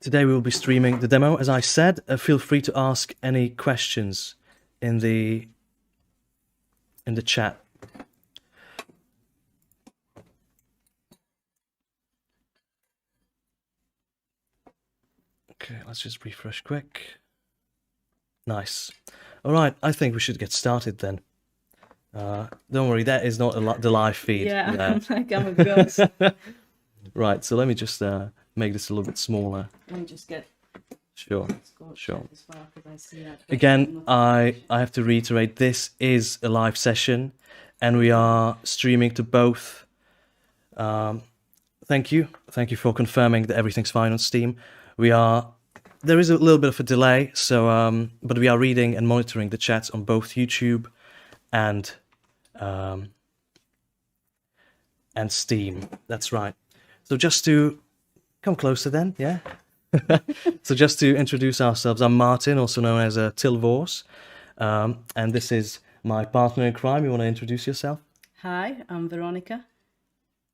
Today we will be streaming the demo. As I said, feel free to ask any questions in the chat. Okay, let's just refresh quick. Nice. All right, I think we should get started then. Don't worry, that is not the live feed. Yeah, I'm like, I'm a ghost. Right, so let me just make this a little bit smaller. Let me just get... Sure. Sure. As well, 'cause I see that Again, I have to reiterate, this is a live session, and we are streaming to both. Thank you for confirming that everything's fine on Steam. There is a little bit of a delay, so but we are reading and monitoring the chats on both YouTube and Steam. That's right. So just to come closer then, yeah. So just to introduce ourselves, I'm Martin, also known as Tilvors, and this is my partner in crime. You want to introduce yourself? Hi, I'm Veronica,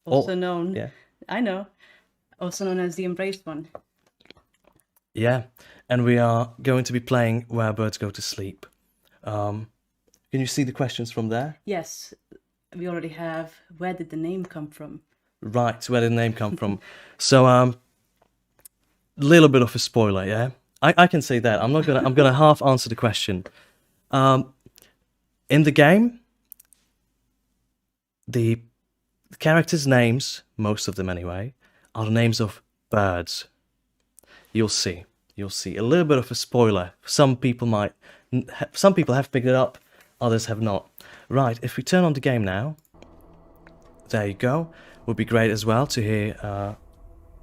also known. Yeah. I know, also known as the Embraced One. Yeah, and we are going to be playing Where Birds Go to Sleep. Can you see the questions from there? Yes, we already have. Where did the name come from? Right, where did the name come from? So, little bit of a spoiler, yeah. I can say that. I'm gonna half answer the question. In the game, the characters' names, most of them anyway, are the names of birds. You'll see a little bit of a spoiler. Some people have picked it up, others have not. Right, if we turn on the game now, there you go. Would be great as well to hear,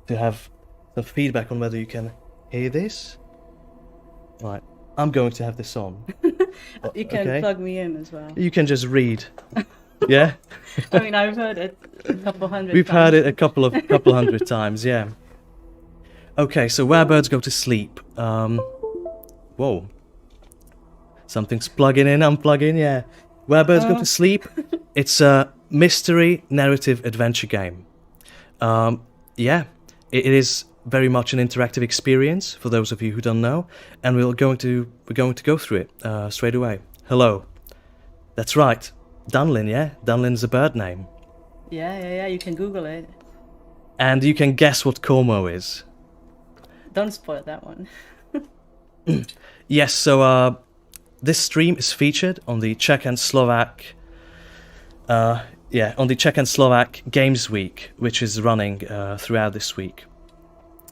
to have some feedback on whether you can hear this. Right, I'm going to have this on. You can plug me in as well. You can just read. Yeah. I mean, I've heard it a couple hundred. We've heard it a couple hundred times. Yeah. Okay, so Where Birds Go to Sleep. Whoa. Something's plugging in, unplugging, yeah. Where Birds Go to Sleep. It's a mystery narrative adventure game. Yeah, it is very much an interactive experience for those of you who don't know, and we're going to go through it straight away. Hello. That's right. Dunlin, yeah? Dunlin's a bird name. Yeah, you can Google it. And you can guess what Como is. Don't spoil that one. Yes, so this stream is featured on the Czech and Slovak Games Week, which is running throughout this week.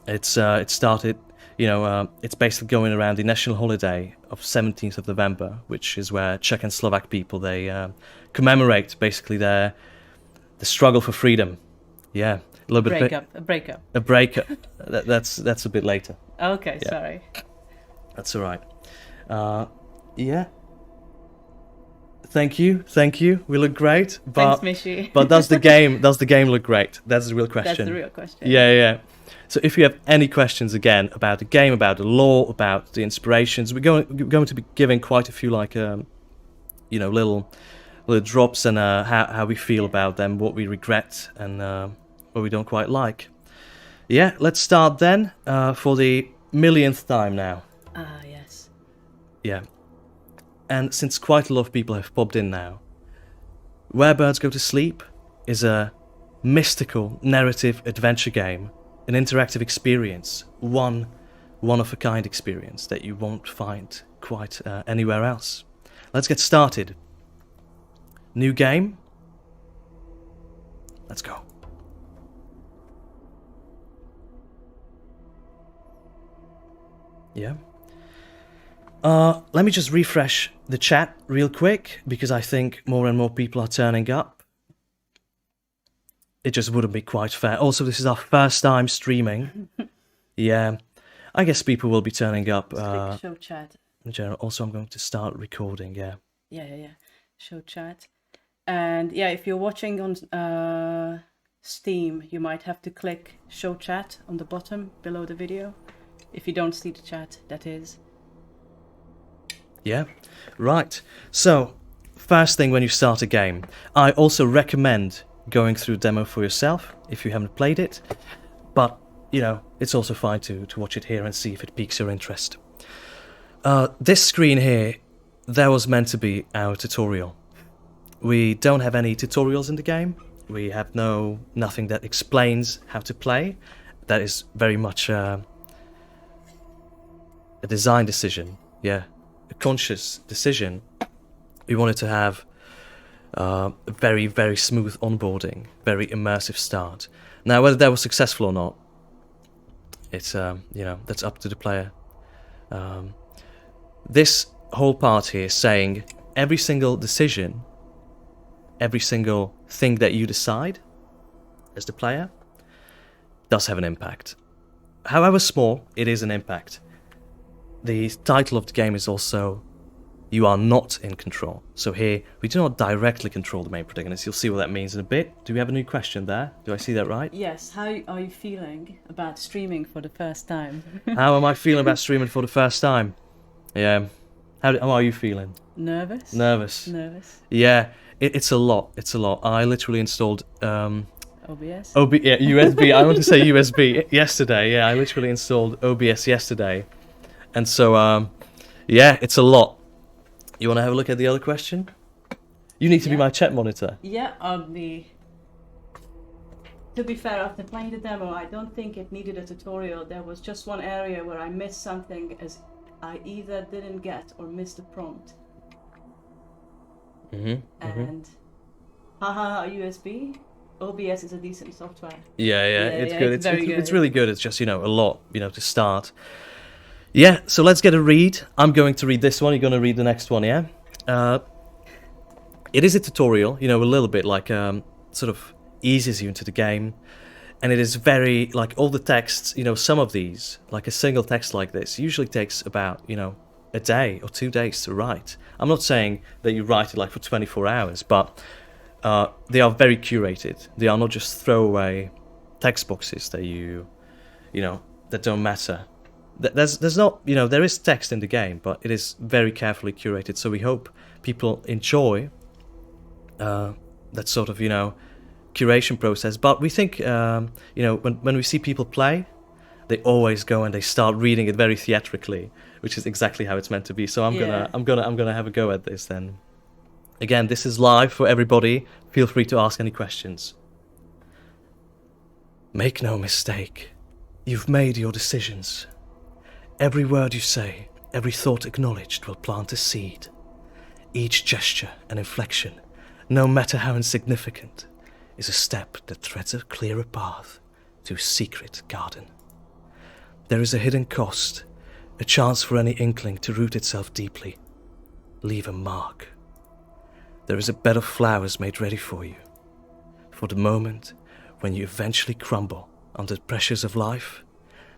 It started, it's basically going around the national holiday of 17th of November, which is where Czech and Slovak people, they commemorate basically the struggle for freedom. Yeah, a little bit. A breakup. A breakup. That's a bit later. Okay, yeah. Sorry. That's all right. Yeah. Thank you. We look great. But, Thanks, Mishi. But does the game look great? That's the real question. That's the real question. Yeah. So if you have any questions again about the game, about the lore, about the inspirations, we're going to be giving quite a few little drops and how we feel about them, what we regret and what we don't quite like. Yeah, let's start then for the millionth time now. Yes. Yeah. And since quite a lot of people have popped in now, Where Birds Go to Sleep is a mystical narrative adventure game, an interactive experience, one of a kind experience that you won't find quite anywhere else. Let's get started. New game. Let's go. Yeah. Let me just refresh the chat real quick, because I think more and more people are turning up. It just wouldn't be quite fair. Also, this is our first time streaming. Yeah, I guess people will be turning up. Show chat. In general. Also, I'm going to start recording, yeah. Yeah. Show chat. And yeah, if you're watching on Steam, you might have to click show chat on the bottom below the video. If you don't see the chat, that is. Yeah, right. So, first thing when you start a game, I also recommend going through demo for yourself if you haven't played it. But you know, it's also fine to watch it here and see if it piques your interest. This screen here, that was meant to be our tutorial. We don't have any tutorials in the game. We have nothing that explains how to play. That is very much a design decision, yeah, a conscious decision. We wanted to have a very, very smooth onboarding, very immersive start. Now, whether that was successful or not, it's you know, that's up to the player. This whole part here is saying every single decision, every single thing that you decide as the player does have an impact. However small, it is an impact. The title of the game is also You Are Not in Control. So here, we do not directly control the main protagonist. You'll see what that means in a bit. Do we have a new question there? Do I see that right? Yes, how are you feeling about streaming for the first time? How am I feeling about streaming for the first time? Yeah. How are you feeling? Nervous? Nervous. Nervous. Yeah, it's a lot. It's a lot. I literally installed OBS? yeah, USB. I want to say USB yesterday. Yeah, I literally installed OBS yesterday. And so, yeah, it's a lot. You want to have a look at the other question? You need to be my chat monitor. Yeah, I'll be... To be fair, after playing the demo, I don't think it needed a tutorial. There was just one area where I missed something, as I either didn't get or missed the prompt. And haha, USB. OBS is a decent software. Yeah, it's good. It's very good. It's really good. It's just, you know, a lot, you know, to start. Yeah, so let's get a read. I'm going to read this one. You're going to read the next one, yeah? It is a tutorial, you know, a little bit like sort of eases you into the game. And it is very, like all the texts, you know, some of these, like a single text like this, usually takes about, you know, a day or 2 days to write. I'm not saying that you write it like for 24 hours, but they are very curated. They are not just throwaway text boxes that you know, that don't matter. There's not, you know, there is text in the game, but it is very carefully curated. So we hope people enjoy that sort of, you know, curation process. But we think, you know, when we see people play, they always go and they start reading it very theatrically, which is exactly how it's meant to be. So I'm gonna have a go at this then. Again, this is live for everybody. Feel free to ask any questions. Make no mistake, you've made your decisions. Every word you say, every thought acknowledged will plant a seed. Each gesture and inflection, no matter how insignificant, is a step that threads a clearer path to a secret garden. There is a hidden cost, a chance for any inkling to root itself deeply. Leave a mark. There is a bed of flowers made ready for you, for the moment when you eventually crumble under the pressures of life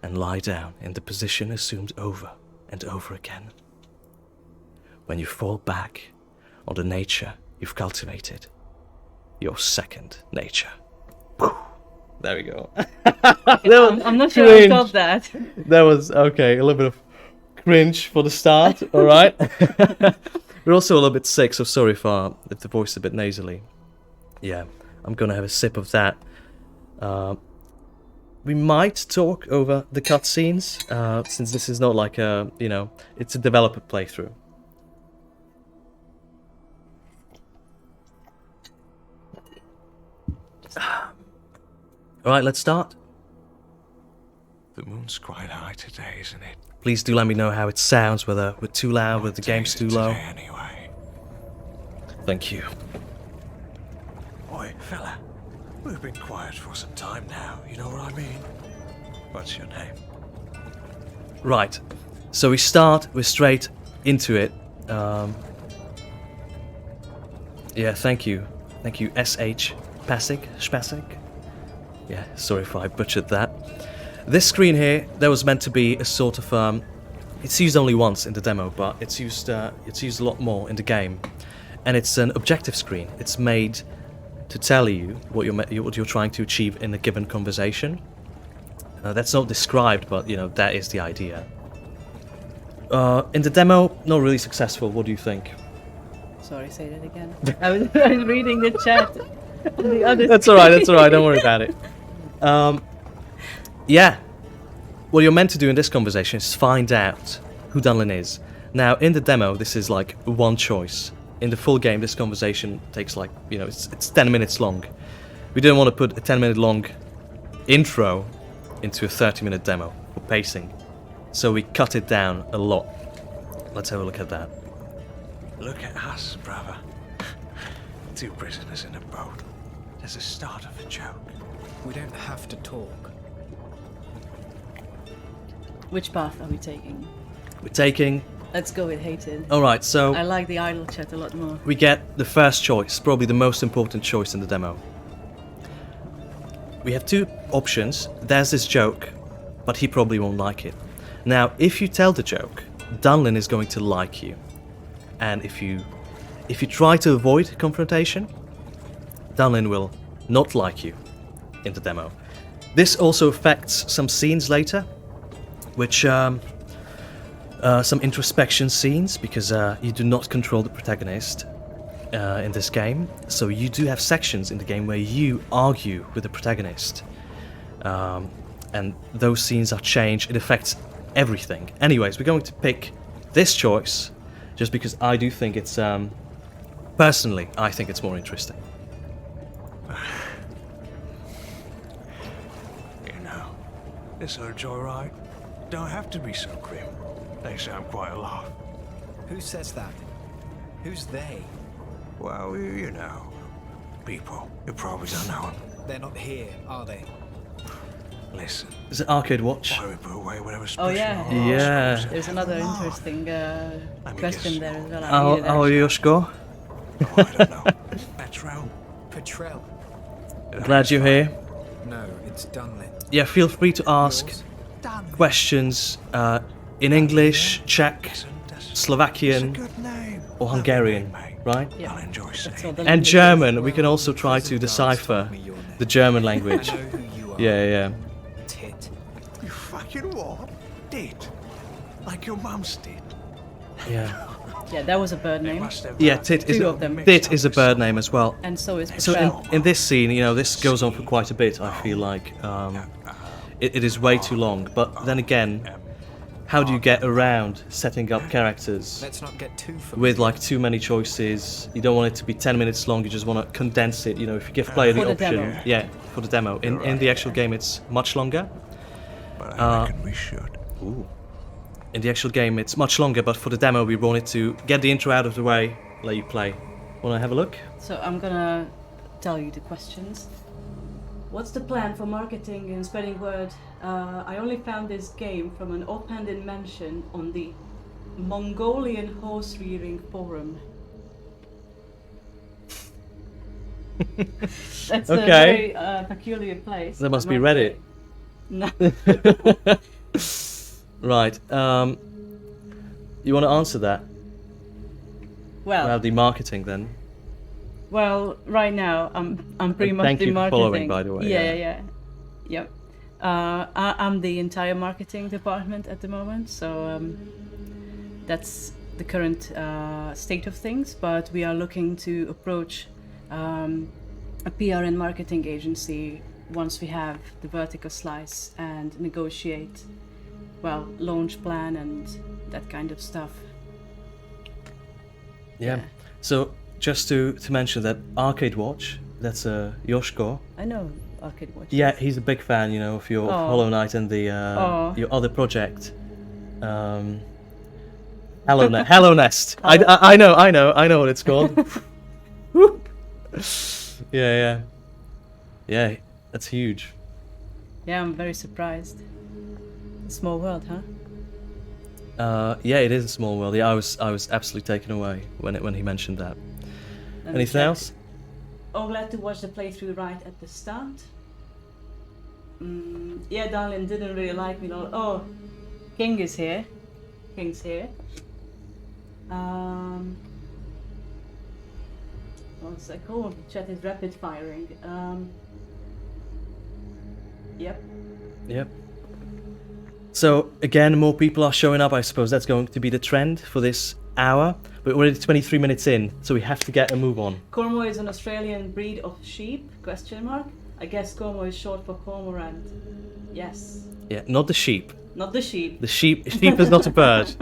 and lie down in the position assumed over and over again. When you fall back on the nature you've cultivated, your second nature. There we go. I'm not sure I got that. That was, okay, a little bit of cringe for the start, alright? We're also a little bit sick, so sorry if the voice is a bit nasally. Yeah, I'm gonna have a sip of that. We might talk over the cutscenes, since this is not like a, you know, it's a developer playthrough. Alright, let's start. The moon's quite high today, isn't it? Please do let me know how it sounds, whether we're too loud, whether the game's too low. Anyway. Thank you. Oi, fella. We've been quiet for some time now, you know what I mean? What's your name? Right, so we're straight into it. Yeah, thank you. Thank you, S.H. Spasik. Yeah, sorry if I butchered that. This screen here, that was meant to be a sort of, it's used only once in the demo, but it's used a lot more in the game. And it's an objective screen. It's made to tell you what you're trying to achieve in a given conversation. That's not described, but, you know, that is the idea. In the demo, not really successful. What do you think? Sorry, say that again. I was reading the chat on the other That's alright, don't worry about it. Yeah, what you're meant to do in this conversation is find out who Dunlin is. Now, in the demo, this is like one choice. In the full game, this conversation takes like, you know, it's 10 minutes long. We didn't want to put a 10-minute long intro into a 30-minute demo for pacing. So we cut it down a lot. Let's have a look at that. Look at us, brother. 2 prisoners in a boat. There's a start of a joke. We don't have to talk. Which path are we taking? We're taking... Let's go with hated. Alright, so I like the idle chat a lot more. we get the first choice, probably the most important choice in the demo. We have 2 options. There's this joke, but he probably won't like it. Now, if you tell the joke, Dunlin is going to like you. And if you try to avoid confrontation, Dunlin will not like you in the demo. This also affects some scenes later, which some introspection scenes, because you do not control the protagonist in this game. So you do have sections in the game where you argue with the protagonist, and those scenes are changed. It affects everything. Anyways, we're going to pick this choice just because I do think it's personally I think it's more interesting. You know, this old joyride don't have to be so grim. They sound quite a laugh. Who says that? Who's they? Well, you know, people. You probably don't know them. They're not here, are they? Listen, Is it Arcade Watch? why we put away whatever Oh special yeah. or Yeah. special There's another laugh. interesting me question guess. there as well. I How needed are that. you, Joshko? Oh, I don't know. Petrol? Petrel? Glad you're here. No, it's Dunlin. Yeah, feel free to ask Yours? questions in English, Czech, Listen, that's it's a Slovakian, good name. or Hungarian, Mate. right? Yeah. I'll enjoy That's all saying the it. And languages. German. We can Well, also the try prison to guards decipher told me your name. the German I language. know who you are. Yeah. Tit. You fucking what? Did? Like your mum's did? Yeah. Yeah, that was a bird They name. must have Yeah, Tit is 2 of them. Tit is a bird name as well. And so is So Petrel. in this scene, you know, this goes on for quite a bit. I feel like it is way too long. But then again, how do you get around setting up characters Let's not get too familiar. with like too many choices? You don't want it to be 10 minutes long. You just want to condense it. You know, if you give player For the the option, demo. yeah, for the demo. In the actual game, it's much longer. But I reckon we should. Ooh. In the actual game, it's much longer, but for the demo, we wanted to get the intro out of the way, let you play. Want to have a look? So I'm gonna tell you the questions. What's the plan for marketing and spreading word? I only found this game from an offhanded mention on the Mongolian horse rearing forum. That's a Okay. very peculiar place. That must I be might Reddit. say. No. Right. You want to answer that? Well, the marketing then. Well, right now I'm pretty And much thank the you for marketing. following, by the way, yeah. Yep. I'm the entire marketing department at the moment, so that's the current state of things. But we are looking to approach a PR and marketing agency once we have the vertical slice and negotiate, well, launch plan and that kind of stuff. Yeah. Yeah. So just to mention that Arcade Watch, that's Joshko. I know Arcade Watch. Yeah, he's a big fan, you know, of your Oh. Hollow Knight and the Oh. your other project. Hello Nest. I know what it's called. Woo. Yeah. That's huge. Yeah, I'm very surprised. Small world, huh? Yeah, it is a small world. Yeah, I was absolutely taken away when he mentioned that. Let me Anything check. else? Oh, glad to watch the playthrough right at the start. Yeah, Darlin didn't really like me. Oh, King is here. King's here. What's that called? Chat is rapid firing. Yep. Yep. So again, more people are showing up. I suppose that's going to be the trend for this hour. We're already 23 minutes in, so we have to get a move on. Cornwall is an Australian breed of sheep? Question mark. I guess Como is short for cormorant. Yes. Yeah, not the sheep. Not the sheep. The sheep is not a bird.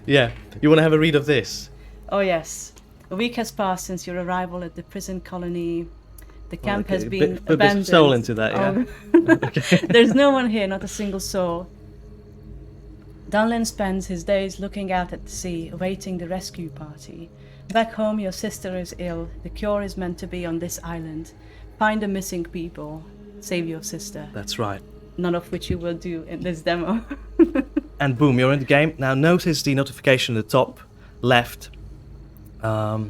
Yeah, you want to have a read of this? Oh yes. A week has passed since your arrival at the prison colony. The camp has Okay, been put a bit of abandoned. soul into that, yeah. Oh. There's no one here, not a single soul. Dunlin spends his days looking out at the sea, awaiting the rescue party. Back home, your sister is ill. The cure is meant to be on this island. Find the missing people. Save your sister. That's right. None of which you will do in this demo. And boom, you're in the game. Now notice the notification at the top left. Yeah,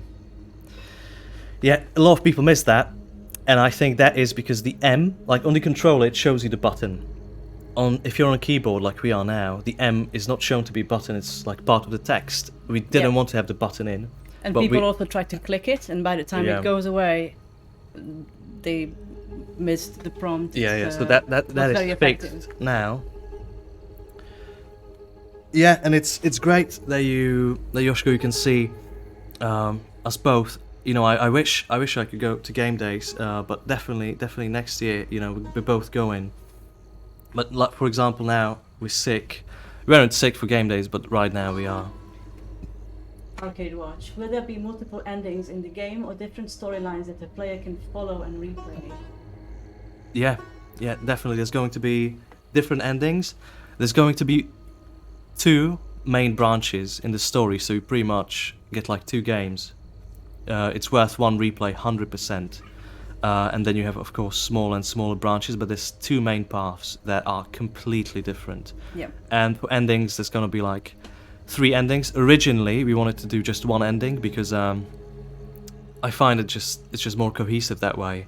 a lot of people miss that. And I think that is because the M, like on the controller, it shows you the button. If you're on a keyboard like we are now, the M is not shown to be a button, it's like part of the text. We didn't want to have the button in. And but people also try to click it, and by the time Yeah. it goes away, they missed the prompt. Yeah, so that very is effective. fixed now. Yeah, and it's great that Yoshiko, you can see us both. You know, I wish I could go to game days, but definitely next year, you know, we're both going. But like, for example, now we're sick. We weren't sick for game days, but right now we are. Arcade Watch. Will there be multiple endings in the game or different storylines that the player can follow and replay? Yeah, definitely. There's going to be different endings. There's going to be 2 main branches in the story, so you pretty much get like 2 games. It's worth 1 replay, 100%. And then you have, of course, smaller and smaller branches, but there's 2 main paths that are completely different. Yeah. And for endings, there's going to be like 3 endings. Originally, we wanted to do just 1 ending because I find it's just more cohesive that way.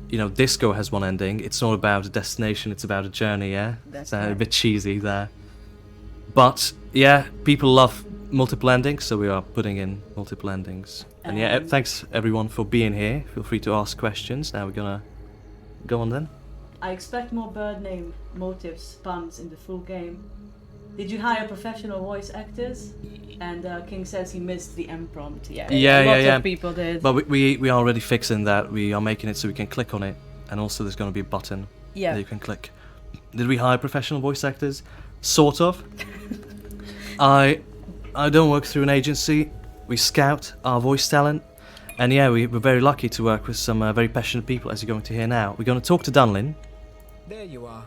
You know, Disco has 1 ending. It's not about a destination; it's about a journey. Yeah, That's a right. bit cheesy there. But yeah, people love multiple endings, so we are putting in multiple endings. And yeah, thanks everyone for being here. Feel free to ask questions. Now we're gonna go on then. I expect more bird name, motives, puns in the full game. Did you hire professional voice actors? And King says he missed the M prompt. Yeah, lots of people did. But we are already fixing that. We are making it so we can click on it, and also there's going to be a button that you can click. Did we hire professional voice actors? Sort of. I don't work through an agency. We scout our voice talent, and yeah, we're very lucky to work with some very passionate people, as you're going to hear now. We're going to talk to Dunlin. There you are.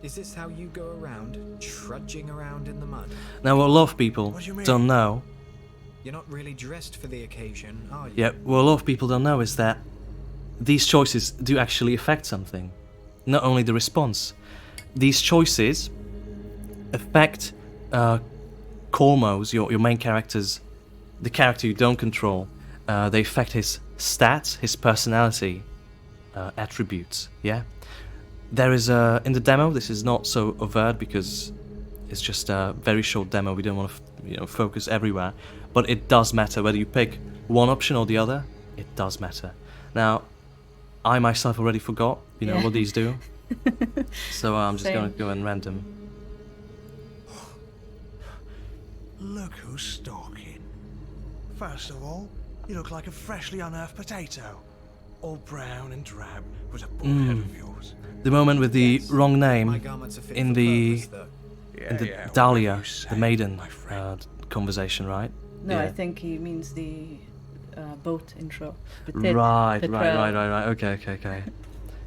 Is this how you go around, trudging around in the mud? Now, what a lot of people What do you mean? don't know. You're not really dressed for the occasion, are you? Yeah, what a lot of people don't know is that these choices do actually affect something. Not only the response. These choices affect Cormo's, your main character's, the character you don't control. They affect his stats, his personality, attributes, yeah? There is in the demo, this is not so overt because it's just a very short demo. We don't want to focus everywhere, but it does matter whether you pick one option or the other. It does matter. Now, I myself already forgot, what these do. So I'm just going to go in random. Look who's stalking. First of all, you look like a freshly unearthed potato. All brown and drab with a bald head of yours. The moment with the wrong My name garments are fit in for the purpose, though. in the whatever Dahlia, you say, the maiden my friend. conversation, right? No, Yeah. I think he means the boat intro. Right. Okay.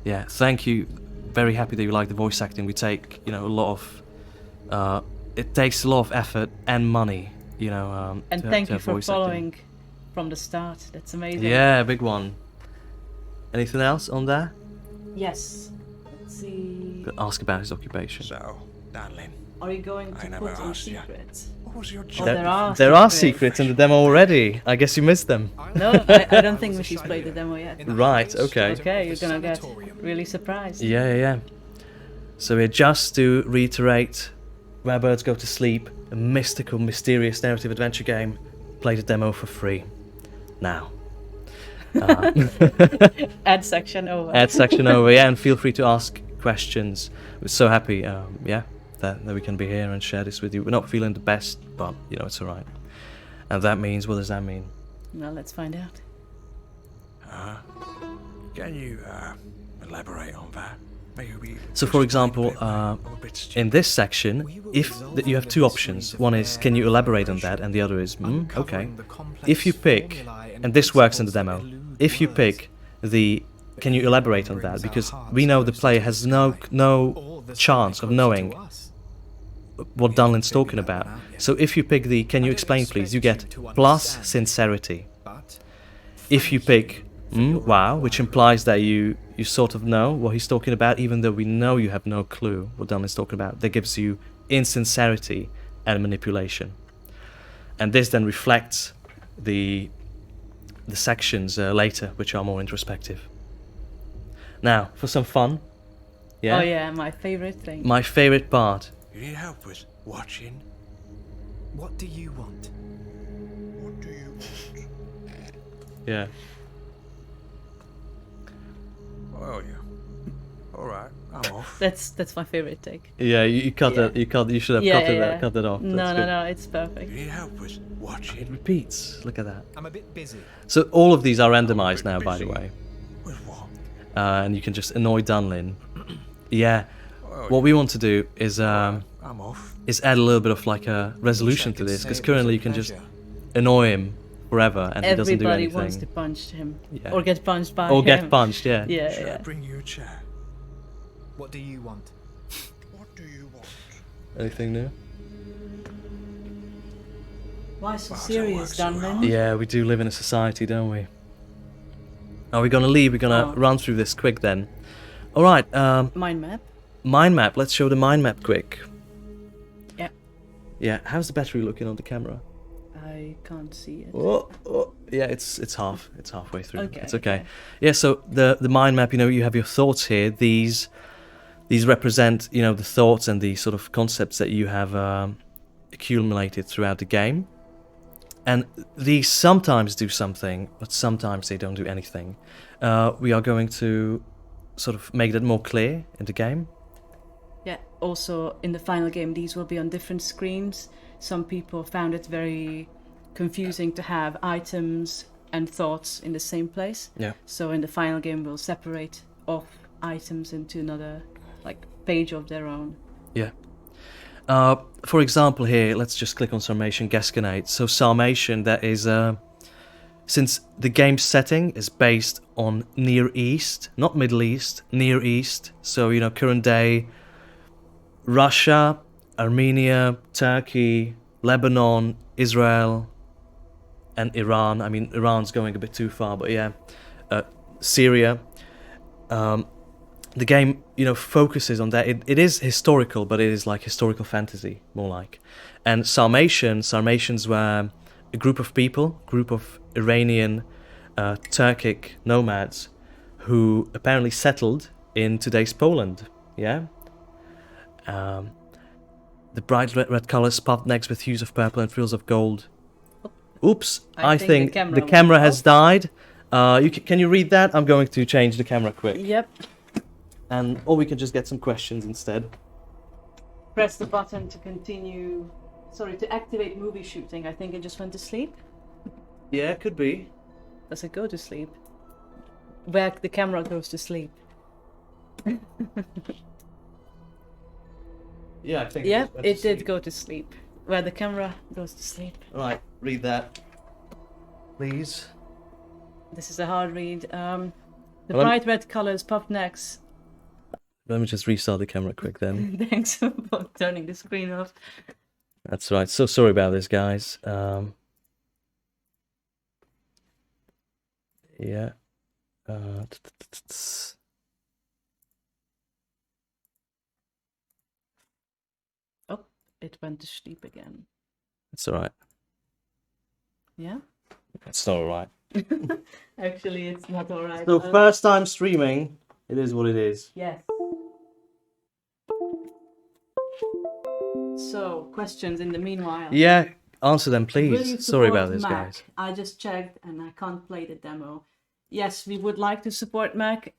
Yeah, thank you. Very happy that you like the voice acting. We take, a lot of, it takes a lot of effort and money, And to thank you have for voice following from the start. That's amazing. acting. Yeah, big one. Anything else on there? Yes. Let's see. Ask about his occupation. So, Dunlin, Are you going I to never put on asked ya. secrets? what was your Oh, job? there are secrets. secrets in the demo already. I guess you missed them. No, I don't think was a Mishy's played the shiny demo yet. in the Right, highest okay. strata Okay, of you're the gonna get sanatorium. really surprised. Yeah. So we're just to reiterate, Where Birds Go to Sleep, a mystical, mysterious narrative adventure game. Play the demo for free. Now. Ad section over. Ad section over, yeah, and feel free to ask questions. We're so happy, that we can be here and share this with you. We're not feeling the best, but, it's alright. And that means, what does that mean? Well, let's find out. Can you elaborate on that? Maybe So, just for a example, tiny bit, mate. I'm a bit stupid. in this section, We will if resolve that you have the two mysteries options. of One is, air can you and elaborate on vibration, that? And the other is, okay. uncovering the complex If you pick, formulae and this works in the principles that demo, elude if you words. pick the, can you elaborate on that? Brings our Because hearts we know the closer player to has the no sky. no Or the sky chance of closer knowing to us. what We Dunlin's haven't figured talking that about. one out yet. So if you pick the, can I you don't explain please, you expect get you to plus understand, sincerity. but If you thank pick for your wow, which inquiry. implies that you sort of know what he's talking about, even though we know you have no clue what Dunlin's talking about, that gives you insincerity and manipulation. And this then reflects the sections later, which are more introspective. Now, for some fun, yeah, Oh yeah, my favorite thing. my favorite part. You need help with watching? What do you want? What do you want? Yeah. Oh, yeah. Alright, I'm off. That's my favorite take. Yeah, you cut Yeah. that. You should have Yeah, cut it. yeah. Cut that off. No, That's no, good. no, it's You perfect. need help with It watching? repeats. Look at that. I'm a bit busy. So all of these are randomized now, by the busy. way, With what? and you can just annoy Dunlin. Yeah. Oh, What we want to do is I'm off. add a little bit of like a resolution to could this, say because it was a currently you can just Pleasure. annoy him forever and he doesn't do Everybody anything. wants to punch him. Yeah. Or get punched by Or him. get punched. Yeah. Yeah, Should I yeah. bring you a chair? What do you want? What do you want? Anything new? Why so Wow, that serious, works so well. Dunlin? Yeah, we do live in a society, don't we? Are we gonna leave? We're gonna Oh. run through this quick then. All right. Mind map? Mind map. Let's show the mind map quick. Yeah. Yeah. How's the battery looking on the camera? I can't see it. Oh, yeah, it's halfway through. Okay, It's okay. okay. Yeah, so the mind map, you have your thoughts here. These represent, the thoughts and the sort of concepts that you have accumulated throughout the game. And these sometimes do something, but sometimes they don't do anything. We are going to sort of make that more clear in the game. Yeah, also in the final game, these will be on different screens. Some people found it very confusing to have items and thoughts in the same place. Yeah. So in the final game, we'll separate off items into another page of their own. Yeah. For example here, let's just click on Sarmatian Gasconade. So Sarmatian, that is, since the game's setting is based on Near East, not Middle East, Near East. So, current day Russia, Armenia, Turkey, Lebanon, Israel, and Iran. I mean, Iran's going a bit too far, but yeah, Syria. The game, focuses on that. It is historical, but it is like historical fantasy, more like. And Sarmatians were a group of people, group of Iranian, Turkic nomads, who apparently settled in today's Poland. Yeah. The bright red colors puffed next with hues of purple and frills of gold. Oops, I think the camera has died. Can you read that? I'm going to change the camera quick. Yep. Or we can just get some questions instead. Press the button to continue. Sorry, to activate movie shooting. I think it just went to sleep. Yeah, could be. Does it go to sleep? Where the camera goes to sleep. Yeah, I think. Yeah, it did go to sleep. Where the camera goes to sleep. All right, read that, please. This is a hard read. The Well, bright red colors puffed next. Let me just restart the camera quick then. Thanks for turning the screen off. That's right. So sorry about this, guys. Yeah. Oh, it went to sleep again. It's all right. Yeah? It's not all right. Actually, it's not alright. So first time streaming, it is what it is. Yes. So, questions in the meanwhile. Yeah, answer them, Will you please. Sorry about support this, Mac? guys. I just checked and I can't play the demo. Yes, we would like to support Mac.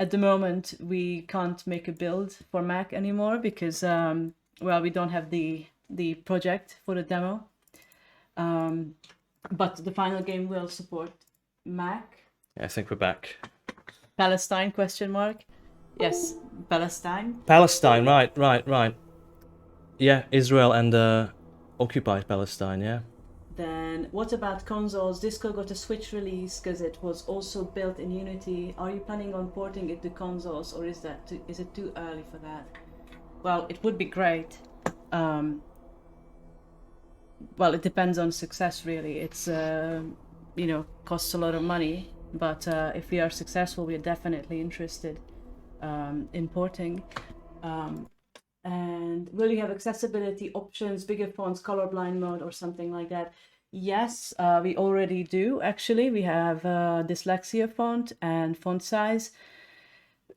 At the moment, we can't make a build for Mac anymore because, we don't have the project for the demo. But the final game will support Mac. Yeah, I think we're back. Palestine question mark? Yes, Palestine. Palestine, right. Yeah, Israel and occupied Palestine, yeah. Then what about consoles? Disco got a Switch release because it was also built in Unity. Are you planning on porting it to consoles, or is it too early for that? Well, it would be great. Well, it depends on success, really. It's costs a lot of money, but if we are successful, we are definitely interested in porting. And will you have accessibility options, bigger fonts, colorblind mode, or something like that? Yes, we already do, actually. We have dyslexia font and font size.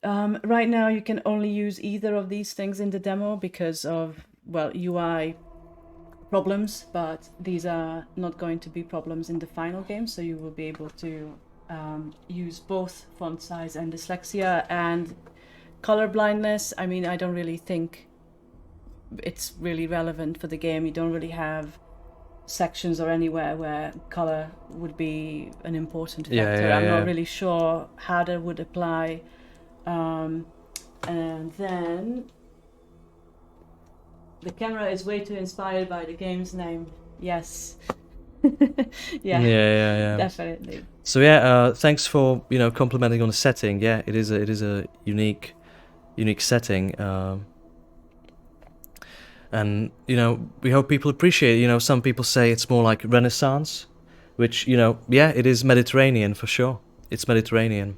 Right now, you can only use either of these things in the demo because of, well, UI problems, but these are not going to be problems in the final game, so you will be able to use both font size and dyslexia. And color blindness, I mean, I don't really think it's really relevant for the game. You don't really have sections or anywhere where color would be an important factor. I'm not really sure how that would apply. And then the camera is way too inspired by the game's name. Yes. Yeah, definitely. So yeah, thanks for complimenting on the setting. Yeah, it is a unique setting. And we hope people appreciate it. Some people say it's more like Renaissance, which it is Mediterranean for sure. It's Mediterranean.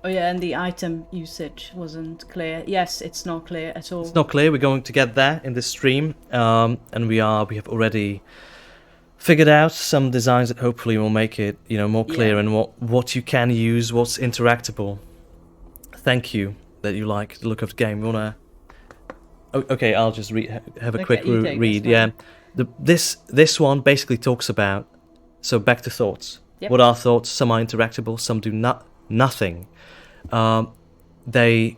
Oh yeah, and the item usage wasn't clear. Yes, it's not clear at all. It's not clear. We're going to get there in this stream, and we have already figured out some designs that hopefully will make it more clear, and what you can use, what's interactable. Thank you that you like the look of the game. You wanna? Okay, I'll just have a quick read. Yeah, this one basically talks about. So back to thoughts. Yep. What are thoughts? Some are interactable. Some do nothing. They,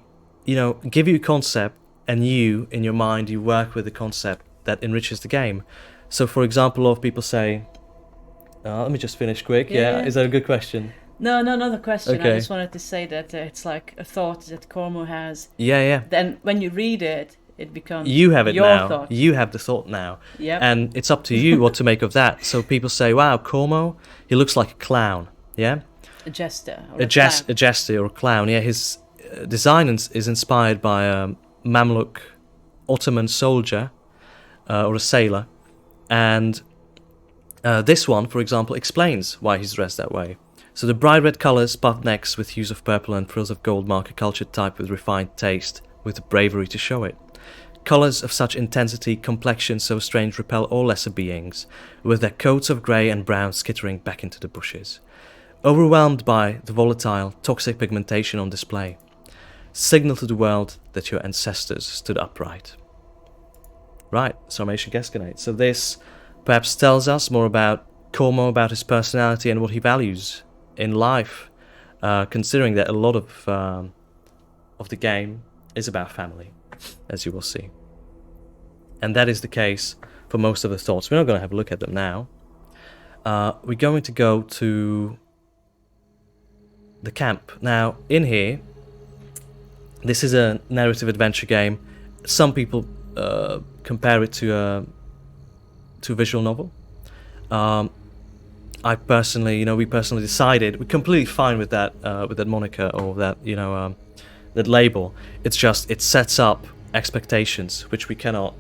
give you a concept, and you, in your mind, you work with the concept that enriches the game. So, for example, a lot of people say, let me just finish quick. Yeah. Is that a good question? No, not a question. Okay. I just wanted to say that it's like a thought that Cormo has. Yeah. Then when you read it, it becomes you have it your now. thought. You have the thought now. Yep. And it's up to you what to make of that. So people say, wow, Cormo, he looks like a clown. Yeah? A jester. Or a jester or a clown. Yeah, his design is inspired by a Mamluk Ottoman soldier or a sailor. And this one, for example, explains why he's dressed that way. So the bright red colours, puffed necks with hues of purple and frills of gold mark a cultured type with refined taste, with the bravery to show it. Colours of such intensity, complexion so strange repel all lesser beings, with their coats of grey and brown skittering back into the bushes. Overwhelmed by the volatile, toxic pigmentation on display. Signal to the world that your ancestors stood upright. Right, Sarmatian Gasconade. So this perhaps tells us more about Cormo, about his personality and what he values in life, considering that a lot of the game is about family, as you will see. And that is the case for most of the thoughts. We're not going to have a look at them now. We're going to go to the camp. Now, in here, this is a narrative adventure game. Some people compare it to a visual novel. I personally, we personally decided we're completely fine with that moniker or that that label. It's just it sets up expectations which we cannot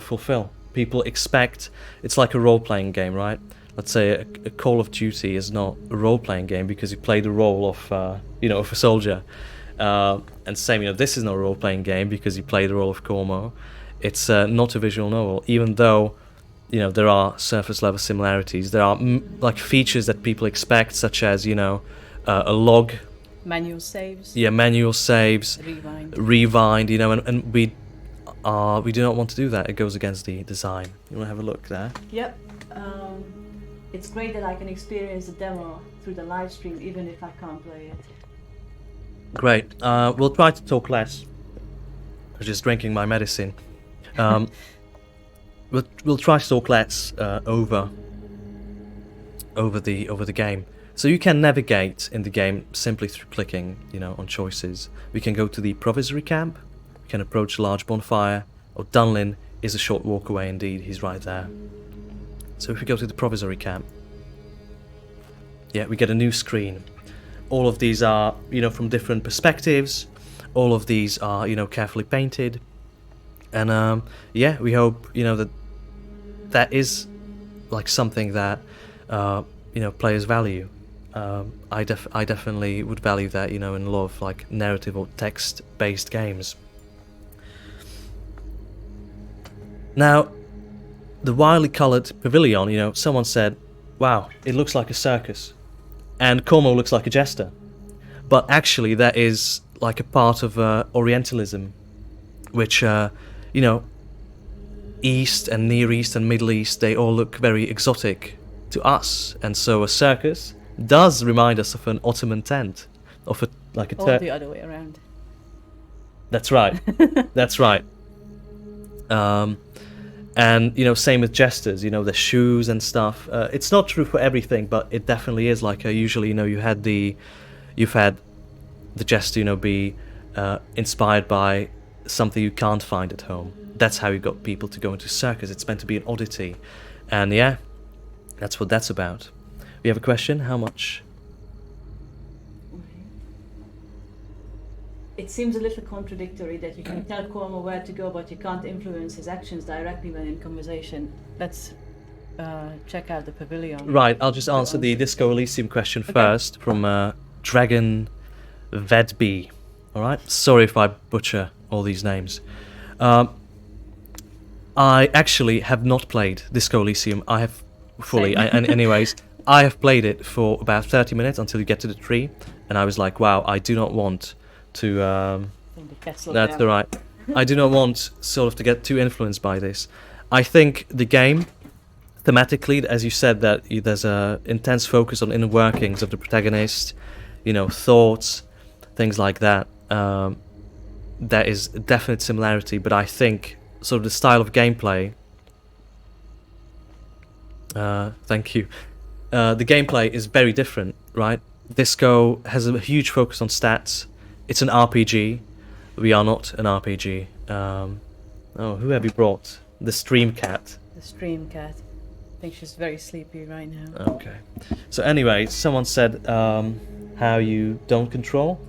fulfill. People expect it's like a role-playing game, right? Let's say a Call of Duty is not a role-playing game because you play the role of of a soldier. And same, this is not a role-playing game because you play the role of Cormo. It's not a visual novel, even though there are surface-level similarities. There are like features that people expect, such as a log, manual saves. Yeah, manual saves, rewind. And we do not want to do that. It goes against the design. You want to have a look there? Yep. It's great that I can experience the demo through the live stream, even if I can't play it. Great. We'll try to talk less. I'm just drinking my medicine. We'll try to talk less over the game. So you can navigate in the game simply through clicking, on choices. We can go to the provisory camp, we can approach a large bonfire, or Dunlin is a short walk away indeed, he's right there. So if we go to the provisory camp, yeah, we get a new screen. All of these are, from different perspectives, all of these are, carefully painted, and yeah, we hope, that is like something that, players value. I definitely would value that, in a lot of like narrative or text-based games. Now, the wildly coloured pavilion, someone said, wow, it looks like a circus, and Como looks like a jester. But actually, that is like a part of Orientalism, which, East and Near East and Middle East, they all look very exotic to us, and so a circus does remind us of an Ottoman tent, of a Or the other way around. That's right. That's right. And same with jesters. The shoes and stuff. It's not true for everything, but it definitely is. Like usually, you've had the jester, be inspired by something you can't find at home. That's how you got people to go into circus. It's meant to be an oddity, and yeah, that's what that's about. We have a question. How much? It seems a little contradictory that you can tell Como where to go, but you can't influence his actions directly when in conversation. Let's check out the pavilion. Right, I'll just answer the Disco Elysium question first from Dragon Vedby. Alright, sorry if I butcher all these names. I actually have not played Disco Elysium. I have fully, anyways, I have played it for about 30 minutes until you get to the tree, and I was like, wow, I do not want to, that's right. I do not want sort of to get too influenced by this. I think the game, thematically, as you said, that there's a intense focus on inner workings of the protagonist, thoughts, things like that. There is a definite similarity, but I think sort of the style of gameplay. Thank you. The gameplay is very different, right? Disco has a huge focus on stats. It's an RPG. We are not an RPG. Who have you brought? The Stream Cat. The Stream Cat. I think she's very sleepy right now. Okay. So anyway, someone said how you don't control.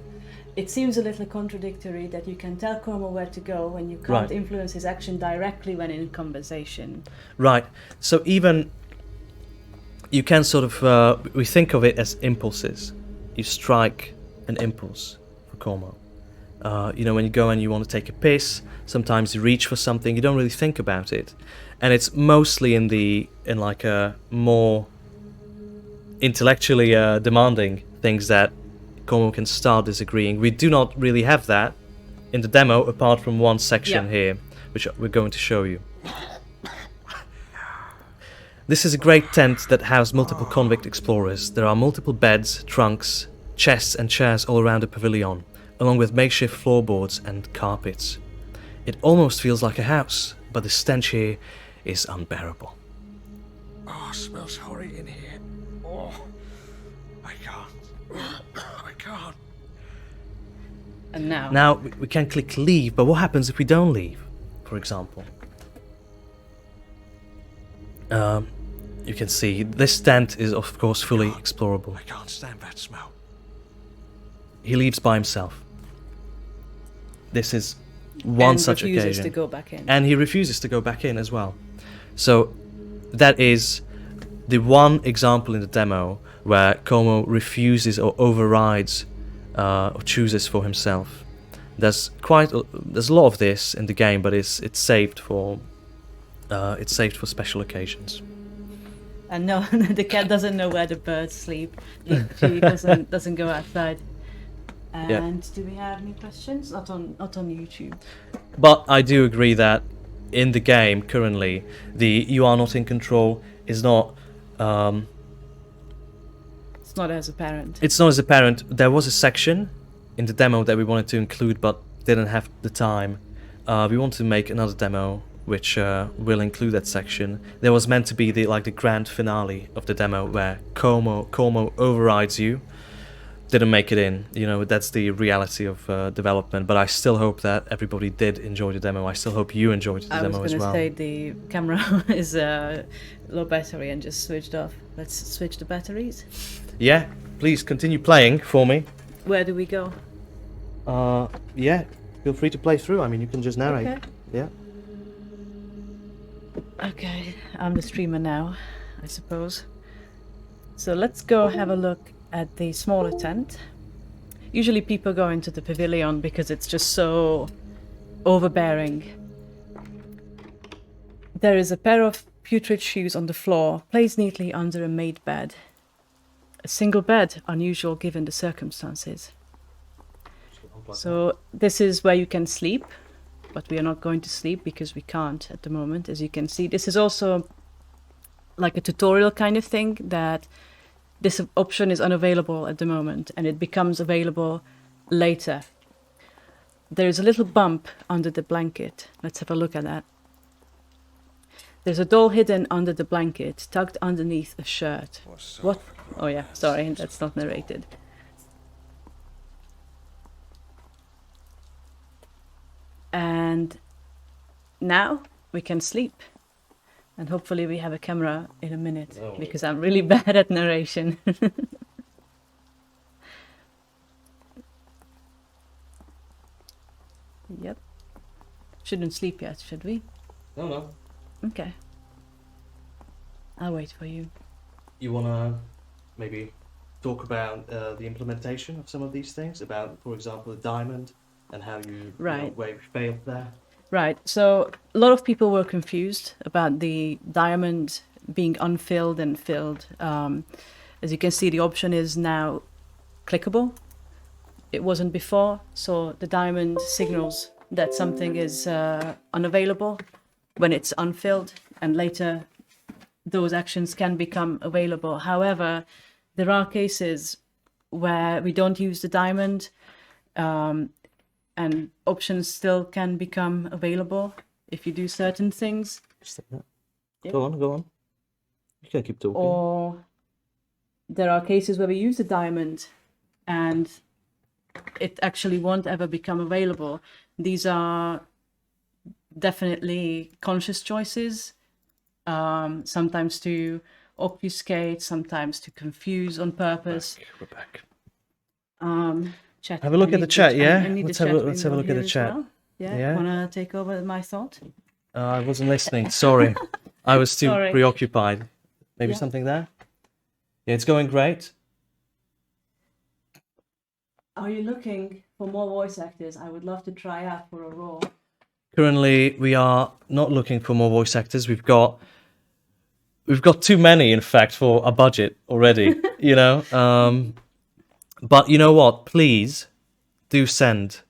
It seems a little contradictory that you can tell Como where to go when you can't influence his action directly when in conversation. Right. So even you can sort of we think of it as impulses. You strike an impulse for Como. When you go and you want to take a piss, sometimes you reach for something, you don't really think about it, and it's mostly in like a more intellectually demanding things that Como can start disagreeing. We do not really have that in the demo, apart from one section here, which we're going to show you. This is a great tent that houses multiple convict explorers. There are multiple beds, trunks, chests and chairs all around the pavilion, along with makeshift floorboards and carpets. It almost feels like a house, but the stench here is unbearable. Oh, smells horrid in here. Oh, I can't. I can't. And now? Now, we can click leave, but what happens if we don't leave, for example? You can see this tent is, of course, fully explorable. I can't stand that smell. He leaves by himself. This is one such occasion. And refuses to go back in. And he refuses to go back in as well. So that is the one example in the demo where Como refuses or overrides or chooses for himself. There's a lot of this in the game, but it's saved for special occasions. And no, the cat doesn't know where the birds sleep. She doesn't go outside. And do we have any questions? Not on YouTube. But I do agree that in the game currently, the "you are not in control" is not. It's not as apparent. It's not as apparent. There was a section in the demo that we wanted to include, but didn't have the time. We want to make another demo which will include that section. There was meant to be the grand finale of the demo where Como overrides you. Didn't make it in. You know, that's the reality of development. But I still hope that everybody did enjoy the demo. I still hope you enjoyed the demo as well. I was going to say the camera is low battery and just switched off. Let's switch the batteries. Yeah, please continue playing for me. Where do we go? Yeah, feel free to play through. I mean, you can just narrate. Okay. Yeah. Okay, I'm the streamer now, I suppose. So let's go have a look at the smaller tent. Usually people go into the pavilion because it's just so overbearing. There is a pair of putrid shoes on the floor, placed neatly under a made bed. A single bed, unusual given the circumstances. So this is where you can sleep, but we are not going to sleep because we can't at the moment. As you can see, this is also like a tutorial kind of thing, that this option is unavailable at the moment and it becomes available later. There is a little bump under the blanket. Let's have a look at that. There's a doll hidden under the blanket, tucked underneath a shirt. What? Oh yeah, sorry, that's not narrated. And now we can sleep. And hopefully we have a camera in a minute, because I'm really bad at narration. Yep. Shouldn't sleep yet, should we? No. Okay. I'll wait for you. You wanna maybe talk about the implementation of some of these things? About, for example, the diamond and how you, where you failed there? Right, so a lot of people were confused about the diamond being unfilled and filled. As you can see, the option is now clickable. It wasn't before, so the diamond signals that something is unavailable when it's unfilled, and later those actions can become available. However, there are cases where we don't use the diamond, and options still can become available if you do certain things. Yeah. Go on. You can keep talking. Or there are cases where we use the diamond and it actually won't ever become available. These are definitely conscious choices, sometimes to obfuscate, sometimes to confuse on purpose. We're back. Chat. Have a look at the chat, yeah? Let's have a look at the chat. Well. Yeah? Wanna take over my thought? I wasn't listening, sorry. I was too preoccupied. Maybe something there? Yeah, it's going great. Are you looking for more voice actors? I would love to try out for a role. Currently, we are not looking for more voice actors. We've got too many, in fact, for a budget already, you know? But you know what? Please do send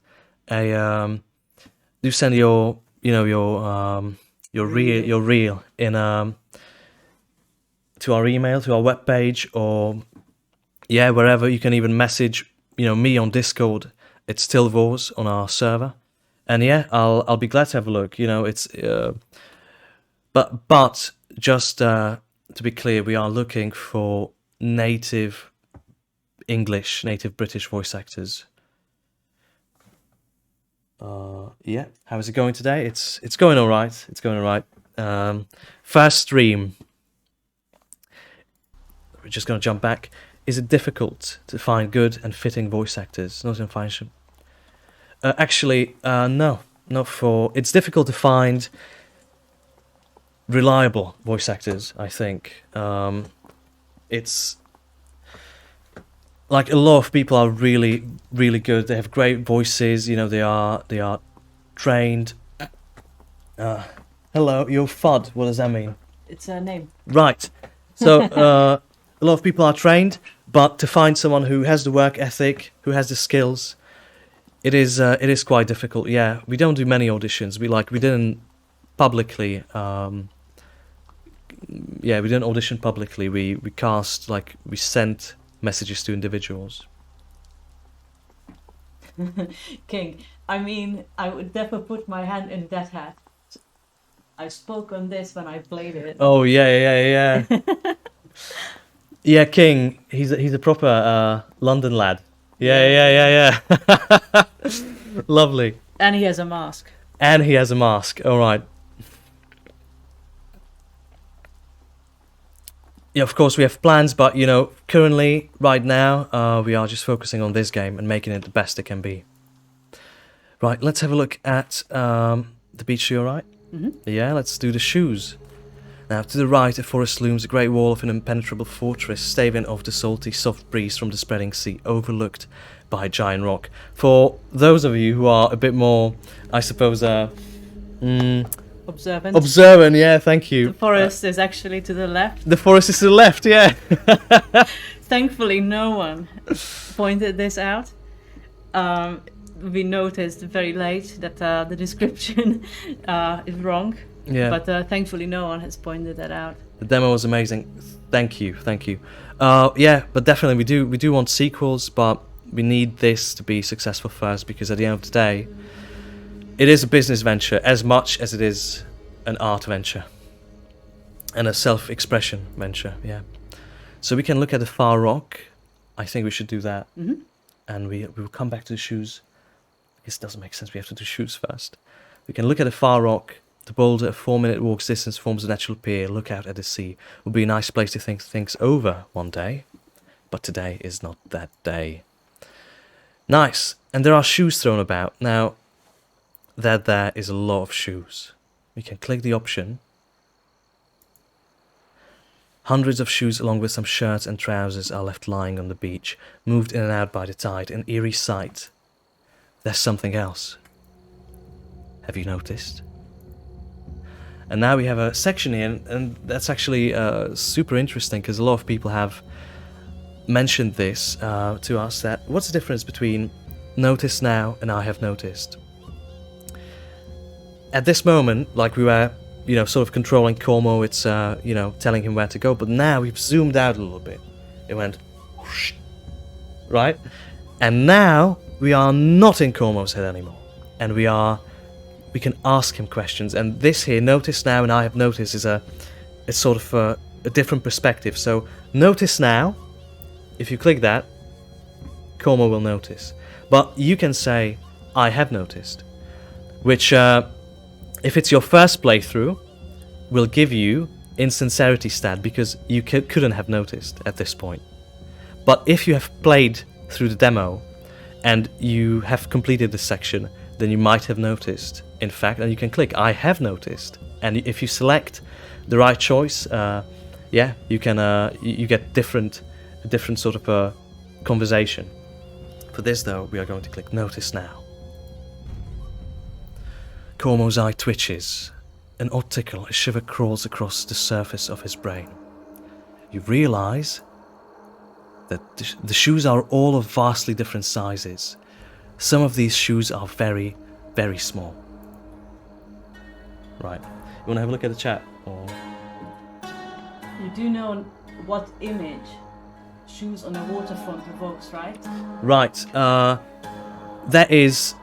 your reel in to our email, to our webpage, or wherever. You can even message me on Discord. It's still Vors on our server, and I'll be glad to have a look. It's but just to be clear, we are looking for native English, native British voice actors. How is it going today? It's going all right. It's going all right. First stream. We're just going to jump back. Is it difficult to find good and fitting voice actors? Actually, no. Not for. It's difficult to find reliable voice actors, I think. It's like a lot of people are really, really good. They have great voices. They are trained. Hello, you're FUD. What does that mean? It's a name. Right. So a lot of people are trained, but to find someone who has the work ethic, who has the skills, it is quite difficult. Yeah, we don't do many auditions. We didn't publicly. We didn't audition publicly. We cast, we sent messages to individuals. King, I mean, I would never put my hand in that hat. I spoke on this when I played it. Oh yeah. Yeah, King. He's a proper London lad. Yeah. Lovely. And he has a mask. And he has a mask. All right. Yeah, of course we have plans, but you know, currently, right now, we are just focusing on this game and making it the best it can be. Right, let's have a look at the beach to your right. Yeah, let's do the shoes. Now, to the right, a forest looms, a great wall of an impenetrable fortress, staving off the salty, soft breeze from the spreading sea, overlooked by a giant rock. For those of you who are a bit more, I suppose, Observant. observant, yeah, thank you. The forest is actually to the left. The forest is to the left, yeah. Thankfully, no one pointed this out. We noticed very late that the description is wrong. Yeah. But thankfully, no one has pointed that out. The demo was amazing. Thank you. Yeah, but definitely we do want sequels, but we need this to be successful first, because at the end of the day, it is a business venture as much as it is an art venture and a self-expression venture. Yeah. So we can look at the far rock. I think we should do that, and we will come back to the shoes. This doesn't make sense. We have to do shoes first. We can look at the far rock. The boulder, a 4-minute walk's distance, forms a natural pier. Look out at the sea. Would be a nice place to think things over one day. But today is not that day. Nice. And there are shoes thrown about. Now, there is a lot of shoes. We can click the option. Hundreds of shoes along with some shirts and trousers are left lying on the beach, moved in and out by the tide. An eerie sight. There's something else. Have you noticed? And now we have a section here, and that's actually super interesting, because a lot of people have mentioned this to us, that what's the difference between notice now and I have noticed? At this moment, like we were, you know, sort of controlling Cormo, it's, you know, telling him where to go, but now we've zoomed out a little bit. It went, whoosh, right? And now we are not in Cormo's head anymore, and we can ask him questions. And this here, notice now and I have noticed, is it's sort of a different perspective. So notice now, if you click that, Cormo will notice. But you can say, I have noticed, which, if it's your first playthrough, will give you insincerity stat, because you couldn't have noticed at this point. But if you have played through the demo and you have completed this section, then you might have noticed, in fact, and you can click I have noticed, and if you select the right choice, yeah, you can you get different sort of conversation. For this though, we are going to click notice now. Cormo's eye twitches. An odd tickle, a shiver crawls across the surface of his brain. You realize that the shoes are all of vastly different sizes. Some of these shoes are very, very small. Right. You want to have a look at the chat? Or... You do know what image shoes on the waterfront evokes, right? Right. That is...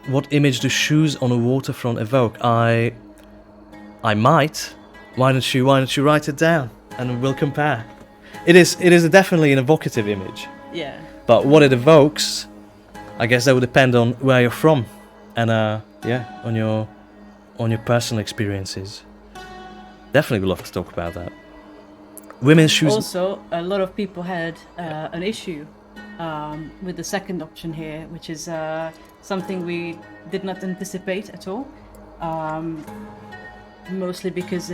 What image do shoes on a waterfront evoke? I might. Why don't you write it down and we'll compare. It is definitely an evocative image. Yeah. But what it evokes, I guess that would depend on where you're from, and yeah, on your personal experiences. Definitely would love to talk about that. Women's shoes. Also, a lot of people had an issue with the second option here, which is something we did not anticipate at all. Mostly because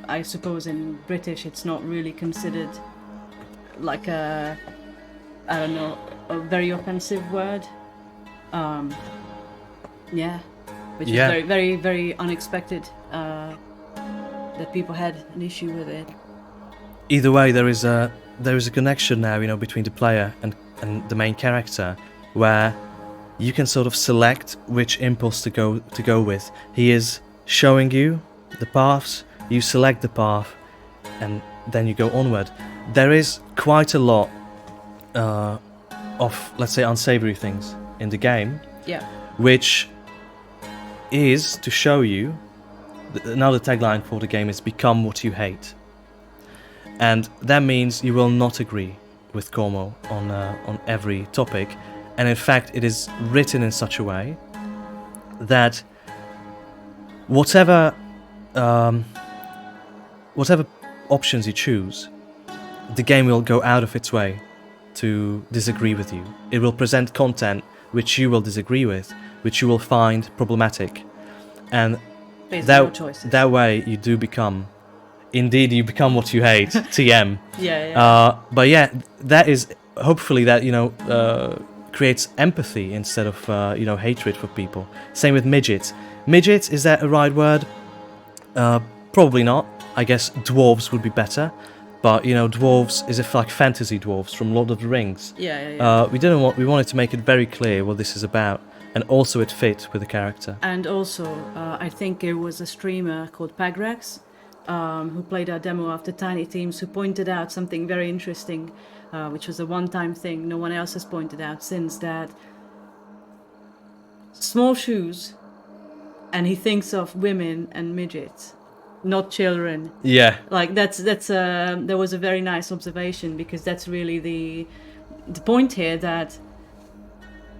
I suppose in British it's not really considered like a very offensive word. Yeah, which is very, very, very unexpected that people had an issue with it. Either way, there is a connection now, you know, between the player and the main character, where you can sort of select which impulse to go with. He is showing you the paths, you select the path, and then you go onward. There is quite a lot of, let's say, unsavory things in the game, Yeah. which is to show you. Now the tagline for the game is "Become what you hate," and that means you will not agree with Como on every topic, and in fact, it is written in such a way that whatever options you choose, the game will go out of its way to disagree with you. It will present content which you will disagree with, which you will find problematic, and Based on your choices. that way you do become, indeed, you become what you hate. TM. Yeah. But yeah, that is hopefully that creates empathy instead of hatred for people. Same with midgets. Midgets, is that a right word? Probably not. I guess dwarves would be better. But dwarves is like fantasy dwarves from Lord of the Rings. Yeah. We wanted to make it very clear what this is about, and also it fit with the character. And also, I think there was a streamer called Pagrex who played our demo after Tiny Teams, who pointed out something very interesting, which was a one-time thing no one else has pointed out since, that small shoes, and he thinks of women and midgets, not children. Yeah. Like that was a very nice observation, because that's really the point here,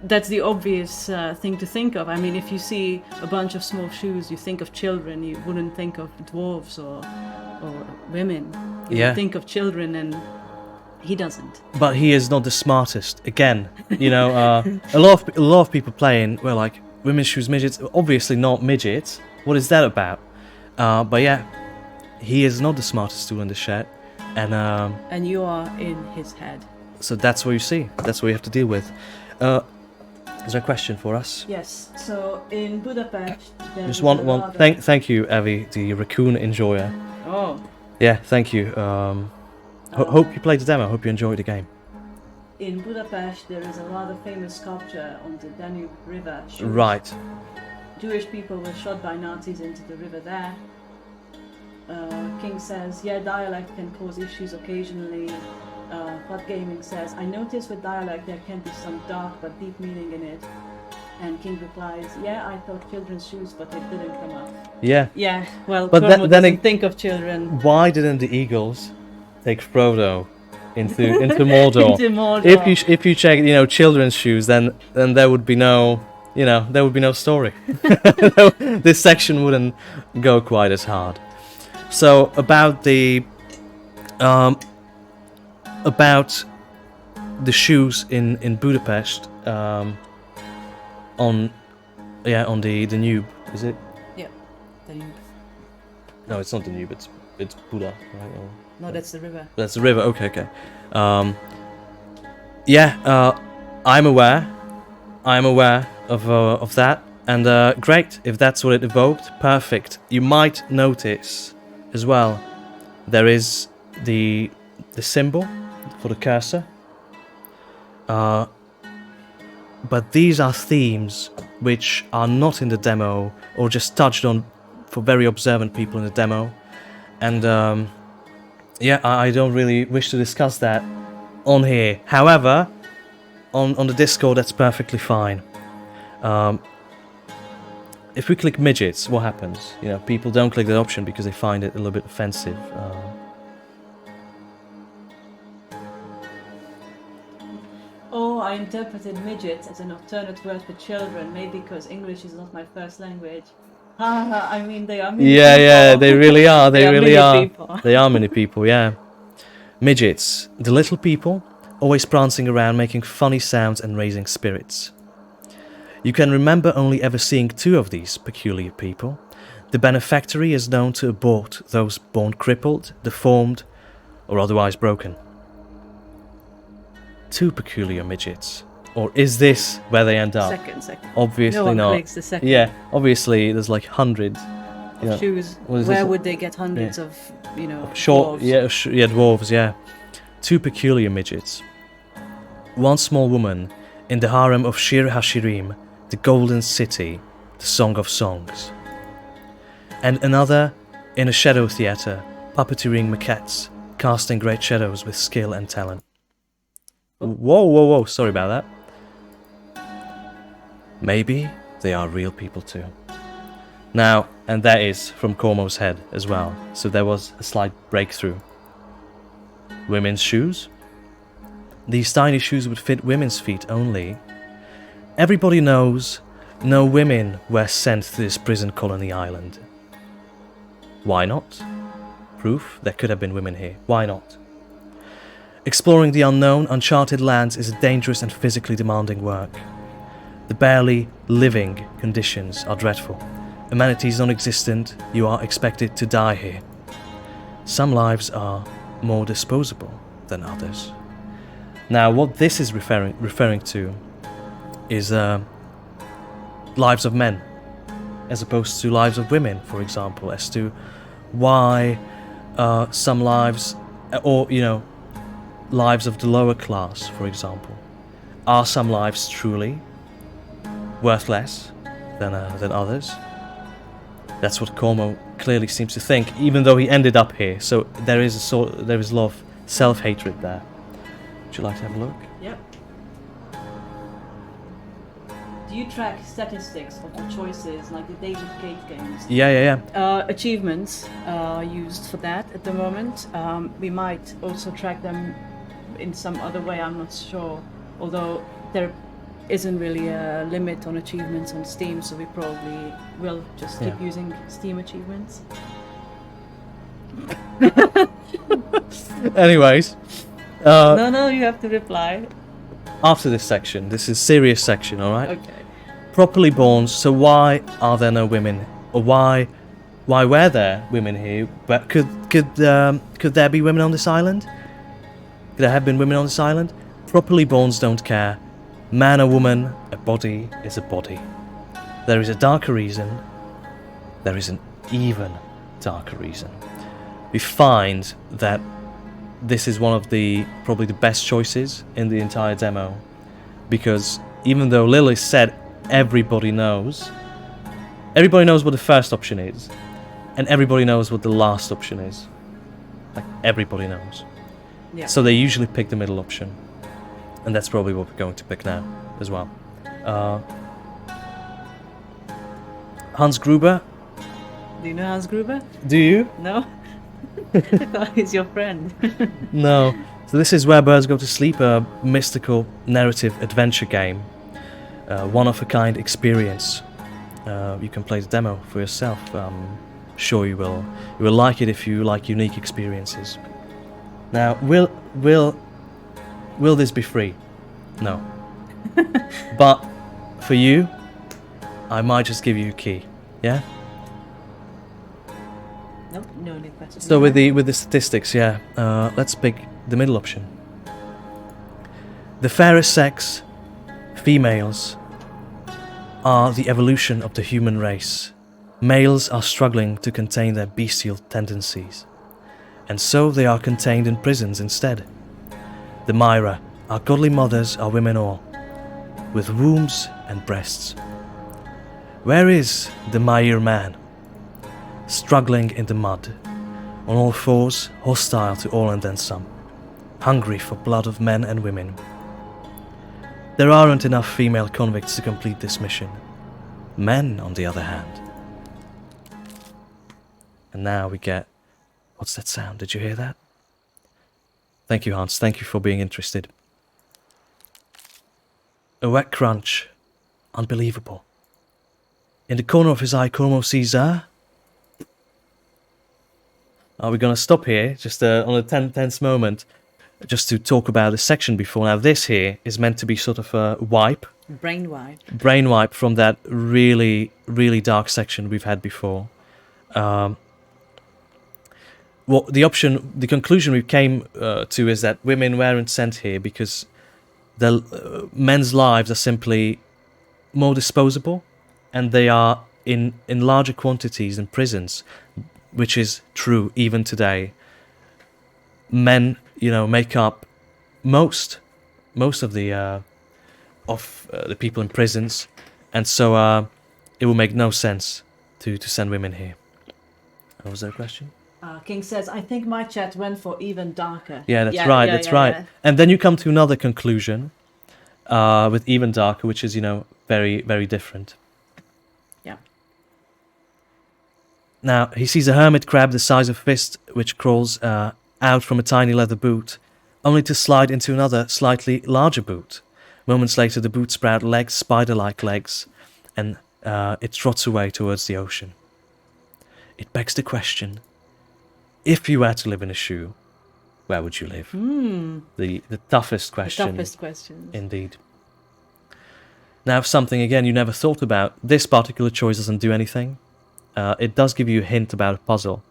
that's the obvious thing to think of. I mean, if you see a bunch of small shoes, you think of children. You wouldn't think of dwarves or women. You would think of children, and he doesn't. But he is not the smartest. Again, a lot of people playing were like, women's shoes, midgets. Obviously not midgets. What is that about? But yeah, he is not the smartest tool in the shed, and you are in his head. So that's what you see. That's what you have to deal with. Is there a question for us? Yes. So in Budapest, Just one. Thank you, Avi, the raccoon enjoyer. Oh. Yeah, thank you. Hope you played the demo. Hope you enjoyed the game. In Budapest, there is a rather famous sculpture on the Danube River. Right. Jewish people were shot by Nazis into the river there. King says, yeah, dialect can cause issues occasionally. But Gaming says, I notice with dialect there can be some dark but deep meaning in it. And King replies, yeah, I thought children's shoes, but it didn't come up. Yeah. Yeah, well, But Cornwall then doesn't think of children. Why didn't the Eagles take Frodo into Mordor? Into Mordor. If you check, children's shoes, then there would be no, there would be no story. This section wouldn't go quite as hard. So about the shoes in Budapest, on the Danube, is it? Yeah, Danube. No, it's not Danube. It's Buda, right? Or, No, that's the river. that's the river. Okay. I'm aware of that, and great if that's what it evoked. Perfect. You might notice as well there is the symbol for the cursor. But these are themes which are not in the demo, or just touched on for very observant people in the demo. And I don't really wish to discuss that on here. However, on the Discord, that's perfectly fine. If we click midgets, what happens? People don't click that option because they find it a little bit offensive. I interpreted midget as an alternate word for children, maybe because English is not my first language. I mean, they are many people. Yeah, they really are. They really are. People. They are many people, yeah. Midgets, the little people, always prancing around, making funny sounds and raising spirits. You can remember only ever seeing two of these peculiar people. The benefactory is known to abort those born crippled, deformed, or otherwise broken. Two peculiar midgets. Or is this where they end up? Second. Obviously no one not. clicks the second. Yeah, obviously there's like hundreds. Shoes. What is Where this? would they get hundreds of, Short, dwarves? dwarves, yeah. Two peculiar midgets. One small woman in the harem of Shir Hashirim, the Golden City, the Song of Songs. And another in a shadow theatre, puppeteering maquettes, casting great shadows with skill and talent. Whoa, sorry about that. Maybe they are real people too. Now, and that is from Cormo's head as well. So there was a slight breakthrough. Women's shoes? These tiny shoes would fit women's feet only. Everybody knows no women were sent to this prison colony island. Why not? Proof there could have been women here. Why not? Exploring the unknown, uncharted lands is a dangerous and physically demanding work. The barely living conditions are dreadful. Amenities non-existent, you are expected to die here. Some lives are more disposable than others. Now, what this is referring to is lives of men, as opposed to lives of women, for example, as to why some lives, or lives of the lower class, for example, are some lives truly worth less than others. That's what Cormo clearly seems to think, even though he ended up here. So there is a lot of self-hatred there. Would you like to have a look? Yep. Do you track statistics of the choices, like the David Cage games? Yeah. Achievements are used for that at the moment. We might also track them in some other way, I'm not sure. Although there isn't really a limit on achievements on Steam, so we probably will just keep using Steam achievements. Anyways. No, you have to reply. After this section, this is serious section, alright? Okay. Properly born, so why are there no women? Or why were there women here? But could there be women on this island? Could there have been women on this island? Properly borns don't care. Man or woman, a body is a body. There is a darker reason. There is an even darker reason. We find that this is one of the probably the best choices in the entire demo, because even though Lily said everybody knows what the first option is, and everybody knows what the last option is. Like, everybody knows. Yeah. So they usually pick the middle option, and that's probably what we're going to pick now as well. Hans Gruber. Do you know Hans Gruber? Do you? No? I thought he's your friend. No. So this is Where Birds Go to Sleep, a mystical narrative adventure game. One-of-a-kind experience. You can play the demo for yourself. Sure you will like it if you like unique experiences. Now, will this be free? No. But for you, I might just give you a key. Yeah? Nope, no new question. So with the statistics, let's pick the middle option. The fairest sex, females, are the evolution of the human race. Males are struggling to contain their bestial tendencies, and so they are contained in prisons instead. The Myra, our godly mothers, are women all, with wombs and breasts. Where is the Maier man? Struggling in the mud, on all fours, hostile to all and then some, hungry for blood of men and women. There aren't enough female convicts to complete this mission. Men, on the other hand. And now we get... What's that sound? Did you hear that? Thank you, Hans. Thank you for being interested. A wet crunch. Unbelievable. In the corner of his eye, Cormo sees a... Are we going to stop here, just on a tense moment, just to talk about the section before? Now, this here is meant to be sort of a wipe. Brain wipe. Brain wipe from that really, really dark section we've had before. Well, the conclusion we came to is that women weren't sent here because the men's lives are simply more disposable, and they are in larger quantities in prisons, which is true even today. Men, make up most of the people in prisons, and so it will make no sense to send women here. Was there a question? King says, I think my chat went for even darker. Yeah, that's right. Yeah. And then you come to another conclusion with even darker, which is, very, very different. Yeah. Now, he sees a hermit crab the size of a fist, which crawls out from a tiny leather boot, only to slide into another, slightly larger boot. Moments later, the boot sprout legs, spider-like legs, and it trots away towards the ocean. It begs the question, if you were to live in a shoe, where would you live? The toughest question. The toughest question. Indeed. Now, something, again, you never thought about. This particular choice doesn't do anything. It does give you a hint about a puzzle.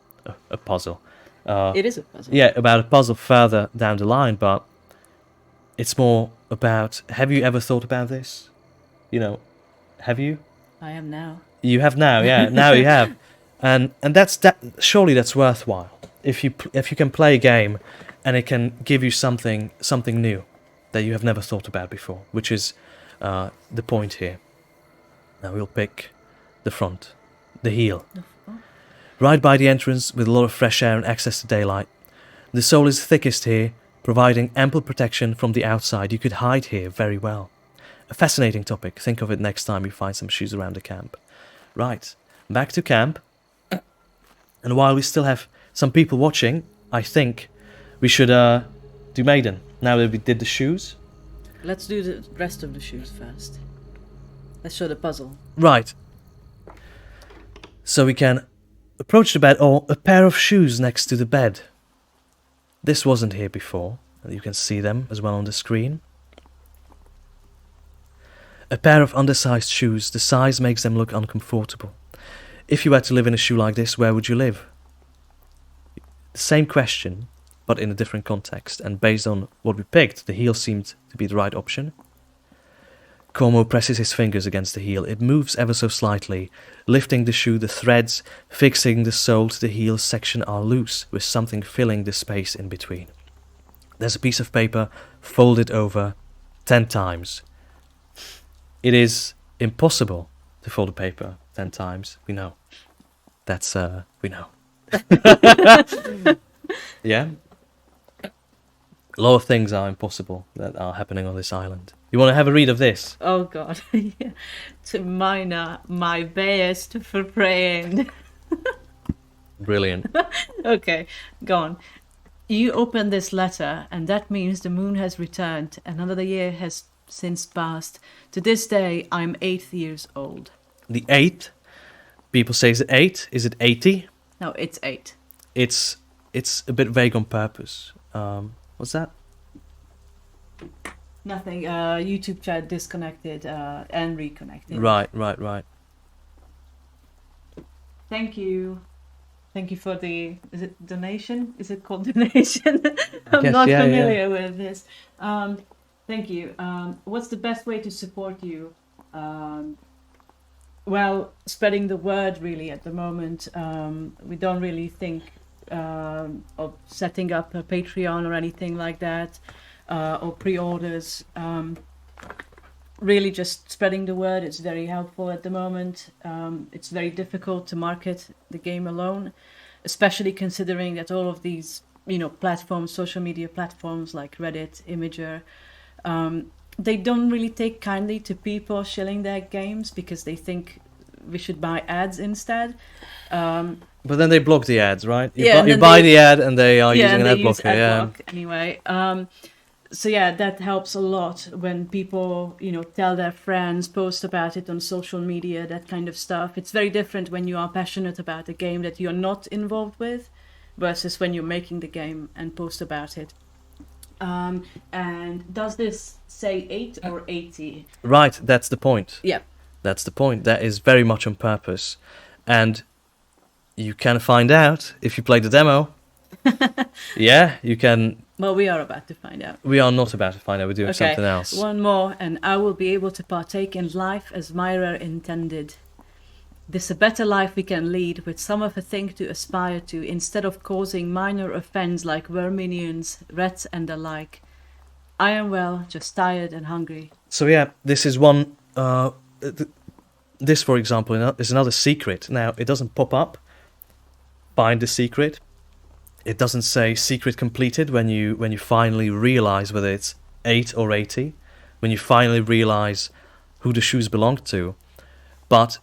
A puzzle. It is a puzzle. Yeah, about a puzzle further down the line, but it's more about, have you ever thought about this? You know, have you? I am now. You have now, yeah. Now you have. And surely that's worthwhile. If you can play a game and it can give you something new that you have never thought about before, which is the point here. Now we'll pick the front, the heel. Right by the entrance with a lot of fresh air and access to daylight. The sole is thickest here, providing ample protection from the outside. You could hide here very well. A fascinating topic. Think of it next time you find some shoes around the camp. Right, back to camp. And while we still have some people watching, I think we should do Maiden. Now that we did the shoes. Let's do the rest of the shoes first. Let's show the puzzle. Right. So we can approach the bed, or a pair of shoes next to the bed. This wasn't here before. You can see them as well on the screen. A pair of undersized shoes. The size makes them look uncomfortable. If you were to live in a shoe like this, where would you live? The same question, but in a different context. And based on what we picked, the heel seemed to be the right option. Cormo presses his fingers against the heel. It moves ever so slightly, lifting the shoe. The threads fixing the sole to the heel section are loose, with something filling the space in between. There's a piece of paper folded over 10 times. It is impossible to fold a paper 10 times. We know. That's, we know. Yeah? A lot of things are impossible that are happening on this island. You want to have a read of this? Oh god. Yeah. To minor my best for praying. Brilliant. Okay, go on. You open this letter, and that means the moon has returned. Another year has since passed. To this day, I'm 8 years old. The 8. People say, is it 8? Is it 80? No, it's 8. It's a bit vague on purpose. What's that? Nothing. YouTube chat disconnected and reconnected. Right. Thank you. Thank you for the... Is it donation? Is it called donation? I'm guess, not yeah, familiar with this. Thank you. What's the best way to support you? Well, spreading the word really at the moment. We don't really think of setting up a Patreon or anything like that, or pre-orders. Really just spreading the word is very helpful at the moment. It's very difficult to market the game alone, especially considering that all of these, platforms, social media platforms like Reddit, Imager, they don't really take kindly to people shilling their games because they think we should buy ads instead. But then they block the ads, right? You and buy the ad and they are using an ad use blocker. adblock anyway. So yeah, that helps a lot when people, tell their friends, post about it on social media, that kind of stuff. It's very different when you are passionate about a game that you're not involved with versus when you're making the game and post about it. And does this say 8 or 80? Right, that's the point. Yeah. That's the point. That is very much on purpose. And you can find out if you play the demo. Yeah, you can. Well, we are about to find out. We are not about to find out. We're doing something else. One more, and I will be able to partake in life as Myra intended. This a better life we can lead, with some of a thing to aspire to, instead of causing minor offence like verminions, rats and the like. I am well, just tired and hungry. So yeah, this is one. This, for example, is another secret. Now it doesn't pop up. Find the secret. It doesn't say secret completed when you finally realize whether it's 8 or 80, when you finally realize who the shoes belong to. But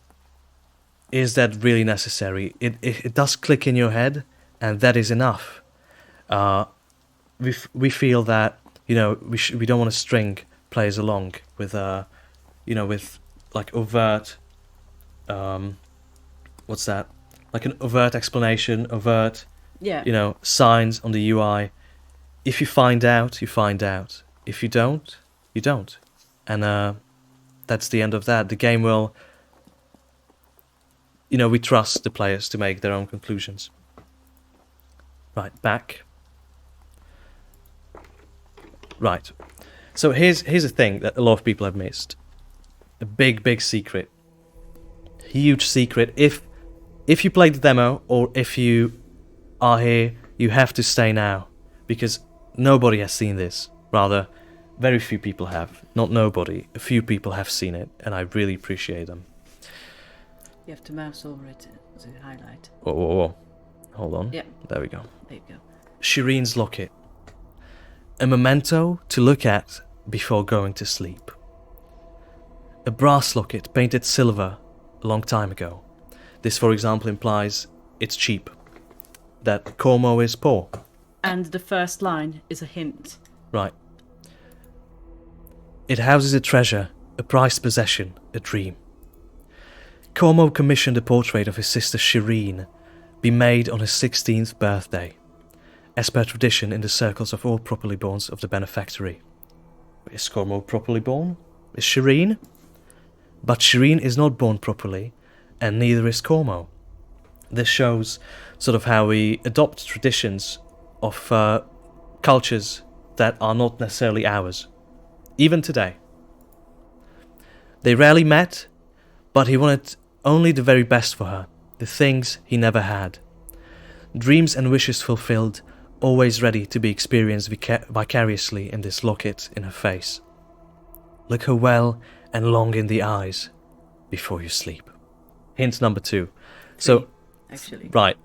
is that really necessary? It does click in your head, and that is enough. We feel that, you know, we don't want to string players along with you know, with like overt what's that? Like an overt explanation, overt, Yeah. you know, signs on the UI. If you find out, you find out. If you don't, you don't. And that's the end of that. The game will, you know, we trust the players to make their own conclusions. Right, back. Right. So here's a thing that a lot of people have missed. A big secret. Huge secret. If you played the demo, or if you are here, you have to stay now, because nobody has seen this. Rather, very few people have. Not nobody. A few people have seen it, and I really appreciate them. You have to mouse over it to highlight. Whoa. Hold on. Yeah. There we go. There you go. Shireen's locket. A memento to look at before going to sleep. A brass locket painted silver a long time ago. This, for example, implies it's cheap. That Cormo is poor. And the first line is a hint. Right. It houses a treasure, a prized possession, a dream. Cormo commissioned a portrait of his sister Shireen be made on his 16th birthday, as per tradition in the circles of all properly borns of the benefactory. Is Cormo properly born? Is Shireen? But Shireen is not born properly, and neither is Cormo. This shows sort of how we adopt traditions of cultures that are not necessarily ours, even today. They rarely met, but he wanted only the very best for her, the things he never had. Dreams and wishes fulfilled, always ready to be experienced vicariously in this locket in her face. Look her well and long in the eyes before you sleep. Hint number 2. So, Actually. right.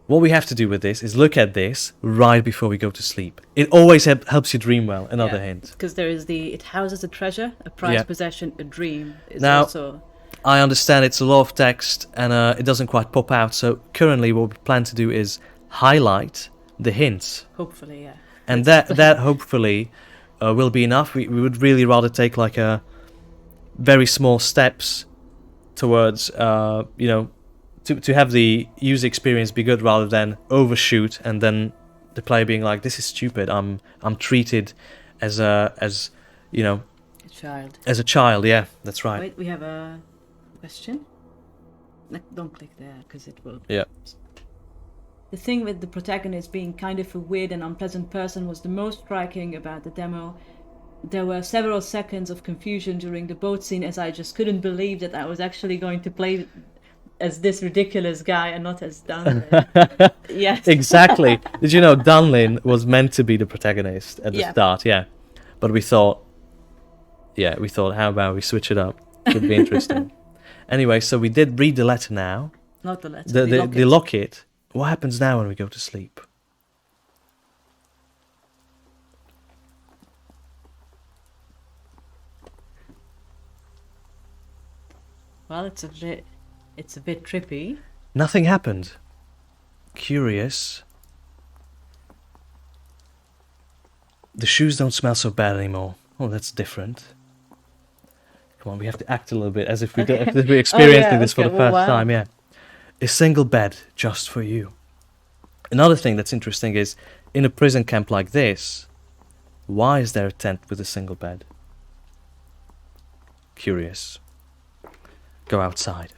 What we have to do with this is look at this right before we go to sleep. It always helps you dream well. Another hint. Because there is it houses a treasure, a prized Yeah. possession, a dream. Is Now- also I understand it's a lot of text and it doesn't quite pop out. So currently what we plan to do is highlight the hints. hopefully, yeah. And that hopefully will be enough. We would really rather take like a very small steps towards, you know, to have the user experience be good rather than overshoot and then the player being like, this is stupid. I'm treated as you know, A child. as a child. Yeah, that's right. Wait, we have a question. Don't click there because it will. Yeah. The thing with the protagonist being kind of a weird and unpleasant person was the most striking about the demo. There were several seconds of confusion during the boat scene as I just couldn't believe that I was actually going to play as this ridiculous guy and not as Dunlin. Yes. Exactly. Did you know Dunlin was meant to be the protagonist at the start? Yeah. But we thought, how about we switch it up? Could be interesting. Anyway, so we did read the letter now. Not the letter. The locket. What happens now when we go to sleep? Well, it's a bit trippy. Nothing happened. Curious. The shoes don't smell so bad anymore. Oh, that's different. Come on, we have to act a little bit as if we're experiencing this for the first time. Yeah. A single bed just for you. Another thing that's interesting is, in a prison camp like this, why is there a tent with a single bed? Curious. Go outside.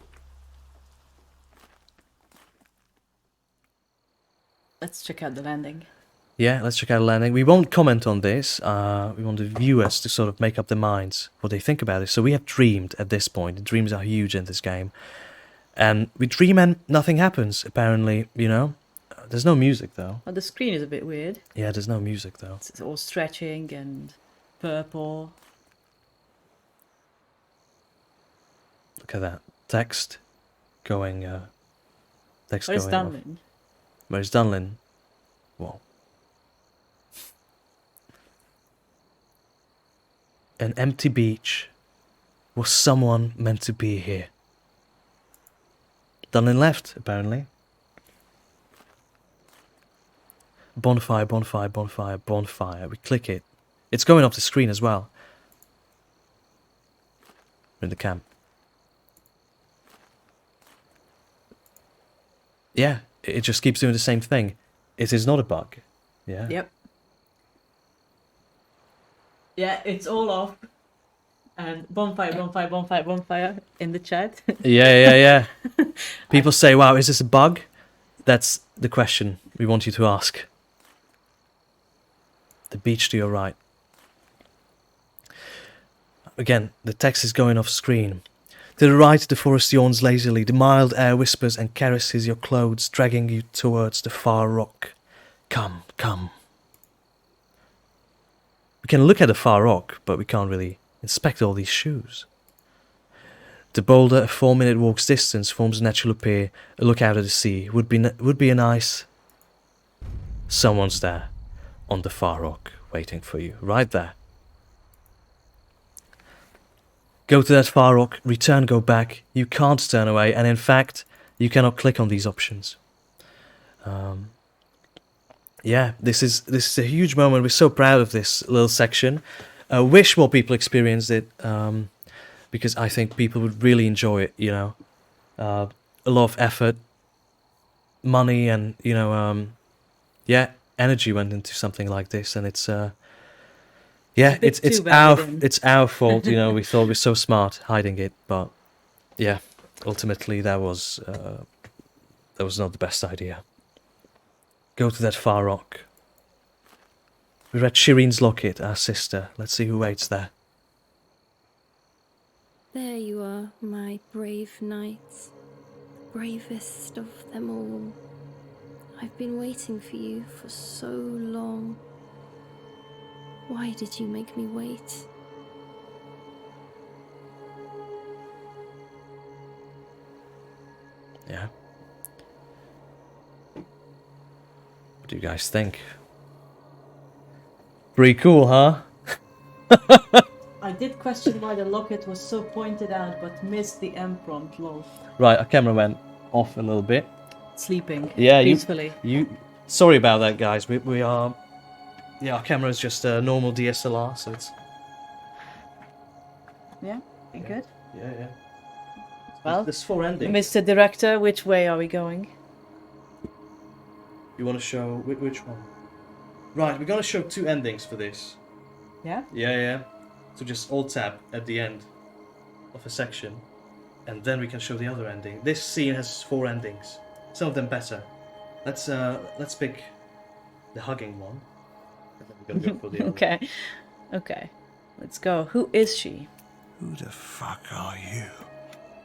Let's check out the landing. Yeah, let's check out a landing. We won't comment on this. We want the viewers to sort of make up their minds what they think about it. So we have dreamed at this point. The dreams are huge in this game. And we dream and nothing happens, apparently, you know. There's no music, though. Well, the screen is a bit weird. Yeah, there's no music, though. It's all stretching and purple. Look at that. Text going, text Where's going off. Dunlin? Where's Dunlin? Whoa. An empty beach. Was someone meant to be here? done and left, apparently. Bonfire, bonfire, bonfire, bonfire. We click it. It's going off the screen as well. We're in the camp. Yeah, it just keeps doing the same thing. It is not a bug. Yeah. Yep. Yeah, it's all off. And bonfire, bonfire, bonfire, bonfire in the chat. Yeah. People say, wow, is this a bug? That's the question we want you to ask. The beach to your right. Again, the text is going off screen. To the right, the forest yawns lazily. The mild air whispers and caresses your clothes, dragging you towards the far rock. Come, come. We can look at the far rock, but we can't really inspect all these shoes. The boulder, a 4-minute walk's distance, forms a natural pier. A look out at the sea would be a nice. Someone's there, on the far rock, waiting for you, right there. Go to that far rock, return, go back. You can't turn away, and in fact, you cannot click on these options. Yeah, this is a huge moment. We're so proud of this little section. I wish more people experienced it, because I think people would really enjoy it. You know, a lot of effort, money, and energy went into something like this, and it's it's our fault. You know, we thought we were so smart hiding it, but yeah, ultimately that was not the best idea. Go to that far rock. We're at Shireen's locket, our sister. Let's see who waits there. There you are, my brave knights, bravest of them all. I've been waiting for you for so long. Why did you make me wait? Yeah. What do you guys think? Pretty cool, huh? I did question why the locket was so pointed out, but missed the M prompt, lol. Right, our camera went off a little bit. Sleeping Yeah, peacefully. you. Sorry about that, guys. We are. Yeah, our camera is just a normal DSLR, so it's. Yeah, good. Yeah. Well, there's 4 endings. Mr. Director, which way are we going? You want to show which one? Right, we're gonna show 2 endings for this. Yeah? Yeah. So just alt tab at the end of a section, and then we can show the other ending. This scene has 4 endings. Some of them better. Let's pick the hugging one, and then we're gonna go for the other. Okay. Let's go. Who is she? Who the fuck are you?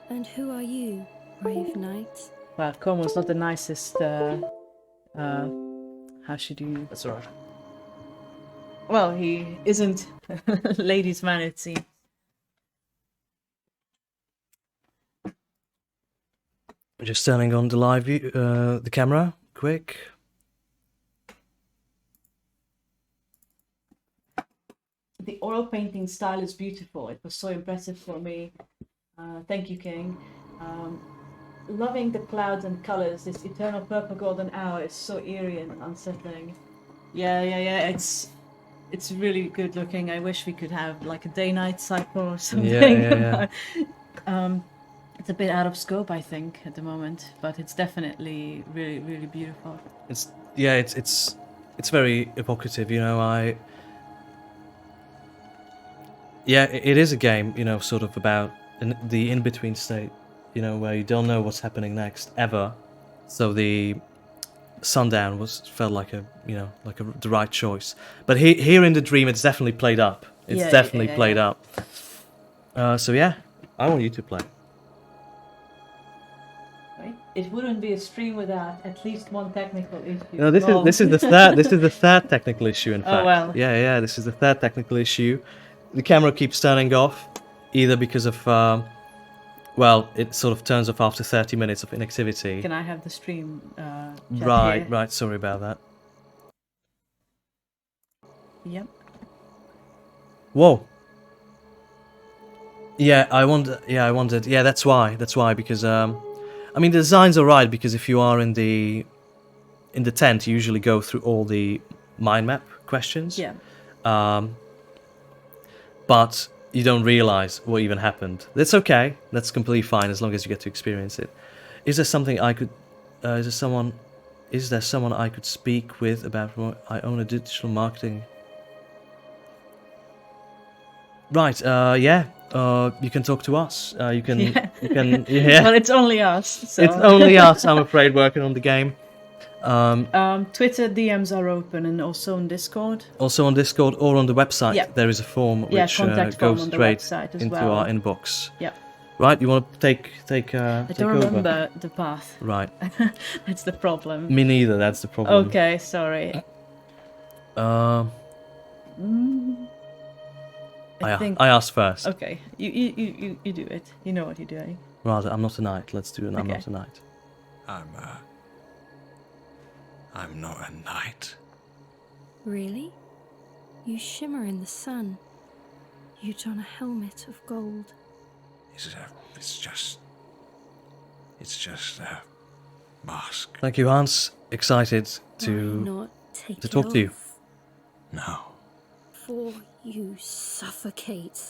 And who are you, brave knight? Well, Como's not the nicest. How should you? That's alright. Well, he isn't ladies' man, it seems. Just turning on the live view, the camera, quick. The oil painting style is beautiful. It was so impressive for me. Thank you, King. Loving the clouds and colors. This eternal purple golden hour is so eerie and unsettling. Yeah. It's really good looking. I wish we could have like a day-night cycle or something. Yeah. It's a bit out of scope, I think, at the moment, but it's definitely really, really beautiful. It's very evocative, you know. It is a game, you know, sort of about the in-between state, you know, where you don't know what's happening next ever. So the sundown felt like the right choice. But here in the dream, it's definitely played up. It's definitely played up. So yeah, I want you to play. Right? It wouldn't be a stream without at least one technical issue. No, this is the third technical issue. In fact, oh well. Yeah, this is the third technical issue. The camera keeps turning off, either because of it sort of turns off after 30 minutes of inactivity. Can I have the stream? Right. Sorry about that. Yep. Whoa. Yeah, I wondered. Yeah, that's why. Because I mean, the designs are right because if you are in the tent, you usually go through all the mind map questions. Yeah. But you don't realize what even happened. That's okay. That's completely fine as long as you get to experience it. Is there something I could? Is there someone I could speak with about? I own a digital marketing. Right. Yeah. You can talk to us. You can. Yeah. You can. Yeah. Well, it's only us. So. It's only us, I'm afraid, working on the game. Twitter DMs are open and also on Discord. Also on Discord or on the website, Yeah. there is a form Yeah, which contact form goes on the straight website as into well. our inbox. Yeah. Right, you want to take I take don't over? remember the path. Right. That's the problem. Me neither, that's the problem. Okay, sorry. I asked first. Okay, you do it. You know what you're doing. Rather, I'm not a knight. Let's do an I'm Okay. not a knight. I'm not a knight. Really? You shimmer in the sun. You don a helmet of gold. It's just a mask. Thank you, Hans. Excited Why to not take talk it to you. off? No. For you suffocate.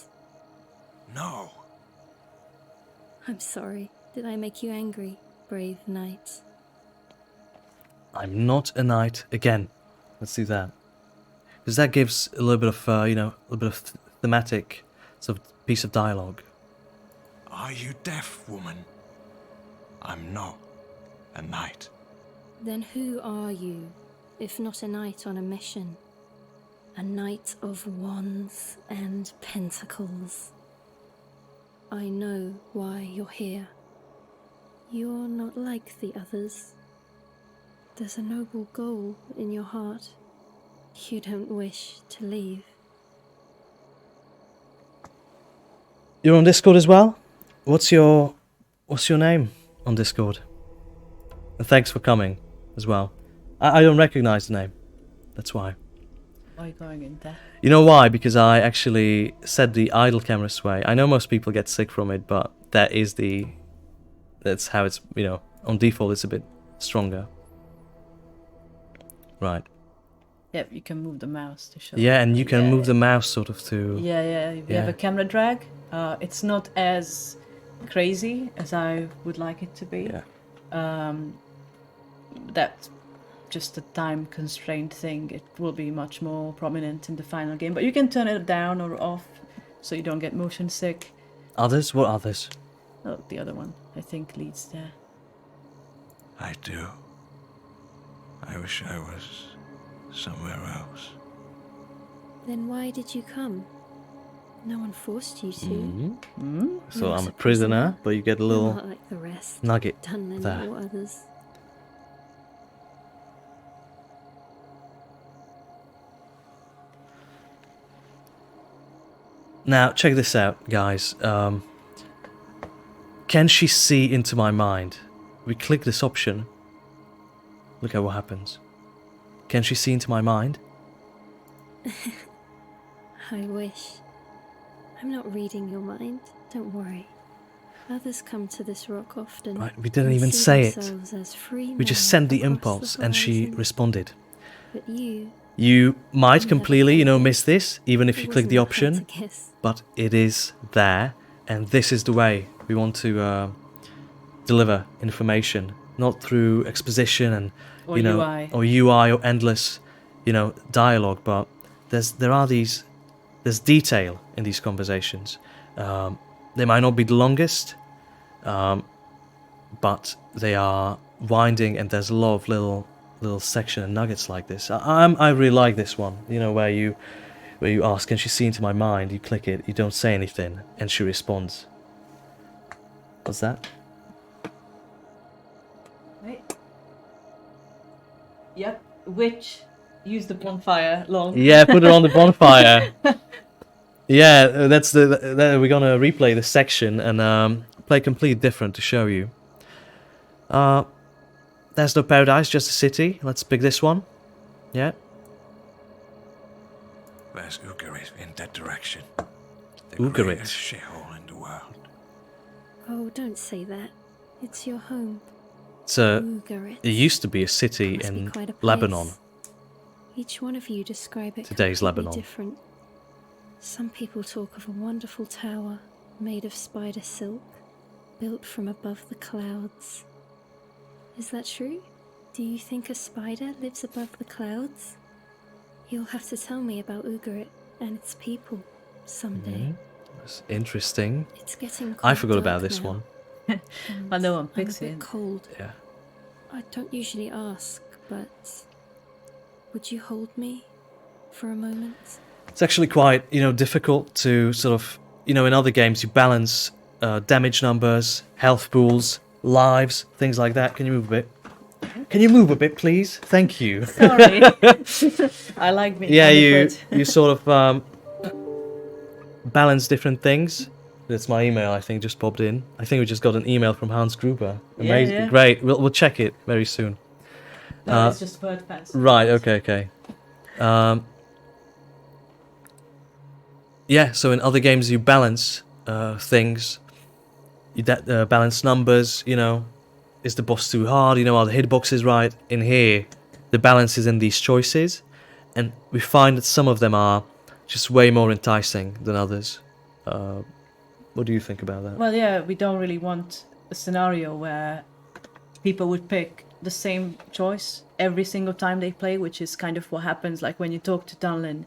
No. I'm sorry. Did I make you angry, brave knight? I'm not a knight again. Let's do that. Because that gives a little bit of, a little bit of thematic sort of piece of dialogue. Are you deaf, woman? I'm not a knight. Then who are you, if not a knight on a mission? A knight of wands and pentacles. I know why you're here. You're not like the others. There's a noble goal in your heart. You don't wish to leave. You're on Discord as well? What's your name on Discord? And thanks for coming as well. I don't recognize the name. That's why. Why are you going in there? You know why? Because I actually set the idle camera sway. I know most people get sick from it, but that's how it's, on default it's a bit stronger. Right. Yeah, you can move the mouse to show. Yeah, and you can Yeah, move the mouse sort of to... Yeah. We have a camera drag. It's not as crazy as I would like it to be. Yeah. That's just a time constraint thing. It will be much more prominent in the final game, but you can turn it down or off so you don't get motion sick. Others? What others? Oh, the other one I think leads there. I do. I wish I was somewhere else. Then why did you come? No one forced you to. Mm-hmm. So You're I'm a a prisoner, prisoner, but you get a You're little not like the rest. nugget Dunlin there. or others. Now, check this out, guys. Can she see into my mind? We click this option. Look at what happens. Can she see into my mind? I wish. I'm not reading your mind. Don't worry. Others come to this rock often. Right, we didn't and even see say it. themselves as free We just men sent the across impulse the and she horizon. responded. But you You might never completely, felt it. miss this, even if It you click wasn't the a hard option, to kiss. but it is there, and this is the way we want to deliver information, not through exposition and Or UI. or UI or endless, dialogue, but there's detail in these conversations. They might not be the longest, but they are winding, and there's a lot of little section and nuggets like this. I really like this one. Where you ask, can she see into my mind? You click it, you don't say anything, and she responds. What's that? Wait. Yep. Which use the bonfire long. Yeah, put it on the bonfire. Yeah, that's we're gonna replay this section and play completely different to show you. There's no paradise, just a city. Let's pick this one. Yeah. There's Ugarit in that direction. The Ugarit. greatest shithole in the world. Oh, don't say that. It's your home. It Ugarit. used to be a city Must be in quite a place. Lebanon. Each one of you describe it Today's completely Lebanon. different. Some people talk of a wonderful tower made of spider silk, built from above the clouds. Is that true? Do you think a spider lives above the clouds? You'll have to tell me about Ugarit and its people someday. That's interesting. It's getting I quite forgot about dark this now, one. and Well, no one I'm picks a bit it. cold. Yeah. I don't usually ask, but would you hold me for a moment? It's actually quite, difficult to sort of, in other games you balance damage numbers, health pools, lives, things like that. Can you move a bit? Can you move a bit, please? Thank you. Sorry. I like being Yeah, underfoot. you sort of balance different things. That's my email, I think, just popped in. I think we just got an email from Hans Gruber. Yeah, Amazing. yeah. Great. We'll check it very soon. No, it's just word fans. Right, okay. Yeah, so in other games you balance things. You balance numbers, is the boss too hard? Are the hitboxes right? In here, the balance is in these choices. And we find that some of them are just way more enticing than others. What do you think about that? Well, yeah, we don't really want a scenario where people would pick the same choice every single time they play, which is kind of what happens like when you talk to Dunlin,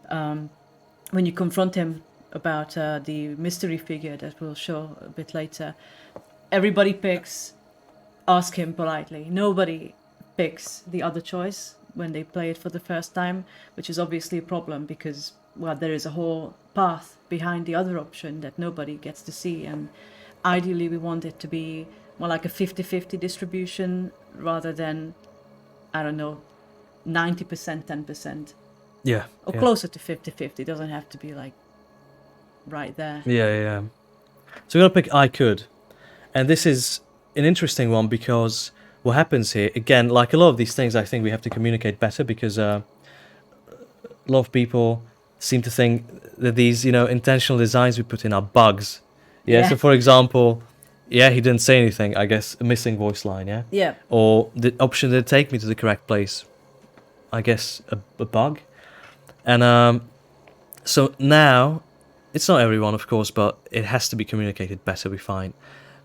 when you confront him about the mystery figure that we'll show a bit later. Everybody picks, ask him politely. Nobody picks the other choice when they play it for the first time, which is obviously a problem because, well, there is a whole path behind the other option that nobody gets to see, and ideally we want it to be more like a 50-50 distribution rather than, I don't know, 90% 10%, Yeah. or yeah. closer to 50-50. It doesn't have to be like right there. Yeah. So we're going to pick I Could. And this is an interesting one because what happens here, again, like a lot of these things, I think we have to communicate better because a lot of people seem to think that these, intentional designs we put in are bugs. Yeah. So for example, he didn't say anything, I guess, a missing voice line, yeah? Yeah. Or the option didn't take me to the correct place, I guess, a bug. And so now, it's not everyone, of course, but it has to be communicated better, we find.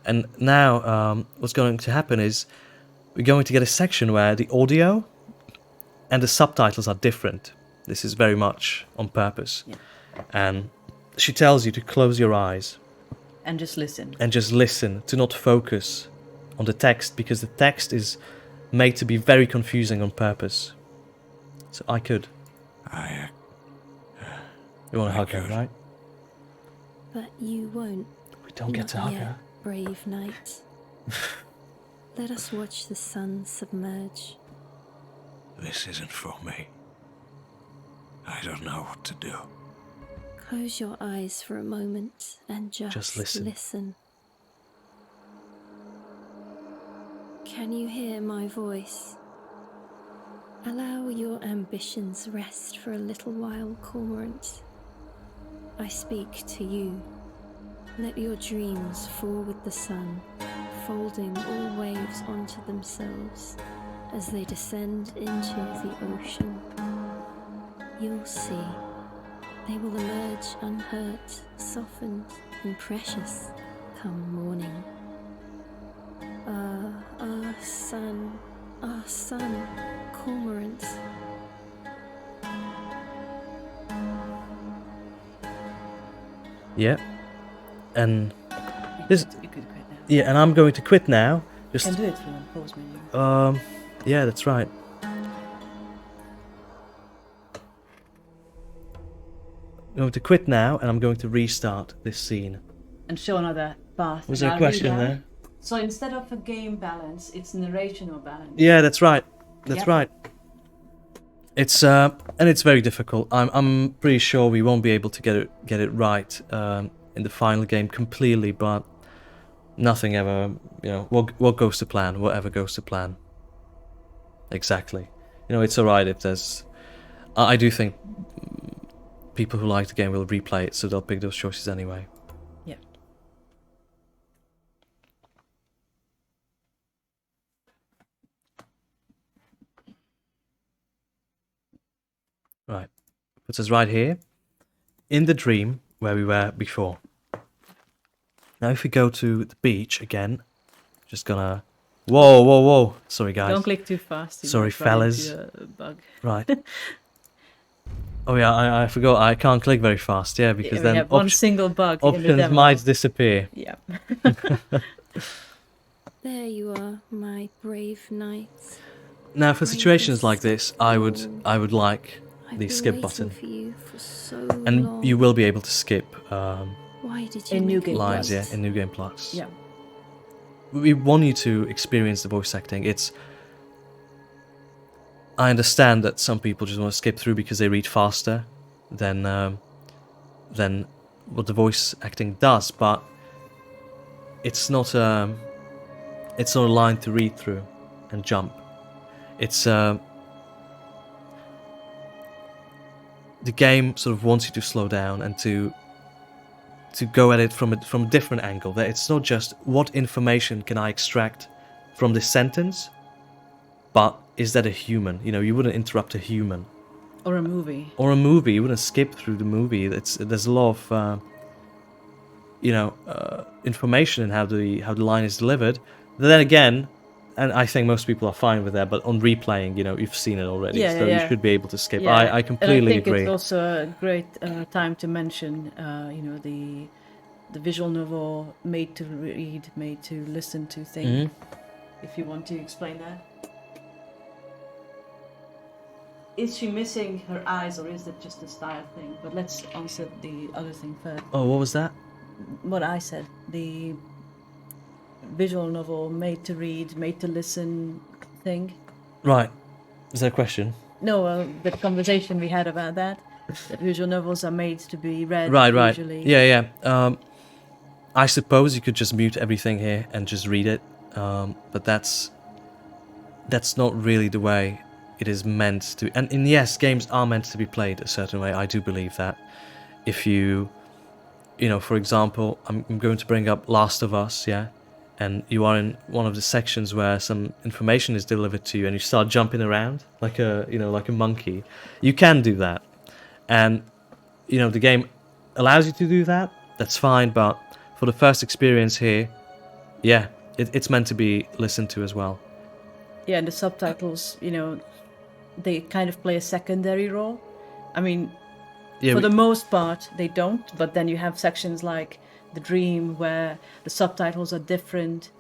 And now what's going to happen is we're going to get a section where the audio and the subtitles are different. This is very much on purpose. Yeah. And she tells you to close your eyes. And just listen. And just listen, to not focus on the text, because the text is made to be very confusing on purpose. So I could. You want to hug her, right? But you won't. We don't get Not to hug yet, her. brave knight. Let us watch the sun submerge. This isn't for me. I don't know what to do. Close your eyes for a moment and just listen. Can you hear my voice? Allow your ambitions rest for a little while, Cormorant. I speak to you. Let your dreams fall with the sun, folding all waves onto themselves as they descend into the ocean. You'll see. They will emerge unhurt, softened, and precious come morning. Our son, Cormorant. Yeah. And this. You could quit now. Yeah, and I'm going to quit now. You Just. can do it through a pause menu. Yeah, that's right. I'm going to quit now, and I'm going to restart this scene. And show another path. Was And there a I'll read question out. there? So instead of a game balance, it's narrational balance. Yeah, that's right. That's Yep. right. It's and it's very difficult. I'm pretty sure we won't be able to get it right in the final game completely, but nothing ever, what goes to plan, whatever goes to plan. Exactly. It's alright if there's. I do think people who like the game will replay it, so they'll pick those choices anyway. Yeah. Right. Puts us right here. In the dream where we were before. Now if we go to the beach again, just gonna... Whoa, whoa, whoa. Sorry, guys. Don't click too fast. You Sorry, might run into fellas. a bug. Right. Oh yeah, I forgot. I can't click very fast, yeah, because We then have one single bug in the options demo. might disappear. Yeah. There you are, my brave knights. Now, for situations Bravest like this, of I them would like I've the been skip waiting button, for you for so and long. you will be able to skip Why did you In New make Game me lines, Plus. yeah, in New Game Plus. Yeah. We want you to experience the voice acting. I understand that some people just want to skip through because they read faster than what the voice acting does, but it's not a line to read through and jump. It's the game sort of wants you to slow down and to go at it from a different angle. That it's not just what information can I extract from this sentence, but is that a human? You know, you wouldn't interrupt a human. Or a movie. Or a movie, you wouldn't skip through the movie. There's a lot of information in how the line is delivered. But then again, and I think most people are fine with that. But on replaying, you've seen it already, Yeah, so yeah, you yeah. should be able to skip. Yeah. I completely and I think agree. it's also a great time to mention, the visual novel made to read, made to listen to thing. Mhm. If you want to explain that. Is she missing her eyes, or is it just a style thing? But let's answer the other thing first. Oh, what was that? What I said, the visual novel made to read, made to listen thing. Right. Is that a question? No, the conversation we had about that. That visual novels are made to be read Right. usually. Yeah. I suppose you could just mute everything here and just read it, but that's not really the way it is meant to. And yes, games are meant to be played a certain way. I do believe that. If you for example, I'm going to bring up Last of Us, yeah, and you are in one of the sections where some information is delivered to you, and you start jumping around like a monkey. You can do that, and the game allows you to do that. That's fine, but for the first experience here, yeah, it's meant to be listened to as well. Yeah, and the subtitles, they kind of play a secondary role. I mean, Yeah, for the most part, they don't. But then you have sections like The Dream where the subtitles are different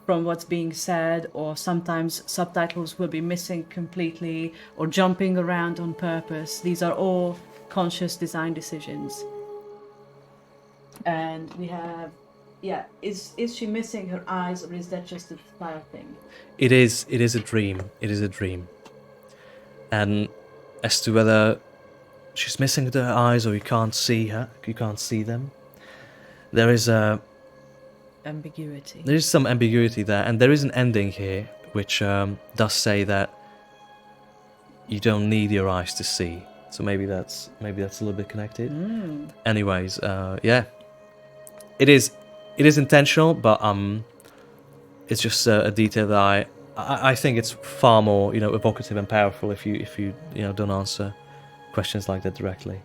from what's being said, or sometimes subtitles will be missing completely or jumping around on purpose. These are all conscious design decisions. And we have, is she missing her eyes, or is that just a style thing? It is a dream. It is a dream. And as to whether she's missing her eyes or you can't see them, there is some ambiguity there, and there is an ending here which does say that you don't need your eyes to see. So maybe that's a little bit connected. Anyways, yeah, it is intentional, but it's just a detail that I think it's far more evocative and powerful if you don't answer questions like that directly.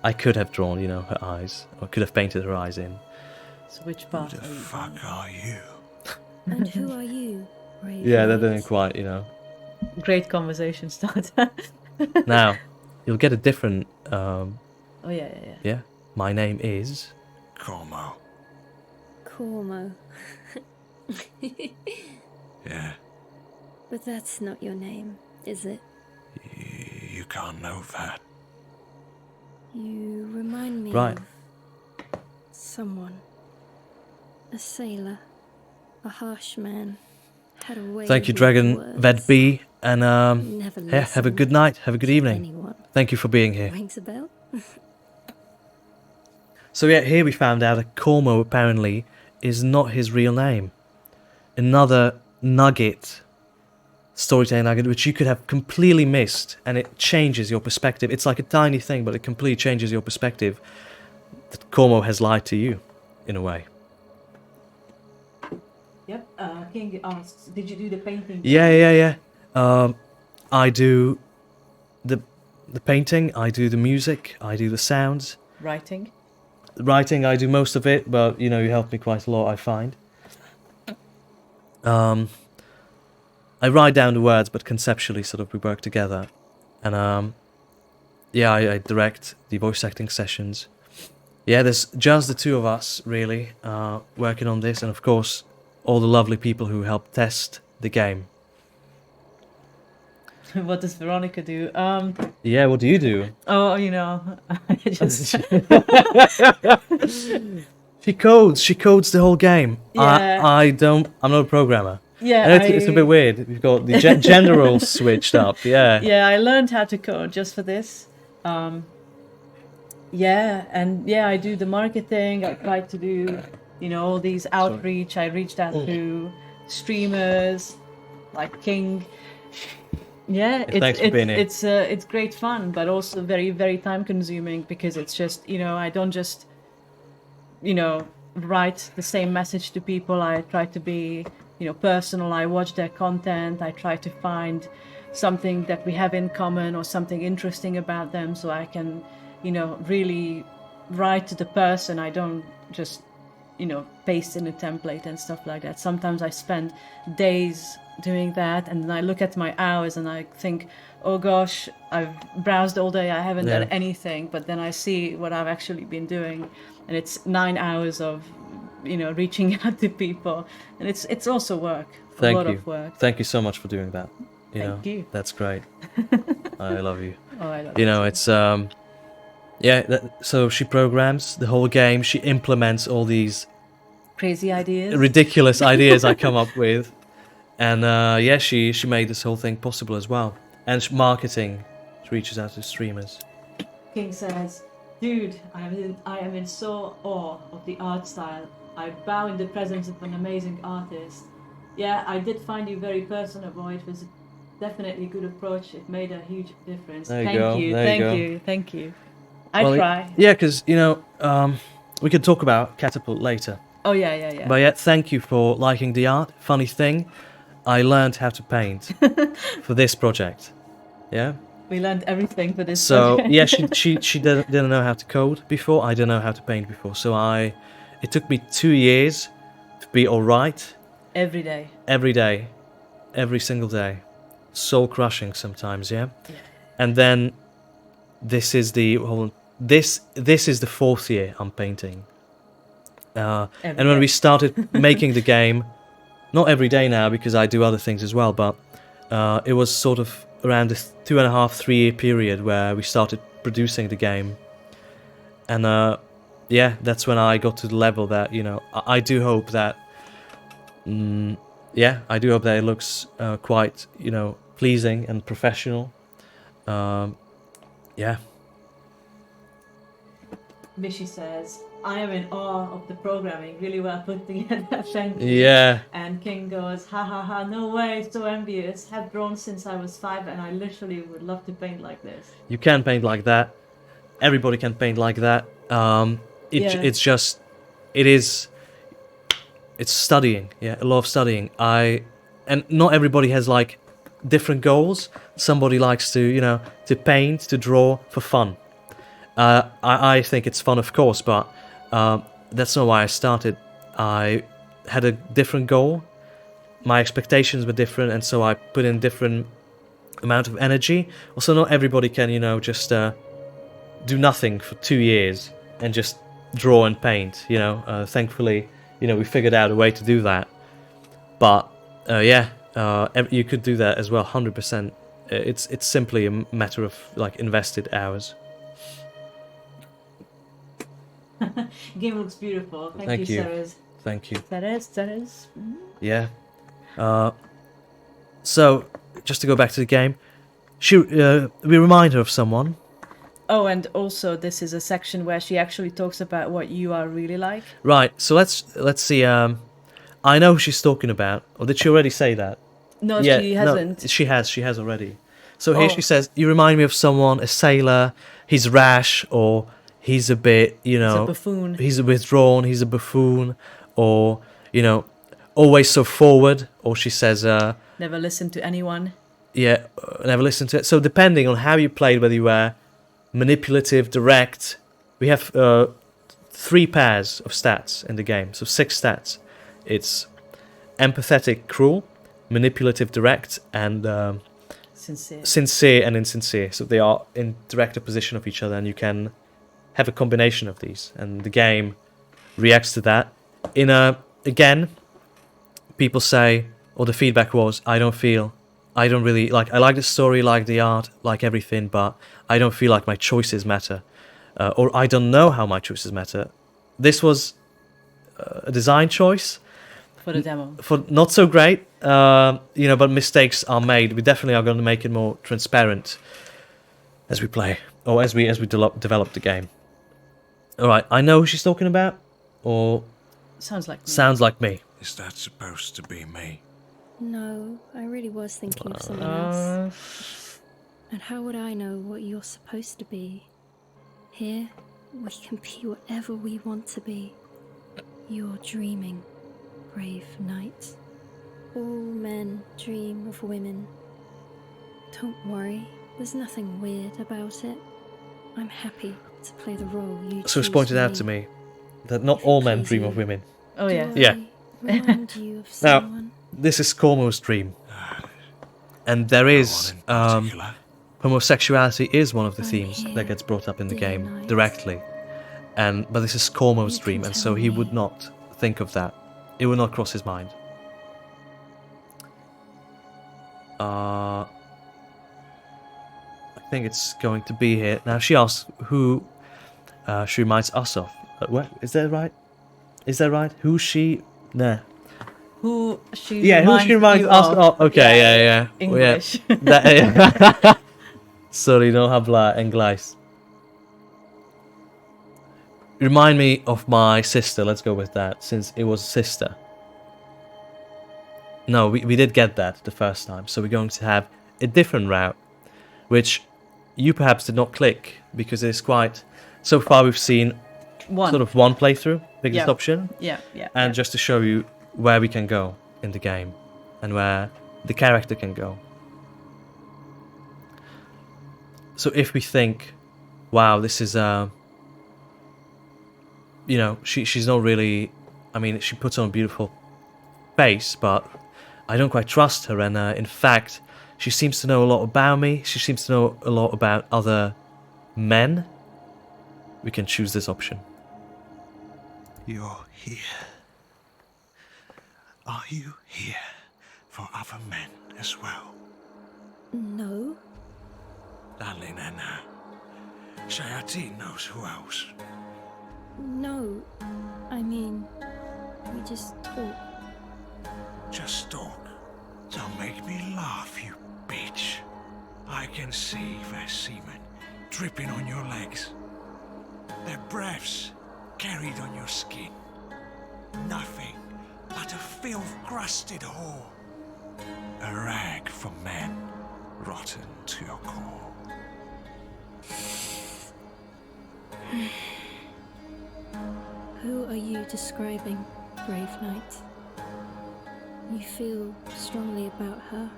I could have drawn her eyes, or could have painted her eyes in. So which part Who the are you fuck doing? are you? And who are you, brave Yeah, that knights? didn't quite Great conversation starter. Now you'll get a different Oh yeah. yeah. My name is... Como. Cormo. Yeah, But that's not your name, is it? you can't know that. You remind me Right. of someone. A sailor. A harsh man. Had a way Thank you, with Dragon words. Ved B, and Never yeah, have a listened good night, have a good to evening. anyone. Thank you for being here. Rings a bell? So yeah, here we found out that Cormo apparently is not his real name. Another nugget, storytelling nugget, which you could have completely missed, and it changes your perspective. It's like a tiny thing, but it completely changes your perspective. That Cormo has lied to you, in a way. Yep. King asks, did you do the painting? Yeah. I do the painting, I do the music, I do the sounds. Writing. Writing, I do most of it, but you know, you help me quite a lot, I find. I write down the words, but conceptually, sort of, we work together. And yeah, I direct the voice acting sessions. Yeah, there's just the two of us, really, working on this, and of course, all the lovely people who help test the game. What does Veronica do? Yeah, what do you do? Oh, you know, I just She codes the whole game. Yeah. I'm not a programmer. yeah, And it's a bit weird. We've got the gender roles switched up, yeah. Yeah, I learned how to code just for this. Yeah, and yeah, I do the marketing. I try to do, you know, all these outreach. I reached out to streamers like King. Yeah, Thanks for being here. it's great fun, but also very, very time consuming because it's just, you know, I don't just, you know, write the same message to people. I try to be, you know, personal. I watch their content. I try to find something that we have in common or something interesting about them so I can, you know, really write to the person. I don't just, you know, paste in a template and stuff like that. Sometimes I spend days doing that and then I look at my hours and I think, oh gosh, I've browsed all day, I haven't done anything, but then I see what I've actually been doing and it's 9 hours of, you know, reaching out to people, and it's also work. A lot of work. Thank you so much for doing that. Thank you. That's great. I love you. Oh, I love You it know, too. it's so she programs the whole game. She implements all these Crazy ideas. ridiculous ideas I come up with, and yeah, she made this whole thing possible as well. And marketing, she reaches out to streamers. King says, dude, I am in so awe of the art style. I bow in the presence of an amazing artist. Yeah, I did find you very personable. It was definitely a good approach. It made a huge difference. There you go, there you go. Thank you. I try. Yeah, because, you know, we could talk about Catapult later. Oh, yeah. But yeah, thank you for liking the art. Funny thing, I learned how to paint for this project. Yeah? We learned everything for this So, project. yeah, she didn't know how to code before. I didn't know how to paint before. So it took me 2 years to be alright. Every day. Every day. Every single day. Soul crushing sometimes, yeah? And then this is the fourth year I'm painting. And when we started making the game, not every day now because I do other things as well, but it was sort of around this 2.5-3 year period where we started producing the game. And yeah, that's when I got to the level that, you know, I do hope that yeah, I do hope that it looks quite, you know, pleasing and professional. Yeah. Vishy says, I am in awe of the programming. Really well put together. Thank you. Yeah. And King goes, ha ha ha, no way, so envious. Have drawn since I was 5 and I literally would love to paint like this. You can paint like that. Everybody can paint like that. It's just, it's studying. Yeah, a lot of studying. And not everybody has like different goals. Somebody likes to, you know, to paint, to draw for fun. I think it's fun, of course, but that's not why I started. I had a different goal. My expectations were different, and so I put in different amount of energy. Also, not everybody can, you know, just do nothing for 2 years and just draw and paint. You know, thankfully, you know, we figured out a way to do that. But yeah, you could do that as well, 100%. It's simply a matter of like invested hours. Game looks beautiful. Thank you. Ceres. Thank you. Ceres. Yeah. So, just to go back to the game, we remind her of someone. Oh, and also this is a section where she actually talks about what you are really like. Right. So let's see. I know who she's talking about. Or did she already say that? No, she hasn't. No, she has already. So here she says, you remind me of someone, a sailor. He's rash, or he's a bit, you know, He's a buffoon. He's a withdrawn. He's a buffoon, or you know, always so forward. Or she says, Never listen to anyone. Yeah, never listened to it. So depending on how you played, whether you were manipulative, direct, we have 3 pairs of stats in the game, so 6 stats. It's empathetic, cruel, manipulative, direct, and Sincere. sincere and insincere. So they are in direct opposition of each other, and you can have a combination of these, and the game reacts to that. Again, people say, or the feedback was, I don't really like. I like the story, like the art, like everything, but I don't feel like my choices matter, or I don't know how my choices matter. This was a design choice For the demo. for not so great, but mistakes are made. We definitely are going to make it more transparent as we play, or as we develop the game. All right, I know who she's talking about, or Sounds like me. sounds like me. Is that supposed to be me? No, I really was thinking of someone else. And how would I know what you're supposed to be? Here, we can be whatever we want to be. You're dreaming, brave knight. All men dream of women. Don't worry, there's nothing weird about it. I'm happy to play the role you So it's choose pointed for out me. to me that not If it all men please dream you. of women. Oh yeah. Do Yeah. I remind you of Now, someone? this is Cormo's dream, and there No is one in particular. homosexuality is one of the I'm themes here, that gets brought up in the dear game knight. directly, but this is Cormo's You can dream, and tell so he me. would not think of that. It would not cross his mind. I think it's going to be here now. She asks who she reminds us of. What is that right? Is that right? Who she? Nah. Who she Yeah, who she reminds you us of. of? Okay, yeah. English. That, sorry, no habla inglés. Remind me of my sister. Let's go with that, since it was sister. No, we did get that the first time, so we're going to have a different route, which you perhaps did not click, because it's quite... So far we've seen sort of one playthrough, biggest Yeah. option, Yeah, yeah. and yeah. just to show you where we can go in the game, and where the character can go. So if we think, wow, this is she's not really... I mean, she puts on a beautiful face, but I don't quite trust her, and in fact, she seems to know a lot about me. She seems to know a lot about other men. We can choose this option. You're here. Are you here for other men as well? No. Darling Anna, Shayatin knows who else. No. I mean, we just talk. Just talk. Don't make me laugh, you bitch. I can see their semen dripping on your legs. Their breaths carried on your skin. Nothing but a filth-crusted whore. A rag for men, rotten to your core. Who are you describing, brave knight? You feel strongly about her.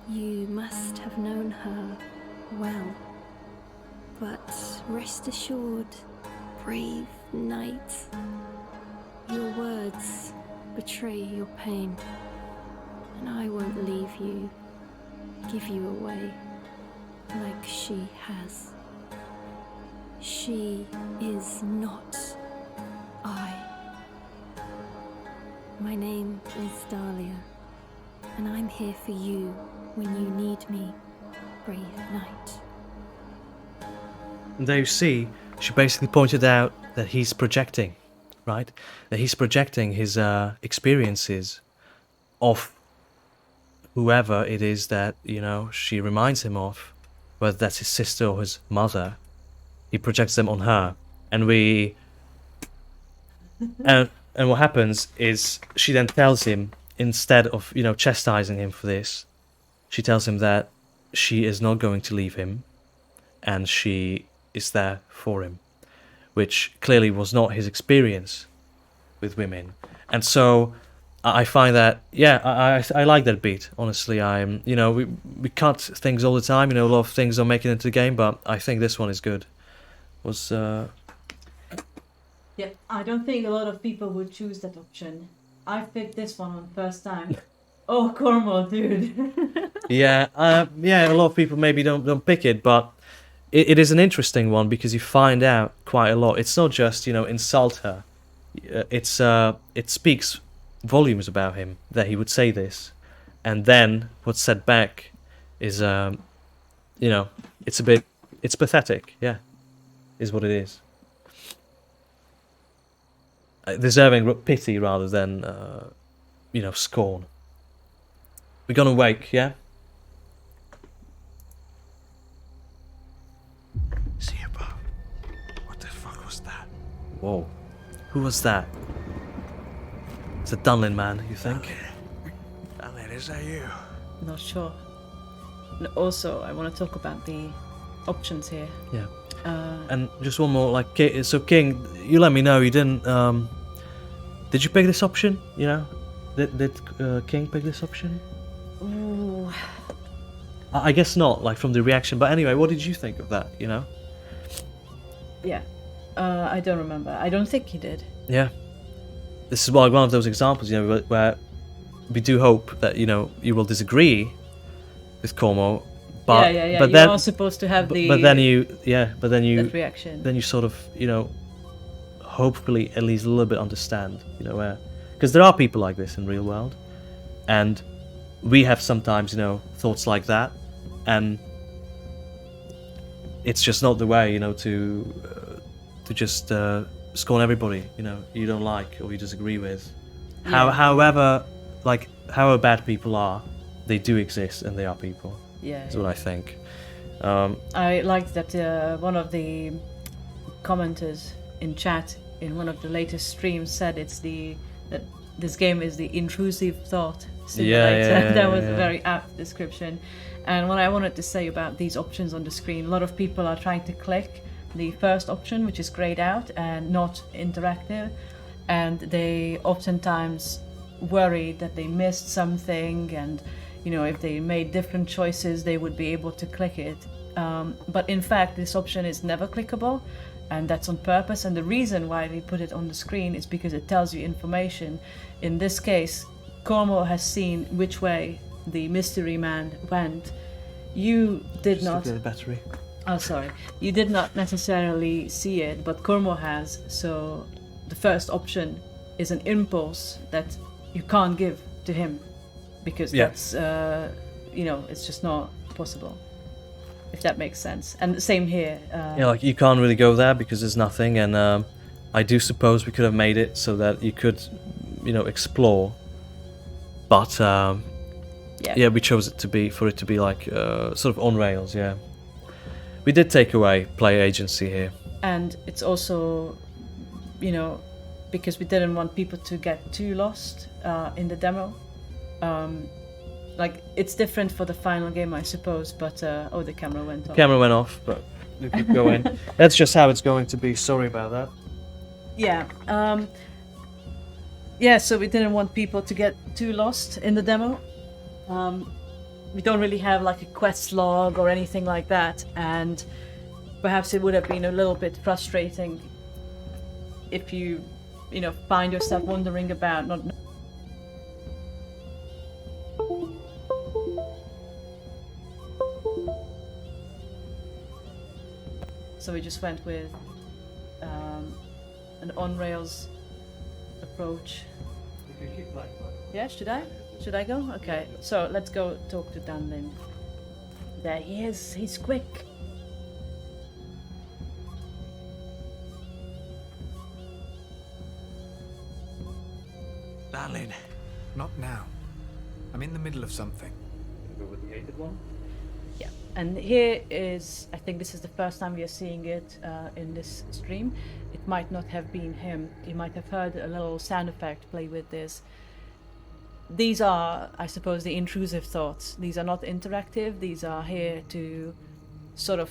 You must have known her well. But rest assured, brave knight, your words betray your pain, and I won't leave you, give you away, like she has. She is not I. My name is Dahlia, and I'm here for you when you need me, brave knight. And there you see, she basically pointed out that he's projecting, right? That he's projecting his experiences of whoever it is that, she reminds him of, whether that's his sister or his mother. He projects them on her. And and what happens is she then tells him, instead of, chastising him for this, she tells him that she is not going to leave him, and she is there for him, which clearly was not his experience with women. And so I find that, yeah, I like that beat. Honestly, we cut things all the time. A lot of things don't make it into the game, but I think this one is good. Yeah, I don't think a lot of people would choose that option. I picked this one on first time. Oh, Cornwall, dude. Yeah, a lot of people maybe don't pick it, but it is an interesting one because you find out quite a lot. It's not just insult her. It speaks volumes about him that he would say this, and then what's said back is it's pathetic. Yeah, is what it is. Deserving pity rather than scorn. We're gonna wake, yeah. See above. What the fuck was that? Whoa, who was that? It's a Dunlin man, you think? Dunlin, is that you? Not sure. And also, I want to talk about the options here. Yeah. And just one more, like, so King, you let me know you didn't. Did you pick this option? Did King pick this option? Ooh. I guess not, like from the reaction. But anyway, what did you think of that? Yeah. I don't remember. I don't think he did. Yeah. This is one of those examples, where we do hope that you will disagree with Cormo. But yeah. But you then, are supposed to have the. But then you that reaction. Then you sort of hopefully at least a little bit understand where, because there are people like this in real world, and we have sometimes thoughts like that, and it's just not the way to just scorn everybody you don't like or you disagree with. However bad people are, they do exist and they are people. Yeah. Is what I think. I liked that one of the commenters in chat in one of the latest streams said that this game is the intrusive thought simulator. Yeah, That was a very apt description. And what I wanted to say about these options on the screen, a lot of people are trying to click the first option, which is grayed out and not interactive, and they oftentimes worry that they missed something, and if they made different choices they would be able to click it, but in fact this option is never clickable, and that's on purpose. And the reason why we put it on the screen is because it tells you information. In this case, Cormo has seen which way the mystery man went. You did Just not. to get a battery. Oh, sorry. You did not necessarily see it, but Cormo has. So the first option is an impulse that you can't give to him, because that's it's just not possible. If that makes sense. And the same here. Like you can't really go there because there's nothing, and I do suppose we could have made it so that you could, explore. But we chose it to be like sort of on rails. Yeah, we did take away player agency here. And it's also, because we didn't want people to get too lost in the demo. Like, it's different for the final game, I suppose, but the camera went off. Camera went off, but we could go in. That's just how it's going to be. Sorry about that. Yeah. So we didn't want people to get too lost in the demo. We don't really have like a quest log or anything like that, and perhaps it would have been a little bit frustrating if you find yourself wondering about not. So we just went with an on-rails approach. Yeah, should I? Should I go? Okay, so let's go talk to Danlin. There he is, he's quick. Dunlin. Not now. I'm in the middle of something. Go with the hated one. Yeah, and here is, I think this is the first time we are seeing it in this stream. It might not have been him. You might have heard a little sound effect play with this. These are, I suppose, the intrusive thoughts. These are not interactive. These are here to sort of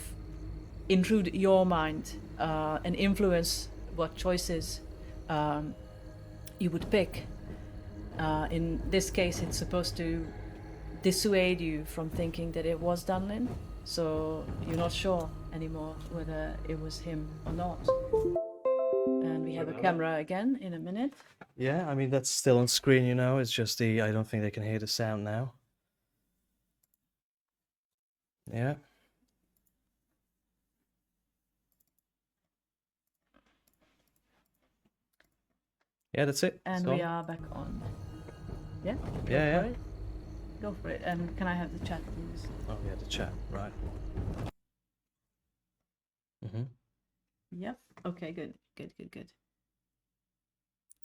intrude your mind and influence what choices you would pick. In this case, it's supposed to dissuade you from thinking that it was Dunlin, so you're not sure anymore whether it was him or not. And we have a camera again in a minute. Yeah, I mean, that's still on screen, you know. It's just I don't think they can hear the sound now. Yeah. Yeah, that's it. And It's we on. are back on. Yeah? Yeah, For yeah. it. Go for it. And can I have the chat, please? Oh, yeah, the chat, right. Mm-hmm. Yep. Okay, good. Good.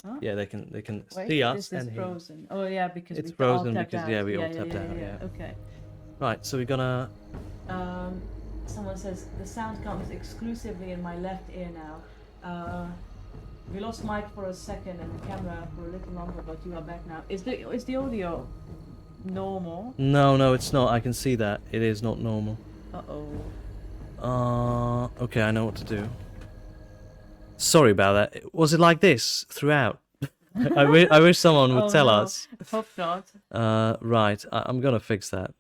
Oh, Yeah, they can wait, see us this is and hear. frozen. Oh, yeah, because It's we all frozen tapped because, out. yeah, we all tapped out, yeah. Okay. Right, so we're gonna... Someone says, the sound comes exclusively in my left ear now. We lost Mike for a second and the camera for a little longer, but you are back now. Is the audio normal? No, it's not. I can see that. It is not normal. Uh-oh. Okay, I know what to do. Sorry about that. Was it like this throughout? I wish someone would tell us. Hope not. Right, I'm gonna fix that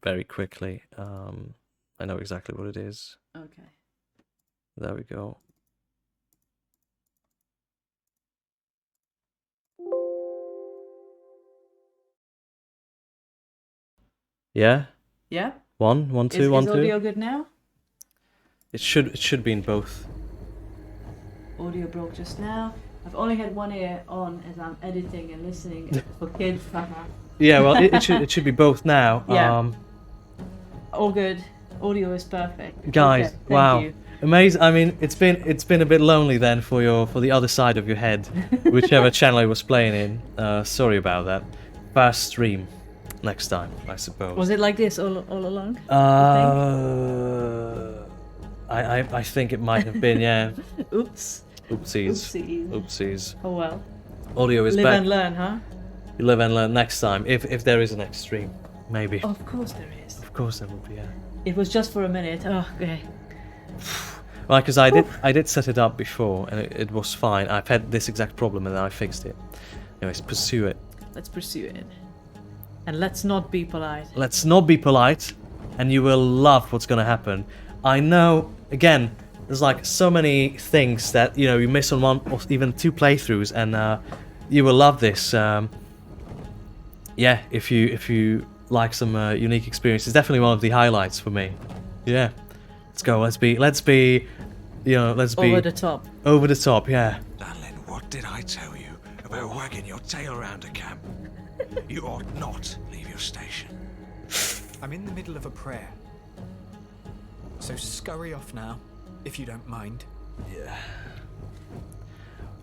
very quickly. I know exactly what it is. Okay. There we go. Yeah? Yeah? One, two, one, Is two. audio good now? It should be in both. Audio broke just now. I've only had one ear on as I'm editing and listening for kids. Yeah, well, it should be both now. Yeah. All good. Audio is perfect. Guys, Okay, thank wow, you. amazing! I mean, it's been a bit lonely then for the other side of your head, whichever channel it was playing in. Sorry about that. Fast stream next time, I suppose. Was it like this all along? I think it might have been, yeah. Oops. Oopsies. Oh well. Audio is Live back. and learn, huh? You live and learn next time, if there is a next stream, maybe. Of course there is. Of course there will be. Yeah. It was just for a minute. Oh, okay. Right, because I did set it up before and it was fine. I've had this exact problem and then I fixed it. Anyways, pursue it. Let's pursue it. And let's not be polite. Let's not be polite, and you will love what's gonna happen. I know. Again, there's like so many things that you miss on one or even two playthroughs, and you will love this. Yeah, if you like some unique experience, it's definitely one of the highlights for me. Yeah, let's go. Let's be. Over the top. Over the top. Yeah. Dunlin, what did I tell you about wagging your tail around a camp? You ought not leave your station. I'm in the middle of a prayer. So scurry off now, if you don't mind. Yeah.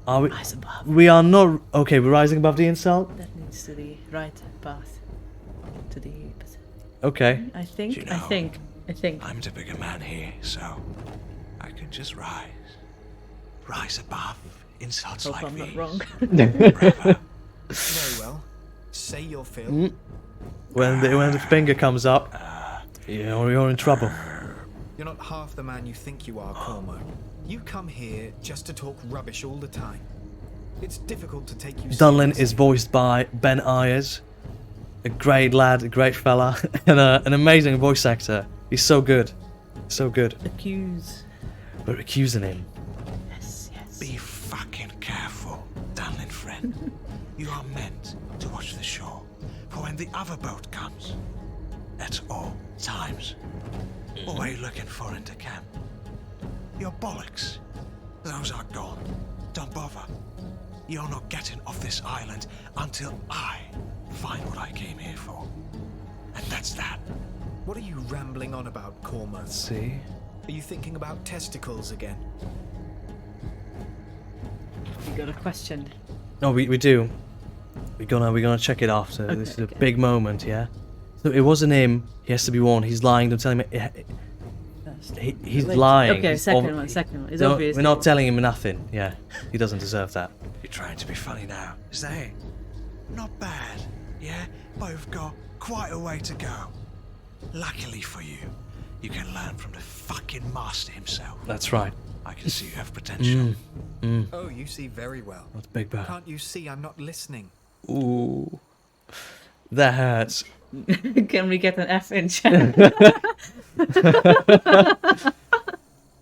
Are we? Rise above. We are not. Okay, we're rising above the insult. That leads to the right path. To the. Okay. I think. You I know, think. I'm the bigger man here, so I can just rise above insults Hope like I'm not these. wrong. Forever. Very well. Say your fill. When the finger comes up, you're in trouble. You're not half the man you think you are, Cormo. You come here just to talk rubbish all the time. It's difficult to take you Dunlin seriously. is voiced by Ben Ayers, a great lad, a great fella, and an amazing voice actor. He's so good, so good. Accuse. We're accusing him. Yes. Be fucking careful, Dunlin friend. You are meant to watch the shore for when the other boat comes. At all times. What are you looking for into camp? Your bollocks. Those are gone. Don't bother. You're not getting off this island until I find what I came here for. And that's that. What are you rambling on about, Cormo? Let's see. Are you thinking about testicles again? You got a question. No, we do. We're gonna check it after. Okay, This is a okay. big moment, yeah. So it wasn't him. He has to be warned. He's lying. Don't tell him. First. He's Wait, lying. Okay, He's second one. It's No, obvious. we're not telling him nothing. Yeah, he doesn't deserve that. You're trying to be funny now, is that it? Not bad, yeah? But we've got quite a way to go. Luckily for you, you can learn from the fucking master himself. That's right. I can see you have potential. Oh, you see very well. That's Big Bird. Can't you see I'm not listening? Ooh. That hurts. Can we get an F in chat?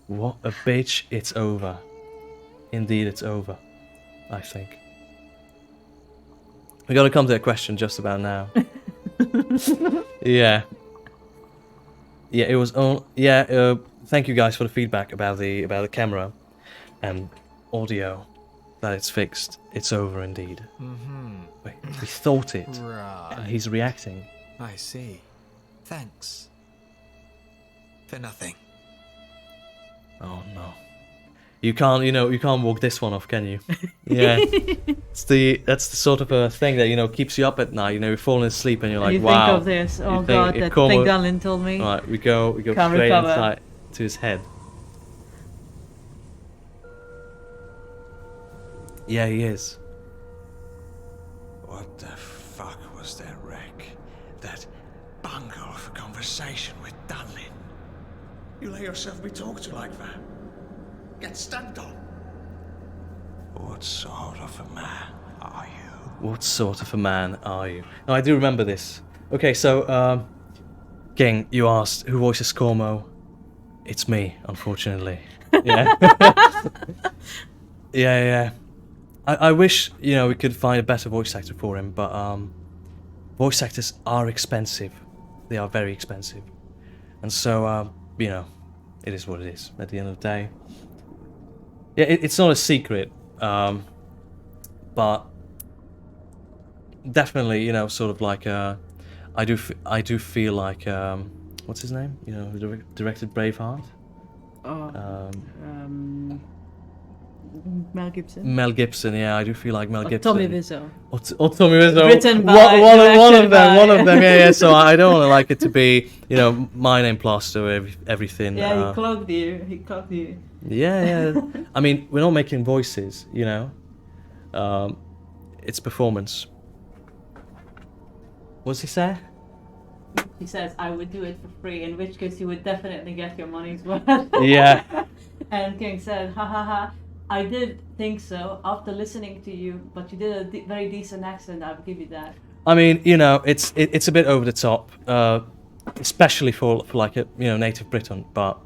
What a bitch, it's over. Indeed, it's over. I think. We gotta come to a question just about now. Yeah. Yeah, it was on. Yeah, thank you guys for the feedback about the camera and audio. That it's fixed. It's over indeed. Mm-hmm. We thought it. And Right. he's reacting. I see. Thanks. For nothing. Oh no. You can't, you can't walk this one off, can you? Yeah. That's the sort of a thing that, keeps you up at night. You're falling asleep and you're like, you wow. think of this. Oh think god, it that come thing with- Dunlin told me. Alright, we go Can't straight recover. inside to his head. Yeah, he is. What the fuck was that wreck? That bungle of a conversation with Dunlin? You let yourself be talked to like that? Get stepped on? What sort of a man are you? What sort of a man are you? No, I do remember this. Okay, so, King, you asked who voices Cormo. It's me, unfortunately. Yeah. Yeah. I wish, we could find a better voice actor for him, but, voice actors are expensive. They are very expensive. And so, it is what it is at the end of the day. Yeah, it's not a secret, but definitely, sort of like, I do feel like, what's his name? Who directed Braveheart? Oh, Mel Gibson. Mel Gibson, yeah, I do feel like Mel Or Gibson. Tommy Wiseau. Or Tommy Wiseau. Written by, one directed of them, by. one of them, yeah. So I don't want to like it to be, my name plaster everything. Yeah, he clogged you. He clogged you. Yeah. I mean, we're not making voices, it's performance. What's he say? He says, I would do it for free, in which case you would definitely get your money's worth. Yeah. And King said, ha ha ha, I did think so after listening to you, but you did a very decent accent, I'll give you that. I mean, it's a bit over the top, especially for like a native Briton, but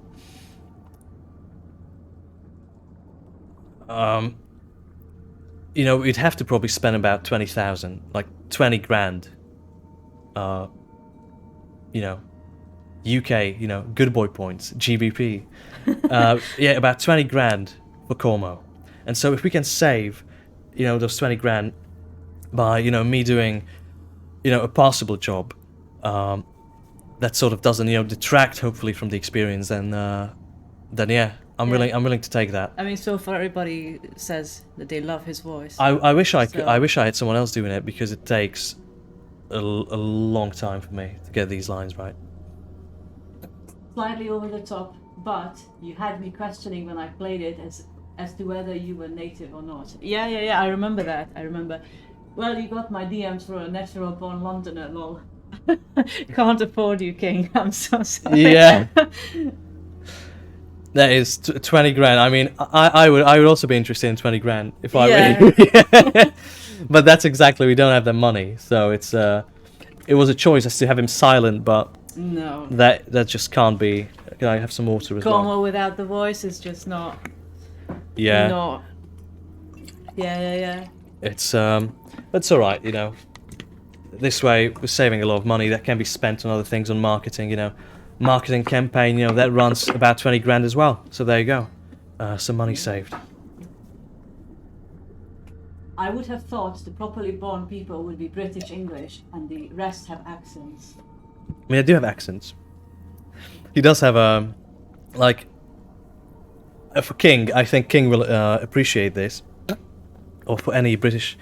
we'd have to probably spend about 20,000, like 20 grand. UK, good boy points, GBP. Yeah, about 20 grand for Cormo. And so if we can save, those 20 grand by, me doing, a passable job, that sort of doesn't, detract hopefully from the experience, then yeah, I'm willing to take that. I mean, so far everybody says that they love his voice. I wish I So- I wish I had someone else doing it, because it takes a long time for me to get these lines right. Slightly over the top, but you had me questioning when I played it as to whether you were native or not. Yeah, I remember that. I remember. Well, you got my DMs for a natural born Londoner, lol. Can't afford you, King. I'm so sorry. Yeah. That is 20 grand. I mean, I would also be interested in 20 grand if I really. But that's exactly, we don't have the money, so it was a choice as to have him silent, but No. that just can't be. Can I have some water as well? Como without the voice is just not. Yeah. Not. Yeah. It's it's all right, This way, we're saving a lot of money that can be spent on other things, on marketing, marketing campaign, that runs about 20 grand as well. So there you go, some money saved. I would have thought the properly born people would be British English and the rest have accents. I mean, I do have accents. He does have for King, I think King will appreciate this, or for any British,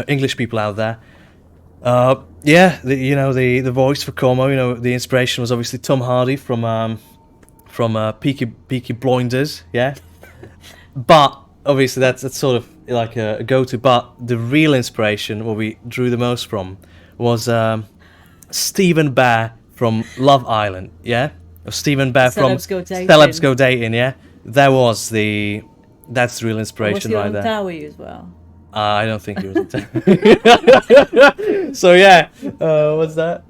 English people out there. Yeah, the voice for Cormo, the inspiration was obviously Tom Hardy from Peaky Blinders, yeah. But obviously that's sort of like a go-to. But the real inspiration, what we drew the most from, was Stephen Bear from Love Island, yeah. Or Stephen Bear Celebs from Go Dating. Celebs Go Dating, yeah. That's the real inspiration Was he right on there. Towie as well? I don't think he was a 10. So yeah, what's that?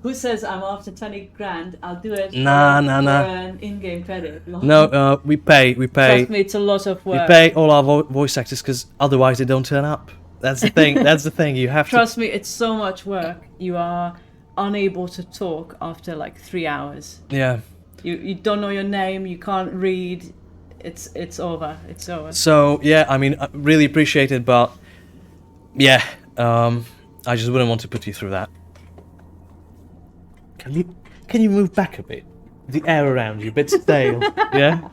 Who says I'm after 20 grand? I'll do it Nah, for, nah, for nah. an in-game credit. No, we pay. Trust me, it's a lot of We work. pay all our voice actors because otherwise they don't turn up. That's the thing. That's the thing. You have Trust me, it's so much work. You are unable to talk after like 3 hours. to. Yeah. You don't know your name. You can't read. It's over. It's over. So yeah, I mean, I really appreciate it, but yeah, I just wouldn't want to put you through that. Can you move back a bit? The air around you, a bit stale. Yeah.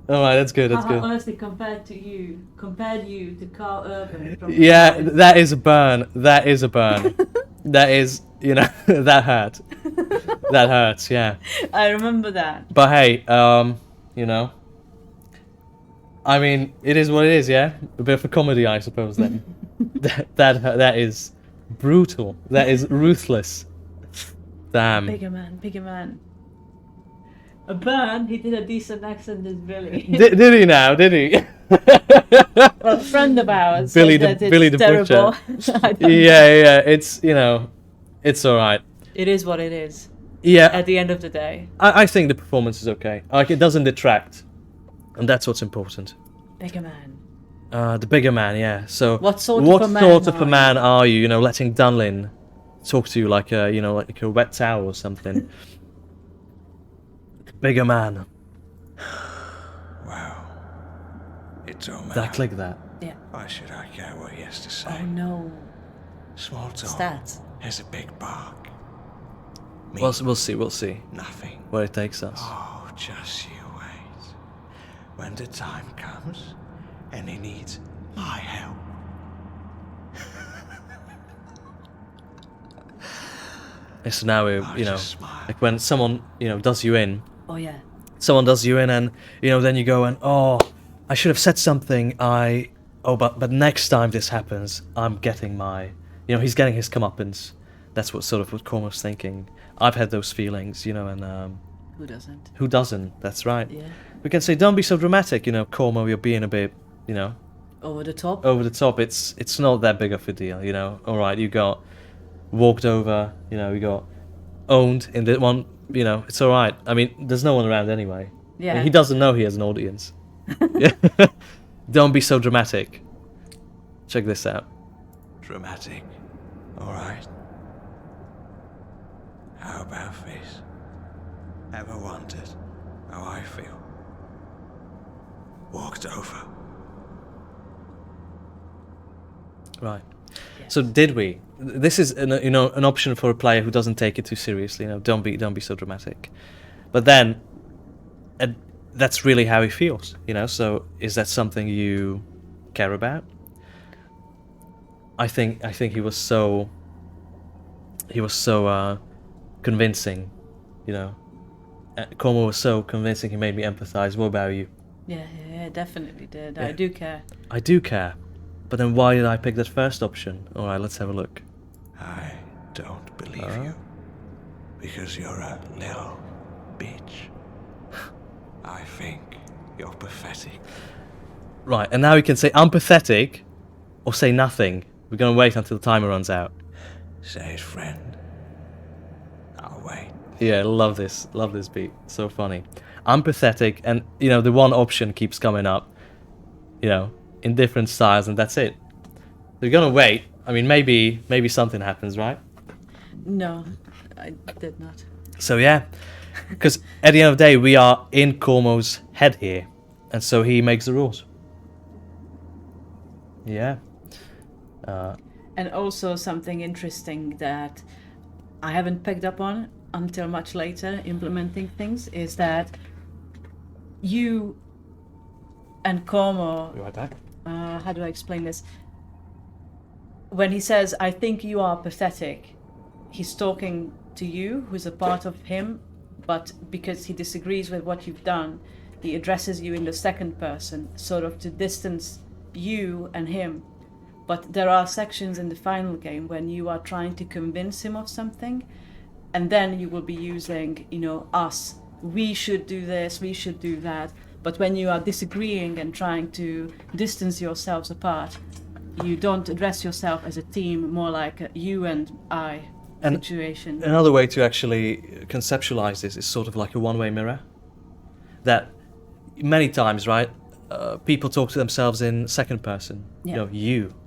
All right, that's good. That's good. Honestly, compared you to Carl Urban. From Yeah, that is a burn. That is a burn. That is, that hurt. That hurts. Yeah. I remember that. But hey, I mean, it is what it is. Yeah, a bit of a comedy, I suppose. Then that is brutal. That is ruthless. Damn. Bigger man. A burn. He did a decent accent as Billy. Did he now? Did he? Well, a friend of ours. Billy said the that Billy it's the terrible. Butcher. I don't Yeah. It's it's all right. It is what it is. Yeah. At the end of the day. I think the performance is okay. Like, it doesn't detract, and that's what's important. Bigger man. The bigger man, yeah. So What sort of a man are you? Letting Dunlin talk to you like a wet towel or something. The bigger man. Wow. It's all Did I click that? Yeah. Why should I care what he has to say? Oh no. Small talk Stats. has a big bark. Me, We'll see nothing. where it takes us. Oh, just you wait. When the time comes and he needs my help. So now we, I'll just smile. like when someone does you in. Oh yeah. Someone does you in, and then you go and, oh, I should have said something. But next time this happens, I'm getting my, he's getting his comeuppance. That's what Corma's thinking. I've had those feelings, and Who doesn't? who doesn't? That's right. Yeah. We can say, don't be so dramatic, Cormo. You're being a bit, Over the top. over the top. It's not that big of a deal, All right, you got walked over, you got owned in the one, it's all right. I mean, there's no one around anyway. Yeah. And he doesn't know he has an audience. Yeah. Don't be so dramatic. Check this out. Dramatic. Alright. How about this? Ever wondered how I feel? Walked over. Right. So did we? This is an option for a player who doesn't take it too seriously. Don't be so dramatic. But then, that's really how he feels. So is that something you care about? I think he was so convincing. Cormo was so convincing. He made me empathize. What about you? Yeah, definitely did. Yeah. I do care. I do care. But then why did I pick that first option? All right, let's have a look. I don't believe you. Because you're a little bitch. I think you're pathetic. Right, and now we can say I'm pathetic, or say nothing. We're gonna wait until the timer runs out. Say it, friend. I'll wait. Yeah, love this beat. So funny. I'm pathetic, and the one option keeps coming up. In different styles, and that's it. We're gonna wait. I mean, maybe something happens, right? No, I did not. So yeah, because at the end of the day, we are in Cormo's head here, and so he makes the rules. Yeah. And also something interesting that I haven't picked up on until much later implementing things is that you and Cormo, Be right back. how do I explain this? When he says, I think you are pathetic, he's talking to you, who's a part of him, but because he disagrees with what you've done, he addresses you in the second person, sort of to distance you and him. But there are sections in the final game when you are trying to convince him of something, and then you will be using, us. We should do this, we should do that. But when you are disagreeing and trying to distance yourselves apart, you don't address yourself as a team, more like a you and I And situation. Another way to actually conceptualize this is sort of like a one-way mirror. That many times, right, people talk to themselves in second person. Yeah.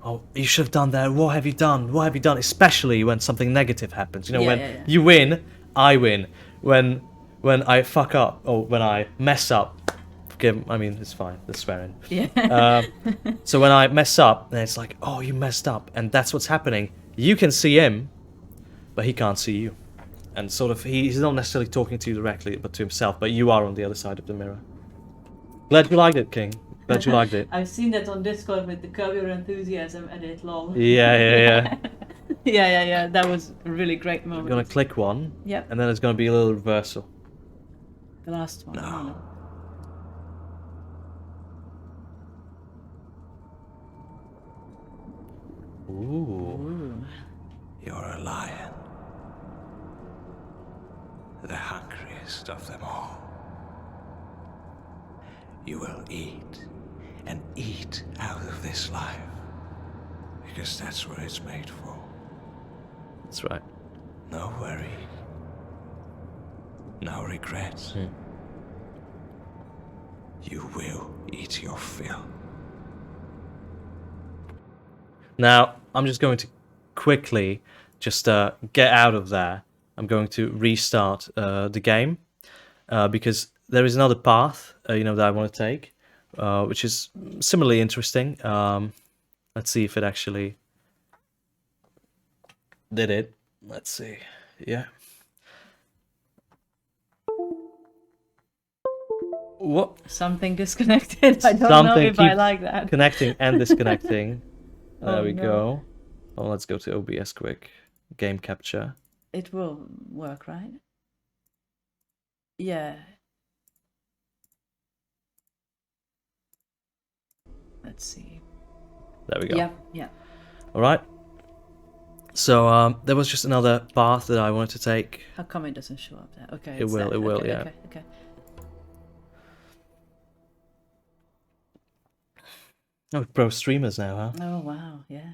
Oh, you should have done that. What have you done? What have you done? Especially when something negative happens. When Yeah. you win, I win. When I fuck up or when I mess up, it's fine. The swearing. Yeah. So when I mess up, then it's like, oh, you messed up, and that's what's happening. You can see him, but he can't see you. And sort of, he's not necessarily talking to you directly, but to himself, but you are on the other side of the mirror. Glad you liked it, King. Glad you liked it. I've seen that on Discord with the Curb Your Enthusiasm edit, lol. Yeah. yeah. That was a really great I'm moment. gonna click one, Yep. and then it's gonna be a little reversal. The last one. No. Ooh. You're a lion. The hungriest of them all. You will eat and eat out of this life. Because that's what it's made for. That's right. No worry. No regrets. You will eat your fill. Now, I'm just going to quickly just get out of there. I'm going to restart the game because there is another path, that I want to take, which is similarly interesting. Let's see if it actually did it. Let's see. Yeah. What? Something disconnected. I don't know if I like that. Connecting and disconnecting. There Oh, we no. go. Oh, let's go to OBS quick. Game capture. It will work, right? Yeah. Let's see. There we go. Yeah. All right. So there was just another path that I wanted to take. How come it doesn't show up there? Okay. It it's will, there. it will, Okay, yeah. Okay. Oh, pro streamers now, huh? Oh wow, yeah.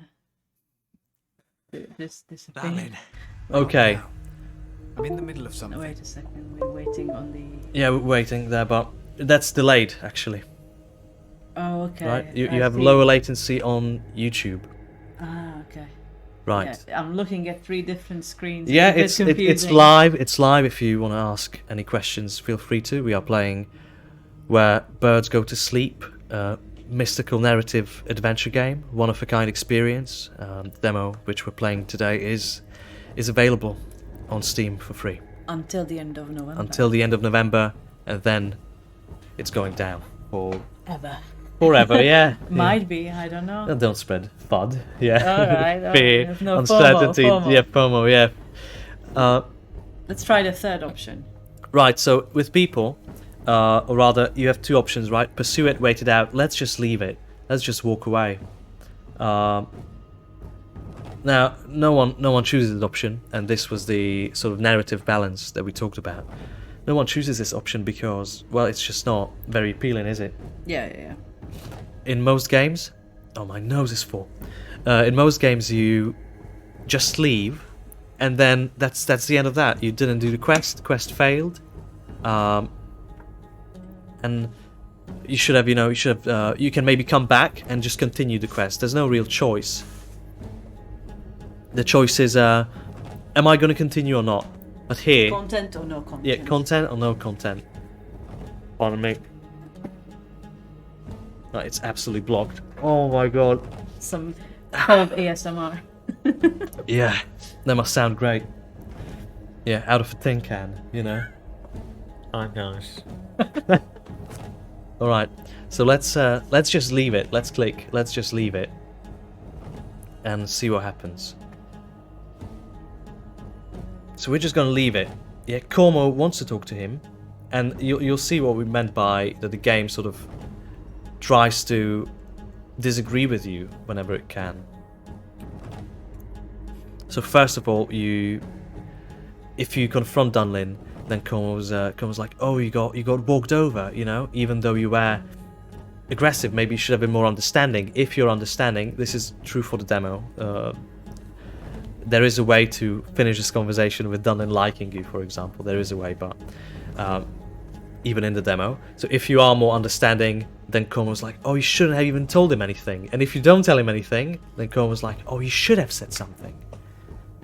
This disappeared. Darling, Okay. Now, I'm in the middle of Oh, something. wait a second, we're waiting on the. Yeah, we're waiting there, but that's delayed actually. Oh, okay. Right? You I have see. lower latency on YouTube. Ah, okay. Right. Yeah, I'm looking at 3 different screens. Yeah, a bit it's confusing. live. It's live. If you want to ask any questions, feel free to. We are playing Where Birds Go to Sleep, mystical narrative adventure game, one of a kind experience. Demo which we're playing today is available on Steam for free Until the end of November. until the end of November, and then it's going down for Ever. forever. Yeah. Might be, I don't know. Yeah. Don't spread FUD. Yeah. Alright, Fear, there's no uncertainty. FOMO. Yeah, FOMO. Yeah. Let's try the third option. Right, so with people, or rather, you have 2 options, right? Pursue it, wait it out. Let's just leave it. Let's just walk away. Now, no one chooses this option, and this was the sort of narrative balance that we talked about. No one chooses this option because, well, it's just not very appealing, is it? Yeah. In most games, oh, my nose is full. In most games, you just leave, and then that's the end of that. You didn't do the quest failed, and you should have, you can maybe come back and just continue the quest. There's no real choice. The choice is, am I going to continue or not? But here, Content or no content? yeah, content or no content. Pardon me. Oh, it's absolutely blocked. Oh my god. Some cold ASMR. Yeah, that must sound great. Yeah, out of a tin can, I'm nice. All right, so let's just leave it. Let's click. Let's just leave it, and see what happens. So we're just gonna leave it. Yeah, Cormo wants to talk to him, and you'll see what we meant by that. The game sort of tries to disagree with you whenever it can. So first of all, if you confront Dunlin, then Cormo's like, oh, you got walked over, even though you were aggressive. Maybe you should have been more understanding. If you're understanding, this is true for the demo. There is a way to finish this conversation with Dunnan liking you, for example. There is a way, but even in the demo. So if you are more understanding, then Cormo's like, oh, you shouldn't have even told him anything. And if you don't tell him anything, then Cormo's like, oh, you should have said something.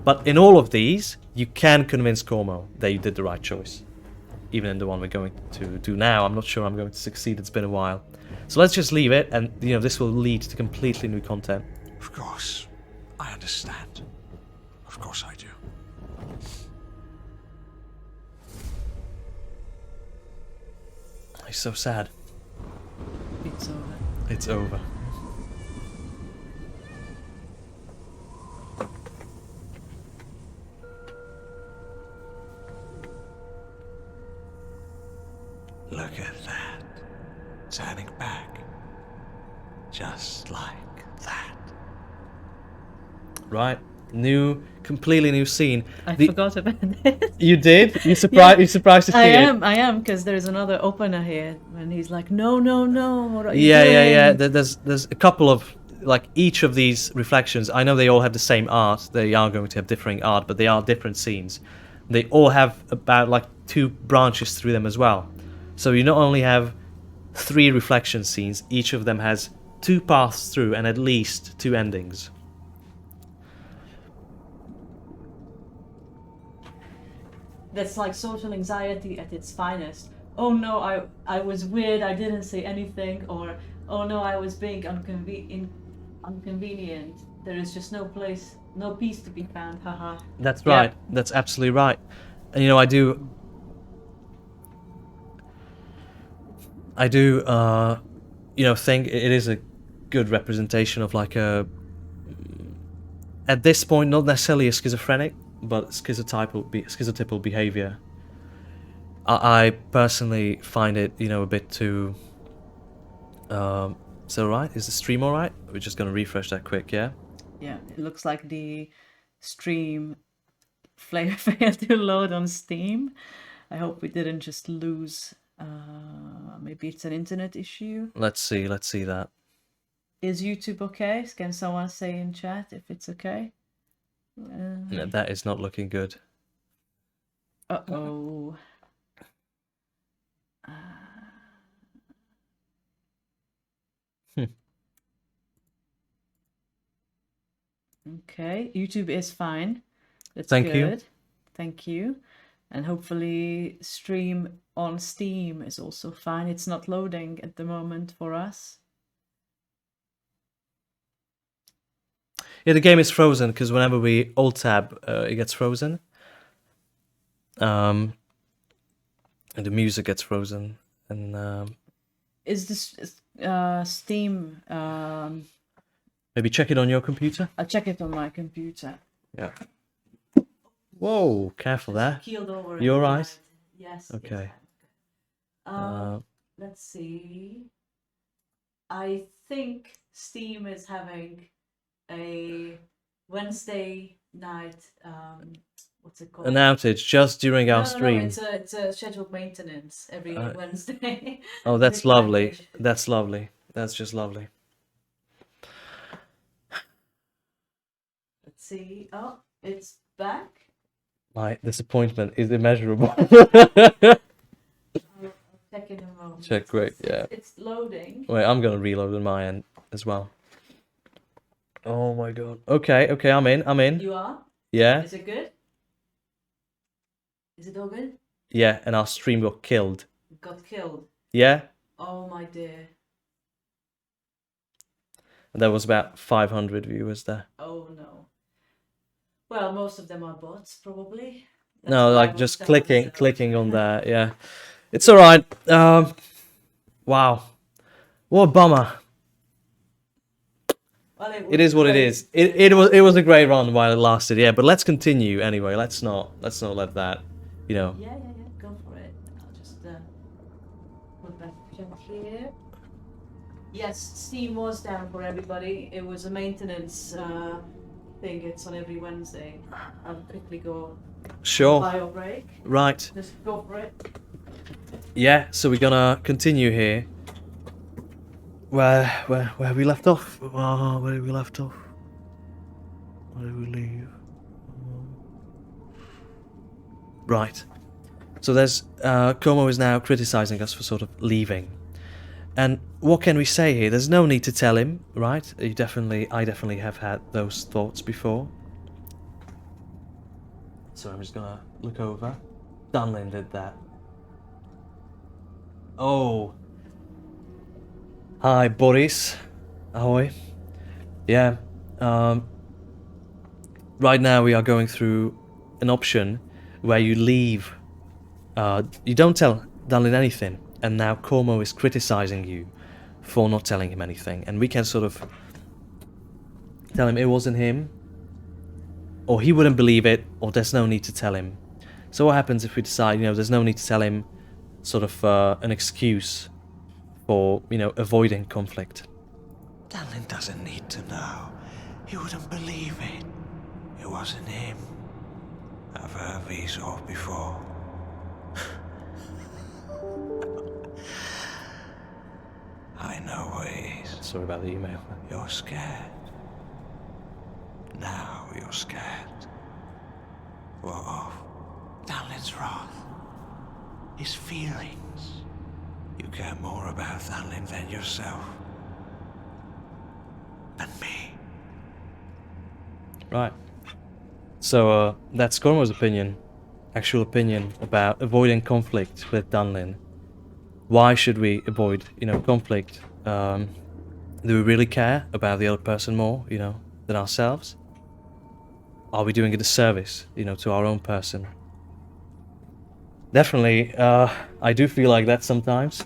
But in all of these, you can convince Cormo that you did the right choice. Even in the one we're going to do now, I'm not sure I'm going to succeed. It's been a while. So let's just leave it, and this will lead to completely new content. Of course, I understand. Of course I do. He's so sad. It's over. It's over. Look at that. Turning back. Just like that. Right. Completely new scene. I forgot about it. You did? You surprised? Yeah. You surprised to see it? I am, because there's another opener here, and he's like, no, no, no, what are you Yeah, doing? yeah, yeah. There's a couple of, like, each of these reflections. I know they all have the same art. They are going to have differing art, but they are different scenes. They all have about like 2 branches through them as well. So you not only have 3 reflection scenes, each of them has 2 paths through and at least 2 endings. That's like social anxiety at its finest. Oh no, I was weird, I didn't say anything, or oh no, I was being inconvenient. There is just no peace to be found, haha. That's right. Yeah. That's absolutely right. And I do think it is a good representation of like at this point, not necessarily a schizophrenic, but schizotypal behavior. I personally find it, a bit too. Is it alright? Is the stream alright? We're just gonna refresh that quick, yeah. Yeah, it looks like the stream failed to load on Steam. I hope we didn't just lose. Maybe it's an internet issue. Let's see that. Is YouTube okay? Can someone say in chat if it's okay? Yeah, that is not looking good. Uh-oh. Okay, YouTube is fine. That's Thank good. you. Thank you. And hopefully stream on Steam is also fine. It's not loading at the moment for us. Yeah, the game is frozen because whenever we alt tab, it gets frozen. And the music gets frozen. And Is this Steam? maybe check it on your computer. I'll check it on my computer. Yeah. Whoa, careful there. Keeled over. You alright? Yes. Okay. Yes, let's see. I think Steam is having a Wednesday night. What's it called? An outage just during our stream. No, it's a scheduled maintenance every Wednesday. Oh, that's Big lovely. package. That's lovely. That's just lovely. Let's see. Oh, it's back. My disappointment is immeasurable. I'll check in a moment. Check, great, yeah. It's loading. Wait, I'm gonna reload on my end as well. Oh my god. Okay, I'm in. You are? Yeah? Is it good? Is it all good? Yeah, and our stream got killed. Got killed. Yeah? Oh my dear. And there was about 500 viewers there. Oh no. Well, most of them are bots, probably. That's No, what I like was just telling myself. clicking on that, yeah. It's alright. Wow. What a bummer. Well, It is what it is. It was a great run while it lasted, yeah, but let's continue anyway. Let's not let that, Yeah, go for it. I'll just put back check here. Yes, Steam was down for everybody. It was a maintenance thing. It's on every Wednesday. I'll quickly go Sure. bio break. Right. Just go for it. Yeah, so we're gonna continue here. where we left off? Where did we left off? Where did we leave? Right. So there's Como is now criticizing us for sort of leaving. And what can we say here? There's no need to tell him, right? I definitely have had those thoughts before. So I'm just gonna look over. Dunlin did that. Oh. Hi, buddies. Ahoy. Yeah. Right now we are going through an option where you leave. You don't tell Dunlin anything, and now Como is criticizing you for not telling him anything, and we can sort of tell him it wasn't him, or he wouldn't believe it, or there's no need to tell him. So what happens if we decide, there's no need to tell him, sort of an excuse for, avoiding conflict? Dunlin doesn't need to know. He wouldn't believe it. It wasn't him. I've heard these all before. I know what it is. Sorry about the email. You're scared. Now you're scared. What of? Dunlin's wrath. His feelings. You care more about Dunlin than yourself. And me. Right. So that's Cormo's opinion, actual opinion about avoiding conflict with Dunlin. Why should we avoid, conflict? Do we really care about the other person more, than ourselves? Are we doing a disservice, to our own person? Definitely, I do feel like that sometimes.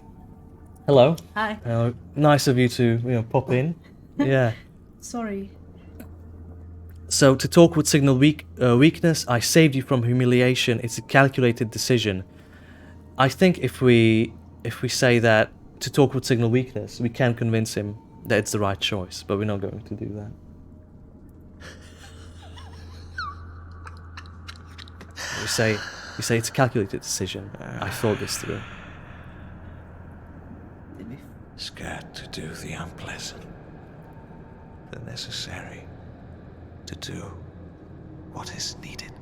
Hello. Hi. Nice of you to, pop in. Yeah. Sorry. So to talk would signal weakness. I saved you from humiliation. It's a calculated decision. I think if we say that to talk would signal weakness, we can convince him that it's the right choice, but we're not going to do that. We say it's a calculated decision. I thought this through. Scared to do the unpleasant. The necessary. To do what is needed.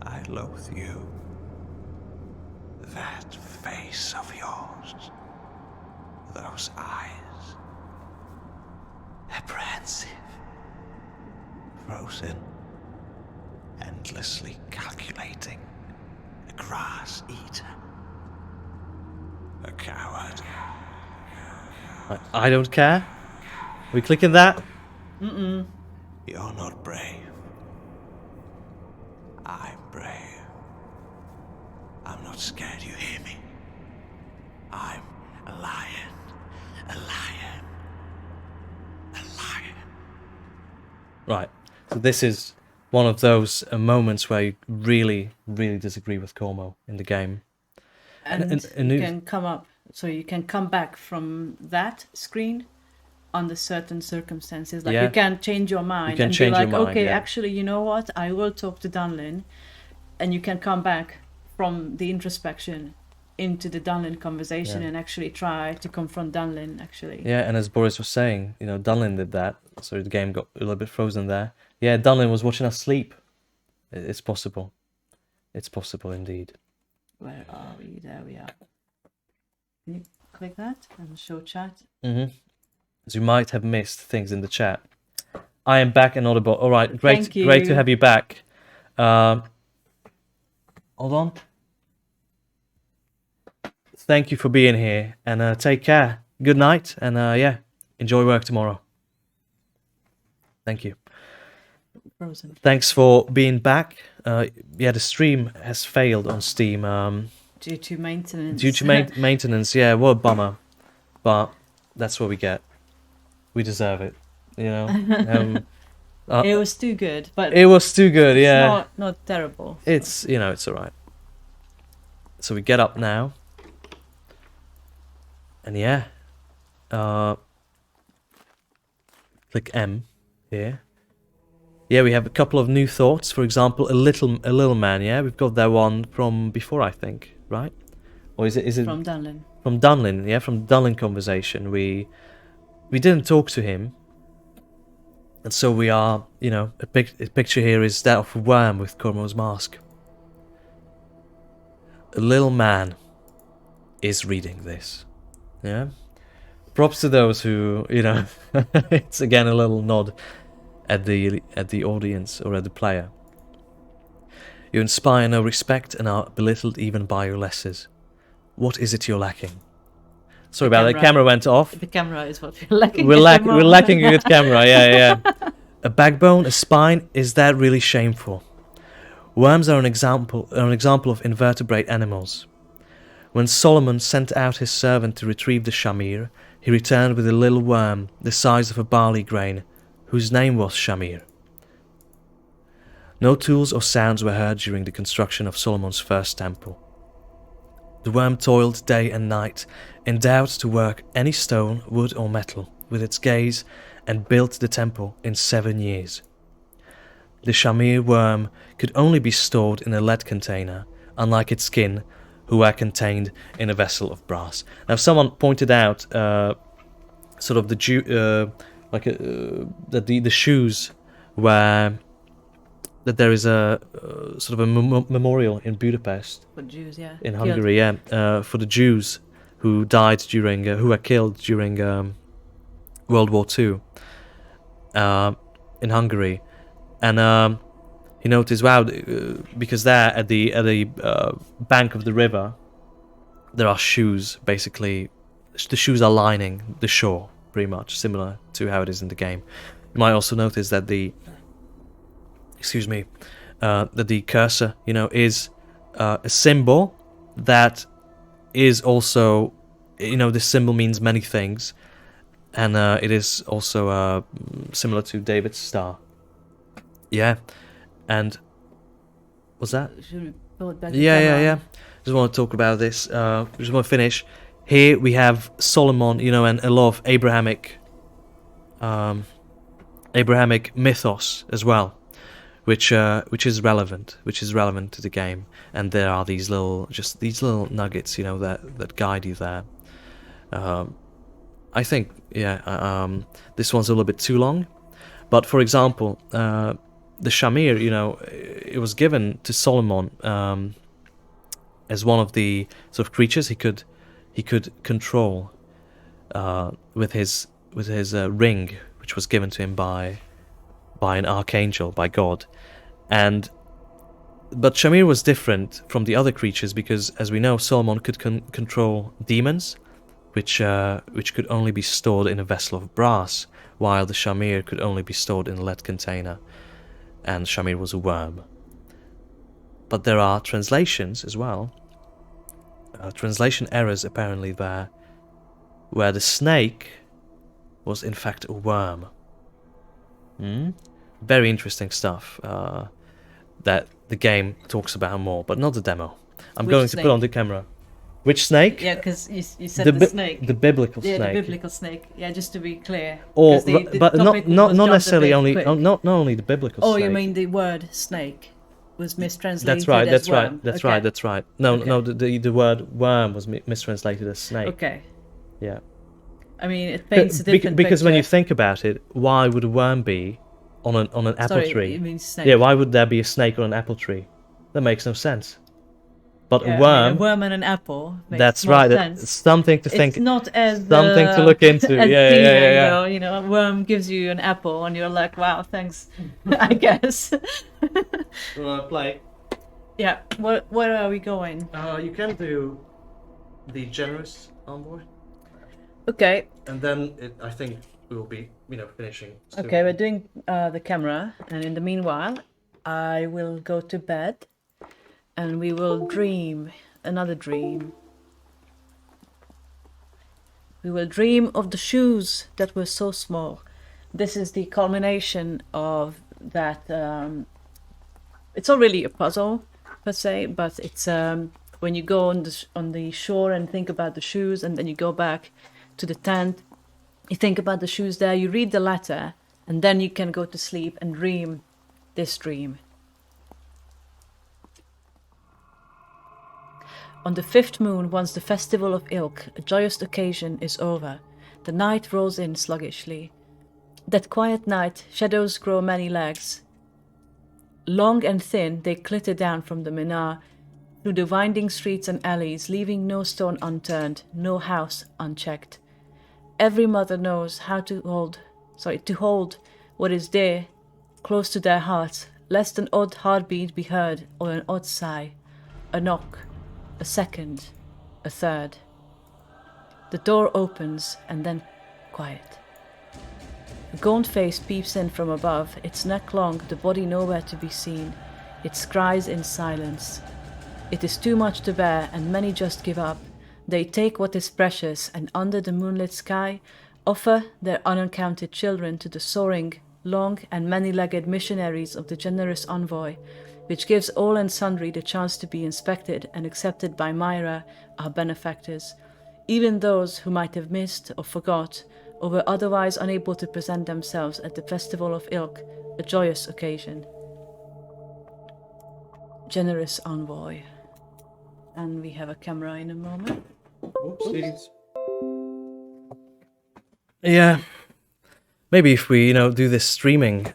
I loathe you. That face of yours. Those eyes. Apprehensive. Frozen. Endlessly calculating. A grass eater. A coward. I don't care. We clicking that? Mm-mm. You're not brave. I'm brave. I'm not scared, you hear me? I'm a lion. A lion. A lion. Right. So this is one of those moments where you really, really disagree with Como in the game. And and you it- can come up, so you can come back from that screen under certain circumstances. Like Yeah. you can change your mind can and change be your like, mind, okay, yeah. actually, you know what? I will talk to Dunlin, and you can come back from the introspection into the Dunlin conversation Yeah. and actually try to confront Dunlin. Actually, Yeah, and as Boris was saying, Dunlin did that, so the game got a little bit frozen there. Yeah, Dunlin was watching us sleep. It's possible. It's possible indeed. where are we? There we are. Can you click that and show chat? Mm-hmm. So you might have missed things in the chat. I am back and audible. All right, great, Thank you. great to have you back. Hold on. Thank you for being here, and take care. Good night, and enjoy work tomorrow. Thank you. Frozen. Thanks for being back. The stream has failed on Steam. Due to maintenance. Due to maintenance, yeah, what a bummer. But that's what we get. We deserve it, It was too good, but It was too good, yeah. not terrible. It's alright. So we get up now. And click M here. Yeah, we have a couple of new thoughts. For example, a little man, yeah? We've got that one from before, I think, right? Or is it From Dunlin. from Dunlin? Yeah, from the Dunlin conversation. We didn't talk to him. And so we are, you know, a picture here is that of a worm with Cormo's mask. A little man is reading this. Yeah? Props to those who, you know, it's again a little nod at the audience or at the player. You inspire no respect and are belittled even by your lessers. What is it you're lacking? Sorry about that. Camera went off. The camera is what we're lacking. We're lacking a good camera. Yeah. A backbone, a spine. Is that really shameful? Worms are an example of invertebrate animals. When Solomon sent out his servant to retrieve the Shamir, he returned with a little worm the size of a barley grain, whose name was Shamir. No tools or sounds were heard during the construction of Solomon's first temple. The worm toiled day and night, endowed to work any stone, wood or metal with its gaze, and built the temple in 7 years. The Shamir worm could only be stored in a lead container, unlike its skin, who were contained in a vessel of brass. Now, someone pointed out, sort of that the shoes were. That there is a sort of a memorial in Budapest, For Jews, yeah. in Killed. Hungary, for the Jews who died during, who were killed during World War II in Hungary, and he noticed, wow, because there at the bank of the river, there are shoes. Basically, the shoes are lining the shore, pretty much similar to how it is in the game. You might also notice that the that the cursor, you know, is a symbol that is also, you know, this symbol means many things, and it is also similar to David's star. Yeah, and what's that? Should we pull it back? Yeah. Just want to talk about this. Just want to finish. Here we have Solomon, you know, and a lot of Abrahamic mythos as well, which is relevant to the game, and there are these little nuggets, you know, that guide you there. I think, this one's a little bit too long, but for example, the Shamir, you know, it was given to Solomon as one of the sort of creatures he could control with his ring, which was given to him by an archangel, by God. But Shamir was different from the other creatures because, as we know, Solomon could control demons, which could only be stored in a vessel of brass, while the Shamir could only be stored in a lead container, and Shamir was a worm. But there are translations as well, translation errors apparently there, where the snake was in fact a worm. Very interesting stuff that the game talks about more, but not the demo. I'm Which going snake? to put on the camera. Which snake? Yeah, because you said the snake. The biblical Yeah, snake. the biblical snake. Yeah, just to be clear. Or, 'Cause the but topic not was jumped a necessarily bit only quick. not only the biblical Oh, snake. you mean the word snake was mistranslated That's right. as That's worm. right. Okay. That's right. No, Okay. no. The word worm was mistranslated as snake. Okay. Yeah. I mean, it paints a different because when you picture. think about it, why would a worm be on an apple Sorry, tree? you mean snake. Yeah, why would there be a snake on an apple tree? That makes no sense. But Yeah, a I worm, mean, a worm and an apple. Makes that's more right. sense. That's something to think. It's not as something to look into. as Yeah. demon, You know, a worm gives you an apple, and you're like, wow, thanks. I guess. Play. Yeah. Where are we going? You can do the generous envoy, Okay. and then I think we will be, finishing. soon. Okay, we're doing the camera, and in the meanwhile, I will go to bed, and we will dream another dream. We will dream of the shoes that were so small. This is the culmination of that. It's not really a puzzle per se, but it's when you go on the shore and think about the shoes, and then you go back to the tent. You think about the shoes there, you read the letter, and then you can go to sleep and dream this dream. On the 5th moon, once the festival of Ilk, a joyous occasion, is over, the night rolls in sluggishly. That quiet night, shadows grow many legs. Long and thin, they glitter down from the minar, through the winding streets and alleys, leaving no stone unturned, no house unchecked. Every mother knows how to hold what is dear close to their hearts, lest an odd heartbeat be heard or an odd sigh, a knock, a second, a third. The door opens and then quiet. A gaunt face peeps in from above, its neck long, the body nowhere to be seen. It scries in silence. It is too much to bear, and many just give up. They take what is precious, and under the moonlit sky, offer their uncounted children to the soaring, long and many-legged missionaries of the generous envoy, which gives all and sundry the chance to be inspected and accepted by Myra, our benefactors, even those who might have missed or forgot, or were otherwise unable to present themselves at the festival of Ilk, a joyous occasion. Generous envoy. And we have a camera in a moment. Oopsies. Yeah. Maybe if we, do this streaming,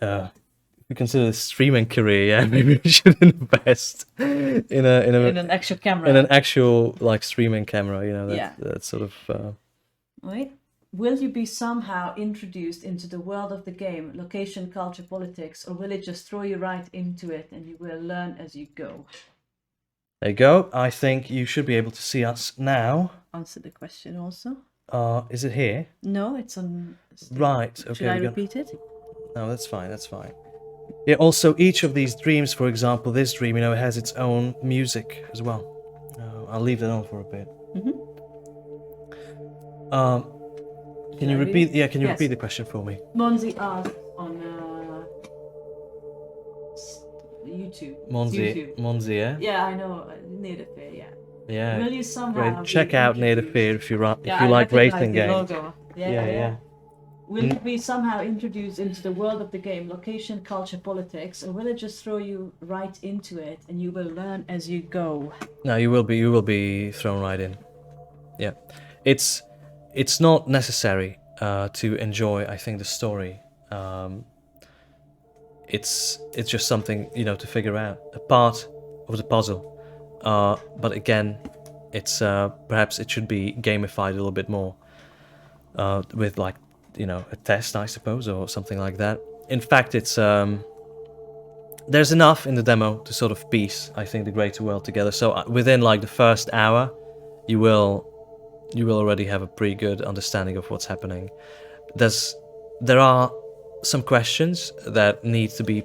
we consider this streaming career, yeah, maybe we should invest in an actual camera. in an actual streaming camera, Yeah. that sort of. Wait. Will you be somehow introduced into the world of the game, location, culture, politics, or will it just throw you right into it and you will learn as you go? There you go. I think you should be able to see us now. Answer the question also. Is it here? No, it's on. Right. Okay. Should I repeat it? No, that's fine. That's fine. Yeah. Also, each of these dreams, for example, this dream, it has its own music as well. I'll leave that on for a bit. Can you repeat? Yeah. Can you repeat the question for me? Monzi asked on YouTube. YouTube. Monzi, yeah. Yeah, I know. Native Fair, yeah. Yeah. Will you somehow Great. Check out Native Fear if you I like recognize racing the games. logo. Yeah. Will you be somehow introduced into the world of the game, location, culture, politics, or will it just throw you right into it and you will learn as you go? No, you will be thrown right in. Yeah. It's not necessary to enjoy, I think, the story. It's just something, to figure out, a part of the puzzle. But again, it's perhaps it should be gamified a little bit more with a test, I suppose, or something like that. In fact, it's there's enough in the demo to sort of piece, I think, the greater world together. So within the first hour, you will already have a pretty good understanding of what's happening. There are some questions that need to be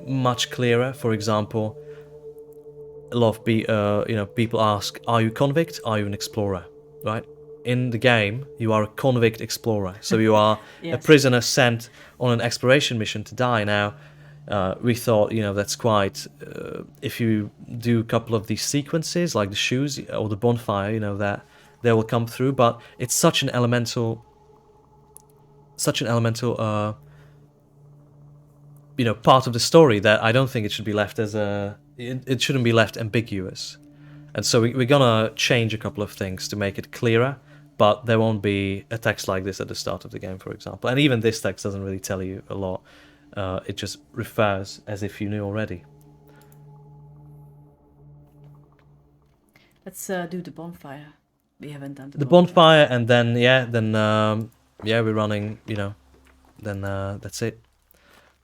much clearer. For example, a lot of people ask, "Are you convict? Are you an explorer?" Right? In the game, you are a convict explorer, so you are Yes. a prisoner sent on an exploration mission to die. Now, we thought, that's quite. If you do a couple of these sequences, like the shoes or the bonfire, that they will come through. But it's such an elemental part of the story that I don't think it should be left as it shouldn't be left ambiguous. And so we're gonna change a couple of things to make it clearer, but there won't be a text like this at the start of the game, for example. And even this text doesn't really tell you a lot. It just refers as if you knew already. Let's do the bonfire. We haven't done The bonfire, and then we're running. Then that's it.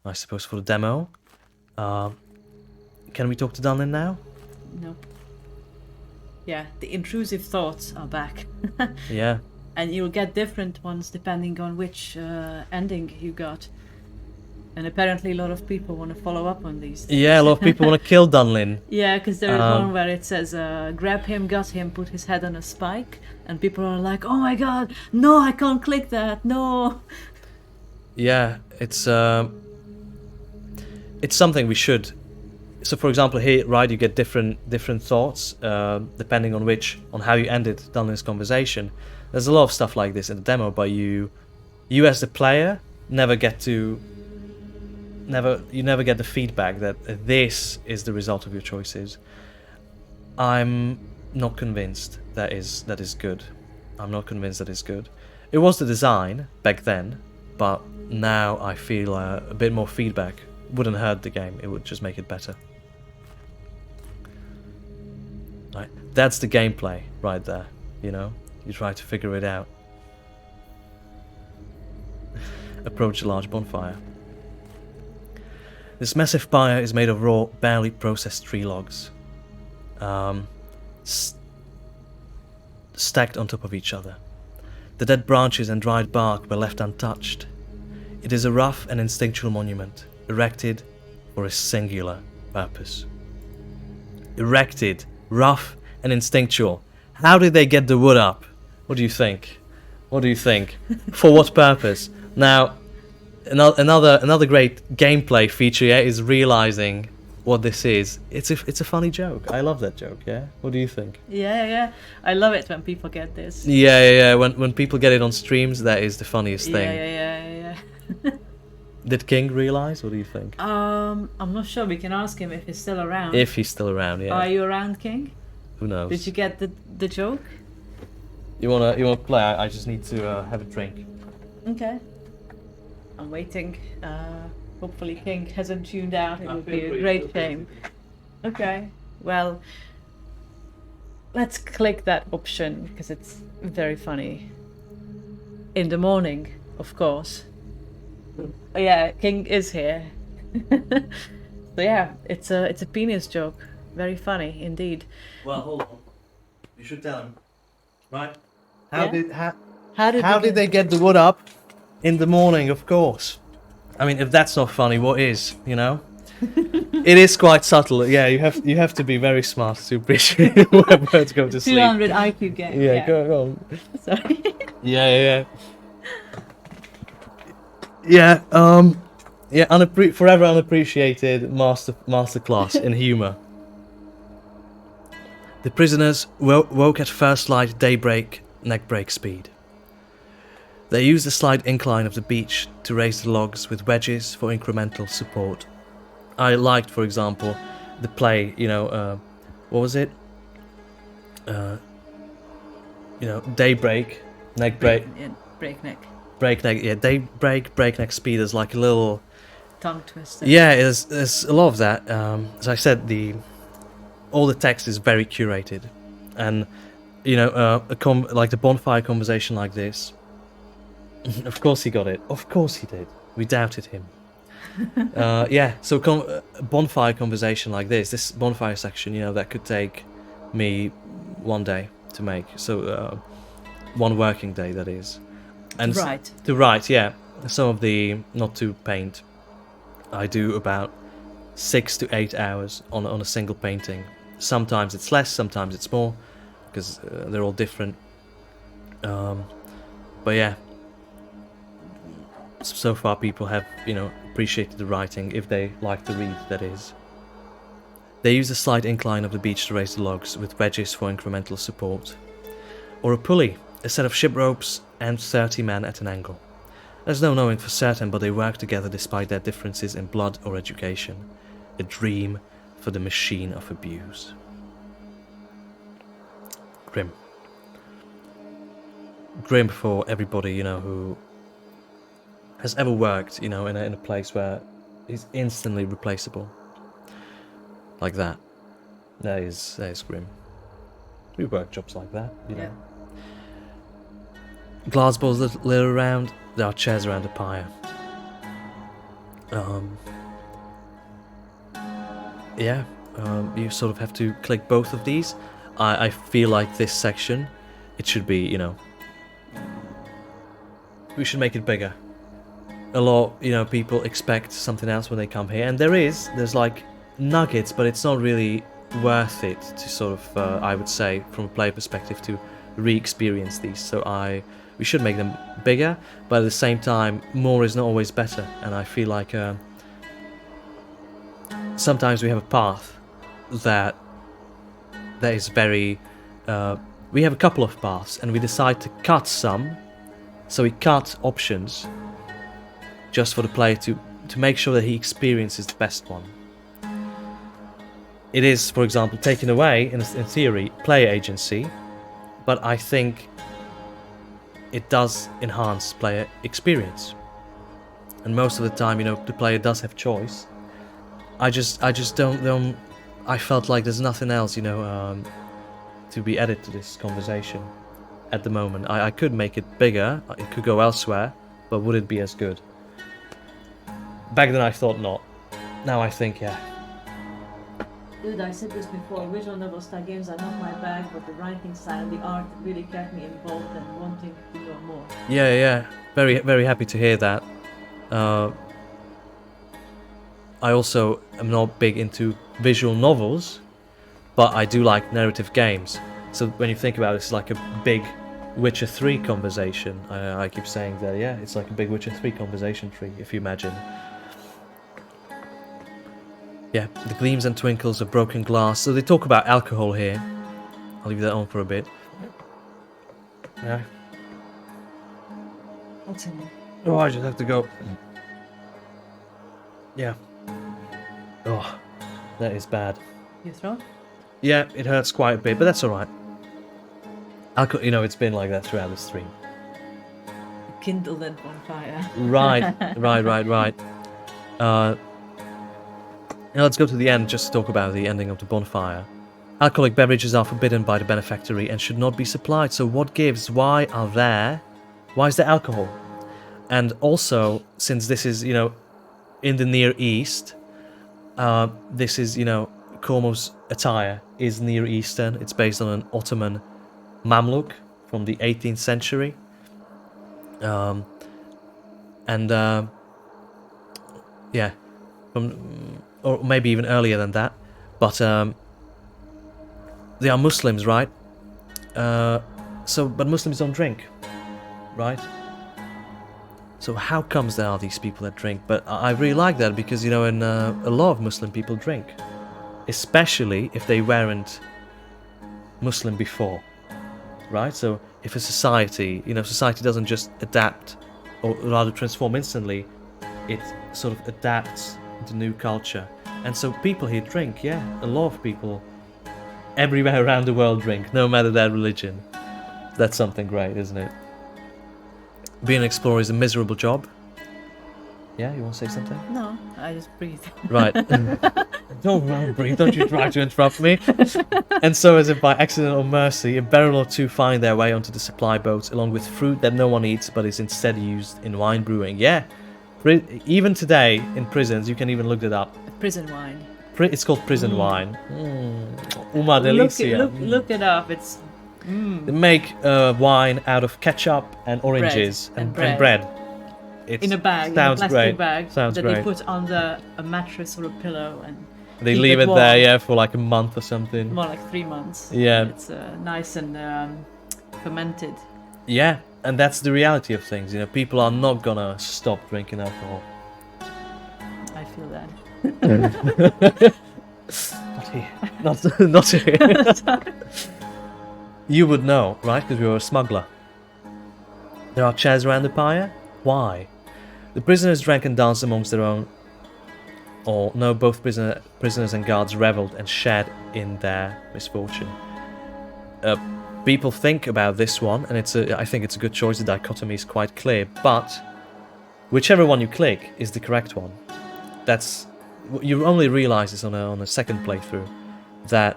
I suppose for the demo. Can we talk to Dunlin now? No. Yeah, the intrusive thoughts are back. Yeah. And you'll get different ones depending on which ending you got. And apparently a lot of people want to follow up on these things. Yeah, a lot of people want to kill Dunlin. Yeah, because there is one where it says, grab him, gut him, put his head on a spike. And people are like, oh my god, no, I can't click that, no. Yeah, it's something we should. So, for example, here, right, you get different thoughts depending on how you ended Dunlin's conversation. There's a lot of stuff like this in the demo, but you as the player never get the feedback that this is the result of your choices. I'm not convinced that is good. I'm not convinced that is good. It was the design back then, but now I feel a bit more feedback wouldn't hurt the game. It would just make it better. Right, that's the gameplay right there. You know, you try to figure it out. Approach a large bonfire. This massive pyre is made of raw, barely processed tree logs, stacked on top of each other. The dead branches and dried bark were left untouched. It is a rough and instinctual monument, erected for a singular purpose. Erected, rough and instinctual. How did they get the wood up? What do you think? What do you think? For what purpose? Now, another great gameplay feature, yeah, is realizing what this is. It's a funny joke. I love that joke. Yeah. What do you think? Yeah. I love it when people get this. Yeah. When people get it on streams, that is the funniest thing. Yeah. Did King realize? What do you think? I'm not sure. We can ask him if he's still around. If he's still around, yeah. Are you around, King? Who knows? Did you get the joke? You wanna play? I just need to have a drink. Okay. I'm waiting. Hopefully King hasn't tuned out. It would be a great shame. Okay. Well, let's click that option because it's very funny. In the morning, of course. Oh, yeah, King is here. So yeah, it's a penis joke. Very funny indeed. Well, hold on. You should tell him, right? Yeah? How did they get the wood up in the morning? Of course. I mean, if that's not funny, what is? You know, it is quite subtle. Yeah, you have to be very smart to appreciate where birds go to sleep. 200 IQ game. Yeah, go on. Sorry. Yeah. Forever unappreciated masterclass in humor. The prisoners woke at first light daybreak, neckbreak speed. They used the slight incline of the beach to raise the logs with wedges for incremental support. I liked, for example, the play, what was it? Daybreak, neckbreak. Breakneck. Breakneck, yeah, daybreak, breakneck speed is like a little... Tongue twister. Yeah, there's a lot of that. As I said, all the text is very curated. And, like the bonfire conversation like this, of course he got it. Of course he did. We doubted him. So bonfire conversation like this bonfire section, that could take me one day to make. So one working day, that is. And to write, yeah. Some of the, not to paint, I do about 6 to 8 hours on a single painting. Sometimes it's less, sometimes it's more, because they're all different. But yeah. So far people have, appreciated the writing, if they like to read, that is. They use a slight incline of the beach to raise the logs, with wedges for incremental support. Or a pulley, a set of ship ropes, and 30 men at an angle. There's no knowing for certain, but they work together despite their differences in blood or education. A dream for the machine of abuse. Grim. Grim for everybody, who has ever worked, in a place where he's instantly replaceable. Like that. That is grim. We work jobs like that, know. Glass balls lit around. There are chairs around a pyre. You sort of have to click both of these. I feel like this section, it should be, we should make it bigger. A lot, people expect something else when they come here, and there's like nuggets, but it's not really worth it to sort of, I would say, from a player perspective, to re-experience these. So we should make them bigger, but at the same time, more is not always better, and I feel like sometimes we have a path that is very... we have a couple of paths, and we decide to cut some, so we cut options just for the player to make sure that he experiences the best one. it is, for example, taken away, in theory, player agency, but I think it does enhance player experience. And most of the time, you know, the player does have choice. I just don't. I felt like there's nothing else, you know, to be added to this conversation at the moment. I could make it bigger. It could go elsewhere, but would it be as good? Back then, I thought not. Now I think, yeah. Dude, I said this before, visual novel style games are not my bag, but the writing style and the art really kept me involved and wanting to know more. Yeah. Very, very happy to hear that. I also am not big into visual novels, but I do like narrative games. So when you think about it, it's like a big Witcher 3 conversation. I keep saying that, yeah, it's like a big Witcher 3 conversation tree, if you imagine. Yeah, the gleams and twinkles of broken glass. So they talk about alcohol here. I'll leave that on for a bit. Yeah. What's in it? Oh, I just have to go. Yeah. Oh, that is bad. Your throat? Yeah, it hurts quite a bit, but that's alright. Alcohol, you know, it's been like that throughout the stream. Kindle that bonfire. Right. Now let's go to the end, just to talk about the ending of the bonfire. Alcoholic beverages are forbidden by the benefactory and should not be supplied. So what gives? Why are there? Why is there alcohol? And also, since this is, you know, in the Near East, this is, you know, Cormo's attire is Near Eastern. It's based on an Ottoman Mamluk from the 18th century. Yeah, or maybe even earlier than that. But they are Muslims, right? But Muslims don't drink, right? So how comes there are these people that drink? But I really like that because, you know, a lot of Muslim people drink, especially if they weren't Muslim before, right? So if a society, you know, society doesn't just adapt or rather transform instantly, it sort of adapts to new culture. And so people here drink, yeah, a lot of people everywhere around the world drink, no matter their religion. That's something great, isn't it? Being an explorer is a miserable job. Yeah, you want to say something? No, I just breathe. Right. Don't breathe, don't you try to interrupt me. And so, as if by accident or mercy, a barrel or two find their way onto the supply boats, along with fruit that no one eats but is instead used in wine brewing. Yeah, even today in prisons, you can even look it up. Prison wine. It's called prison wine. Uma delicia. Look it up. It's. They make wine out of ketchup and oranges and bread. It's, in a bag, sounds in a plastic great. bag Sounds that great. they put under a mattress or a pillow and They keep leave it warm. there, yeah, for like a month or something. More like 3 months. Yeah. It's nice and fermented. Yeah, and that's the reality of things. You know, people are not gonna stop drinking alcohol. I feel that. Not here. You would know, right? Because we were a smuggler. There are chairs around the pyre. Why? The prisoners drank and danced amongst their own. Or no, both prisoners and guards revelled and shared in their misfortune. People think about this one, and I think it's a good choice. The dichotomy is quite clear, but whichever one you click is the correct one. You only realise this on a second playthrough, that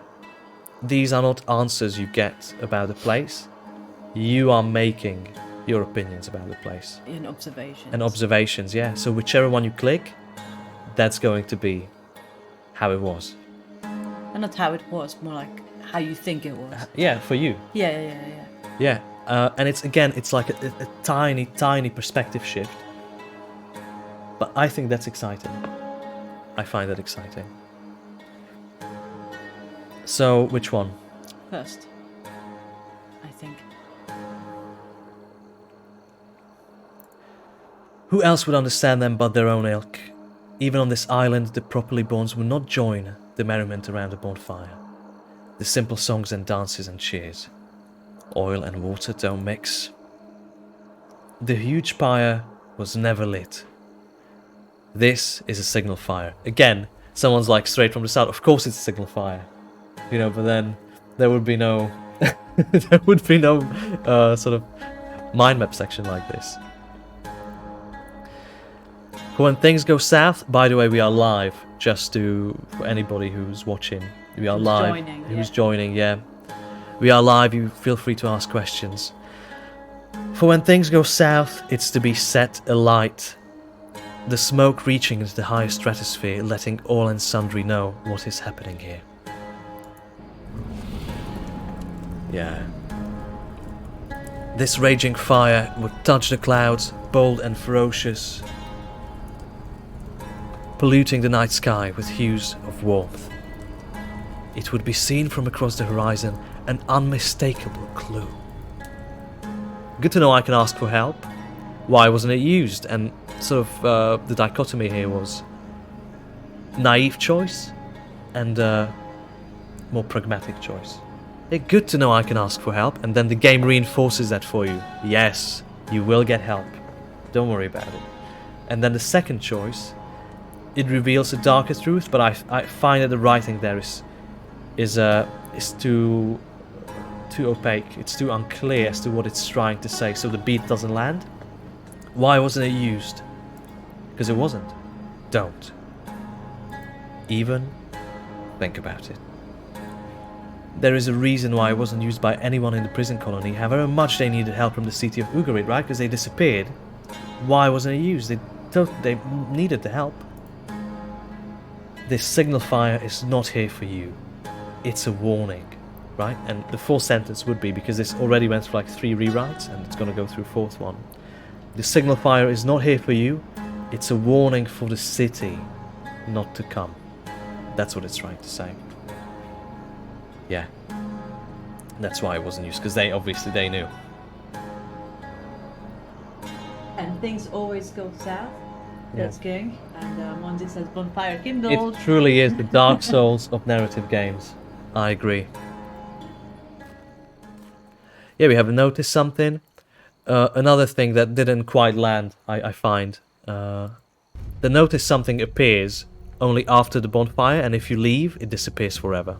these are not answers you get about the place. You are making your opinions about the place. In observations. And observations, yeah. So whichever one you click, that's going to be how it was. And not how it was, more like how you think it was. Yeah, for you. Yeah. Yeah. And it's like a tiny, tiny perspective shift. But I think that's exciting. I find that exciting. So, which one? First, I think. Who else would understand them but their own ilk? Even on this island, the properly born would not join the merriment around the bonfire. The simple songs and dances and cheers. Oil and water don't mix. The huge pyre was never lit. This is a signal fire. Again, someone's like straight from the south, of course it's a signal fire, you know. But then there would be no, there would be no sort of mind map section like this. When things go south, by the way, we are live. Just for anybody who's watching, we are live. Who's joining? Yeah, we are live. You feel free to ask questions. For when things go south, it's to be set alight. The smoke reaching into the higher stratosphere, letting all and sundry know what is happening here. Yeah. This raging fire would touch the clouds, bold and ferocious, polluting the night sky with hues of warmth. It would be seen from across the horizon, an unmistakable clue. Good to know I can ask for help. Why wasn't it used? And sort of the dichotomy here was naive choice and more pragmatic choice. Good to know I can ask for help, and then the game reinforces that for you. Yes, you will get help. Don't worry about it. And then the second choice, it reveals a darker truth, but I find that the writing there is too opaque. It's too unclear as to what it's trying to say, so the beat doesn't land. Why wasn't it used? Because it wasn't. Don't even think about it. There is a reason why it wasn't used by anyone in the prison colony, however much they needed help from the city of Ugarit, right? Because they disappeared. Why wasn't it used? They needed the help. This signal fire is not here for you. It's a warning, right? And the full sentence would be, because this already went through like 3 rewrites, and it's going to go through a 4th one. The signal fire is not here for you. It's a warning for the city not to come. That's what it's trying to say. Yeah. That's why it wasn't used, because they knew. And things always go south. That's Yeah. King. And Monty says bonfire kindled. It truly is the Dark Souls of narrative games. I agree. Yeah, we have noticed something. Another thing that didn't quite land, I find. The notice something appears only after the bonfire, and if you leave, it disappears forever.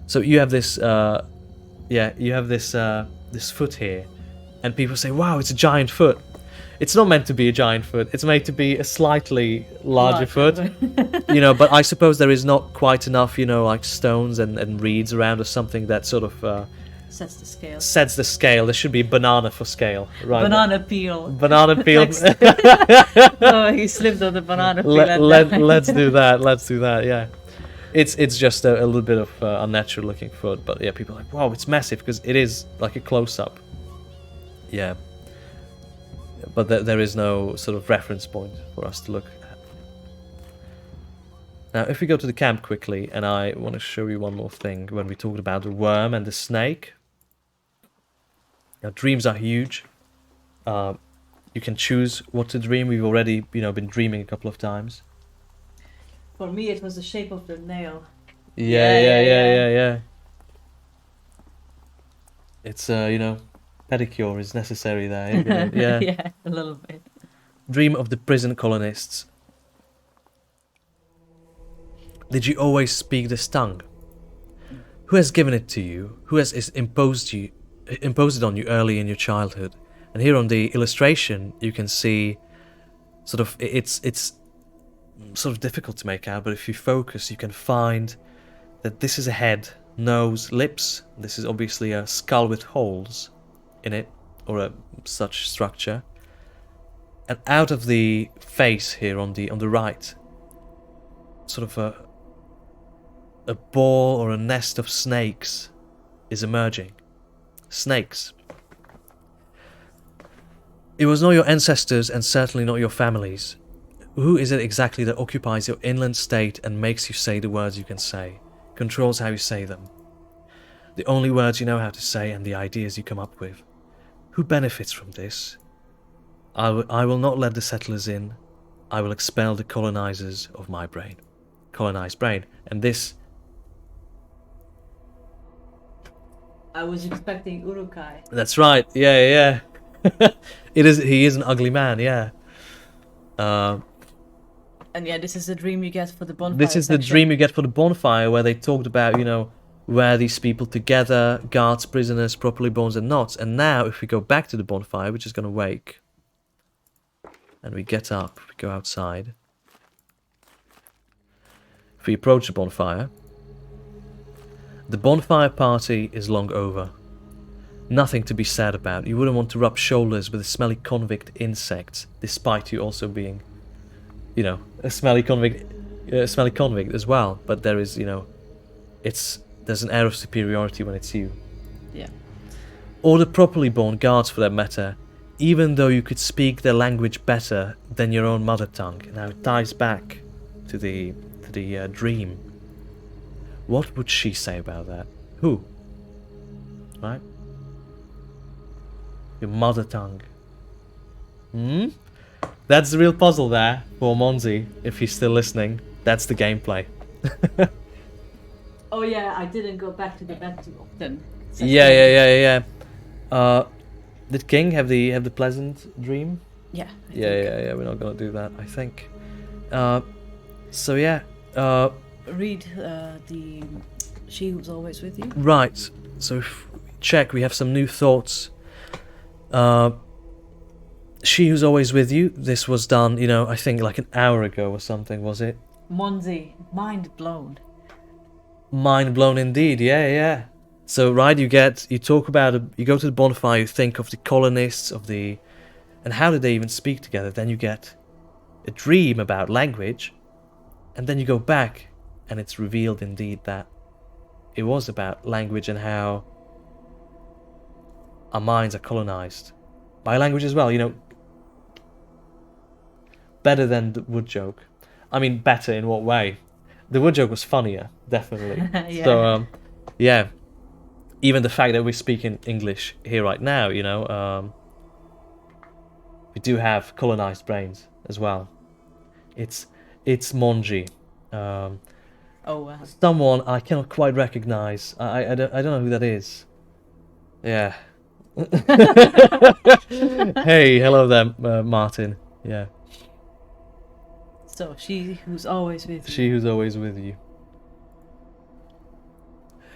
So you have this, this foot here, and people say, "Wow, it's a giant foot." It's not meant to be a giant foot. It's made to be a slightly larger foot, you know. But I suppose there is not quite enough, you know, like stones and reeds around or something that sort of Sets the scale. sets the scale. There should be a banana for scale, right? Banana peel. Banana peel. Oh, he slipped on the banana peel. Let's do that. Let's do that. Yeah. It's just a little bit of unnatural looking foot, but yeah, people are like, wow, it's massive, because it is like a close-up. Yeah. But there is no sort of reference point for us to look at. Now, if we go to the camp quickly, and I want to show you one more thing when we talked about the worm and the snake. Now, dreams are huge. You can choose what to dream. We've already, you know, been dreaming a couple of times. For me, it was the shape of the nail. Yeah. It's you know, pedicure is necessary there, isn't it? Yeah. Yeah, a little bit. Dream of the prison colonists. Did you always speak this tongue? Who has given it to you? Who has imposed it on you early in your childhood? And here on the illustration, you can see sort of it's sort of difficult to make out, but if you focus, you can find that this is a head, nose, lips. This is obviously a skull with holes in it, or such structure. And out of the face here on the right, sort of a ball or a nest of snakes is emerging. Snakes. It was not your ancestors, and certainly not your families. Who is it exactly that occupies your inland state and makes you say the words you can say, controls how you say them? The only words you know how to say and the ideas you come up with. Who benefits from this? I will not let the settlers in. I will expel the colonizers of my brain. Colonized brain. And this... I was expecting Urukai. That's right. Yeah. He is an ugly man, yeah. And yeah, this is the dream you get for the bonfire. This is the section. dream you get for the bonfire, where they talked about, you know, where these people together, guards, prisoners, properly bones and knots. And now, if we go back to the bonfire, we're just gonna wake. And we get up, we go outside. If we approach the bonfire party is long over. Nothing to be sad about. You wouldn't want to rub shoulders with a smelly convict insect, despite you also being, you know, a smelly convict as well. But there is, you know, there's an air of superiority when it's you. Yeah. Or the properly born guards, for that matter, even though you could speak their language better than your own mother tongue. Now it ties back to the dream. What would she say about that? Who? Right? Your mother tongue. That's the real puzzle there for Monzi, if he's still listening. That's the gameplay. Oh yeah, I didn't go back to the bed too often. Yeah. Did King have the pleasant dream? Yeah. Yeah. We're not gonna do that, I think. So yeah. Read the She Who's Always With You. Right. So if we check, we have some new thoughts. She Who's Always With You. This was done, you know, I think like an hour ago or something, was it? Monzi, mind blown. Mind blown indeed. Yeah. So right, you go to the bonfire, you think of the colonists, and how did they even speak together? Then you get a dream about language, and then you go back, and it's revealed indeed that it was about language and how our minds are colonized by language as well. You know, better than the wood joke. I mean, better in what way? The wood joke was funnier, definitely. Yeah. So, yeah. Even the fact that we're speaking English here right now, you know, we do have colonized brains as well. It's Monji. Someone I cannot quite recognize. I don't know who that is. Yeah. Hey, hello there, Martin. Yeah. So She Who's Always With You. She Who's Always With You.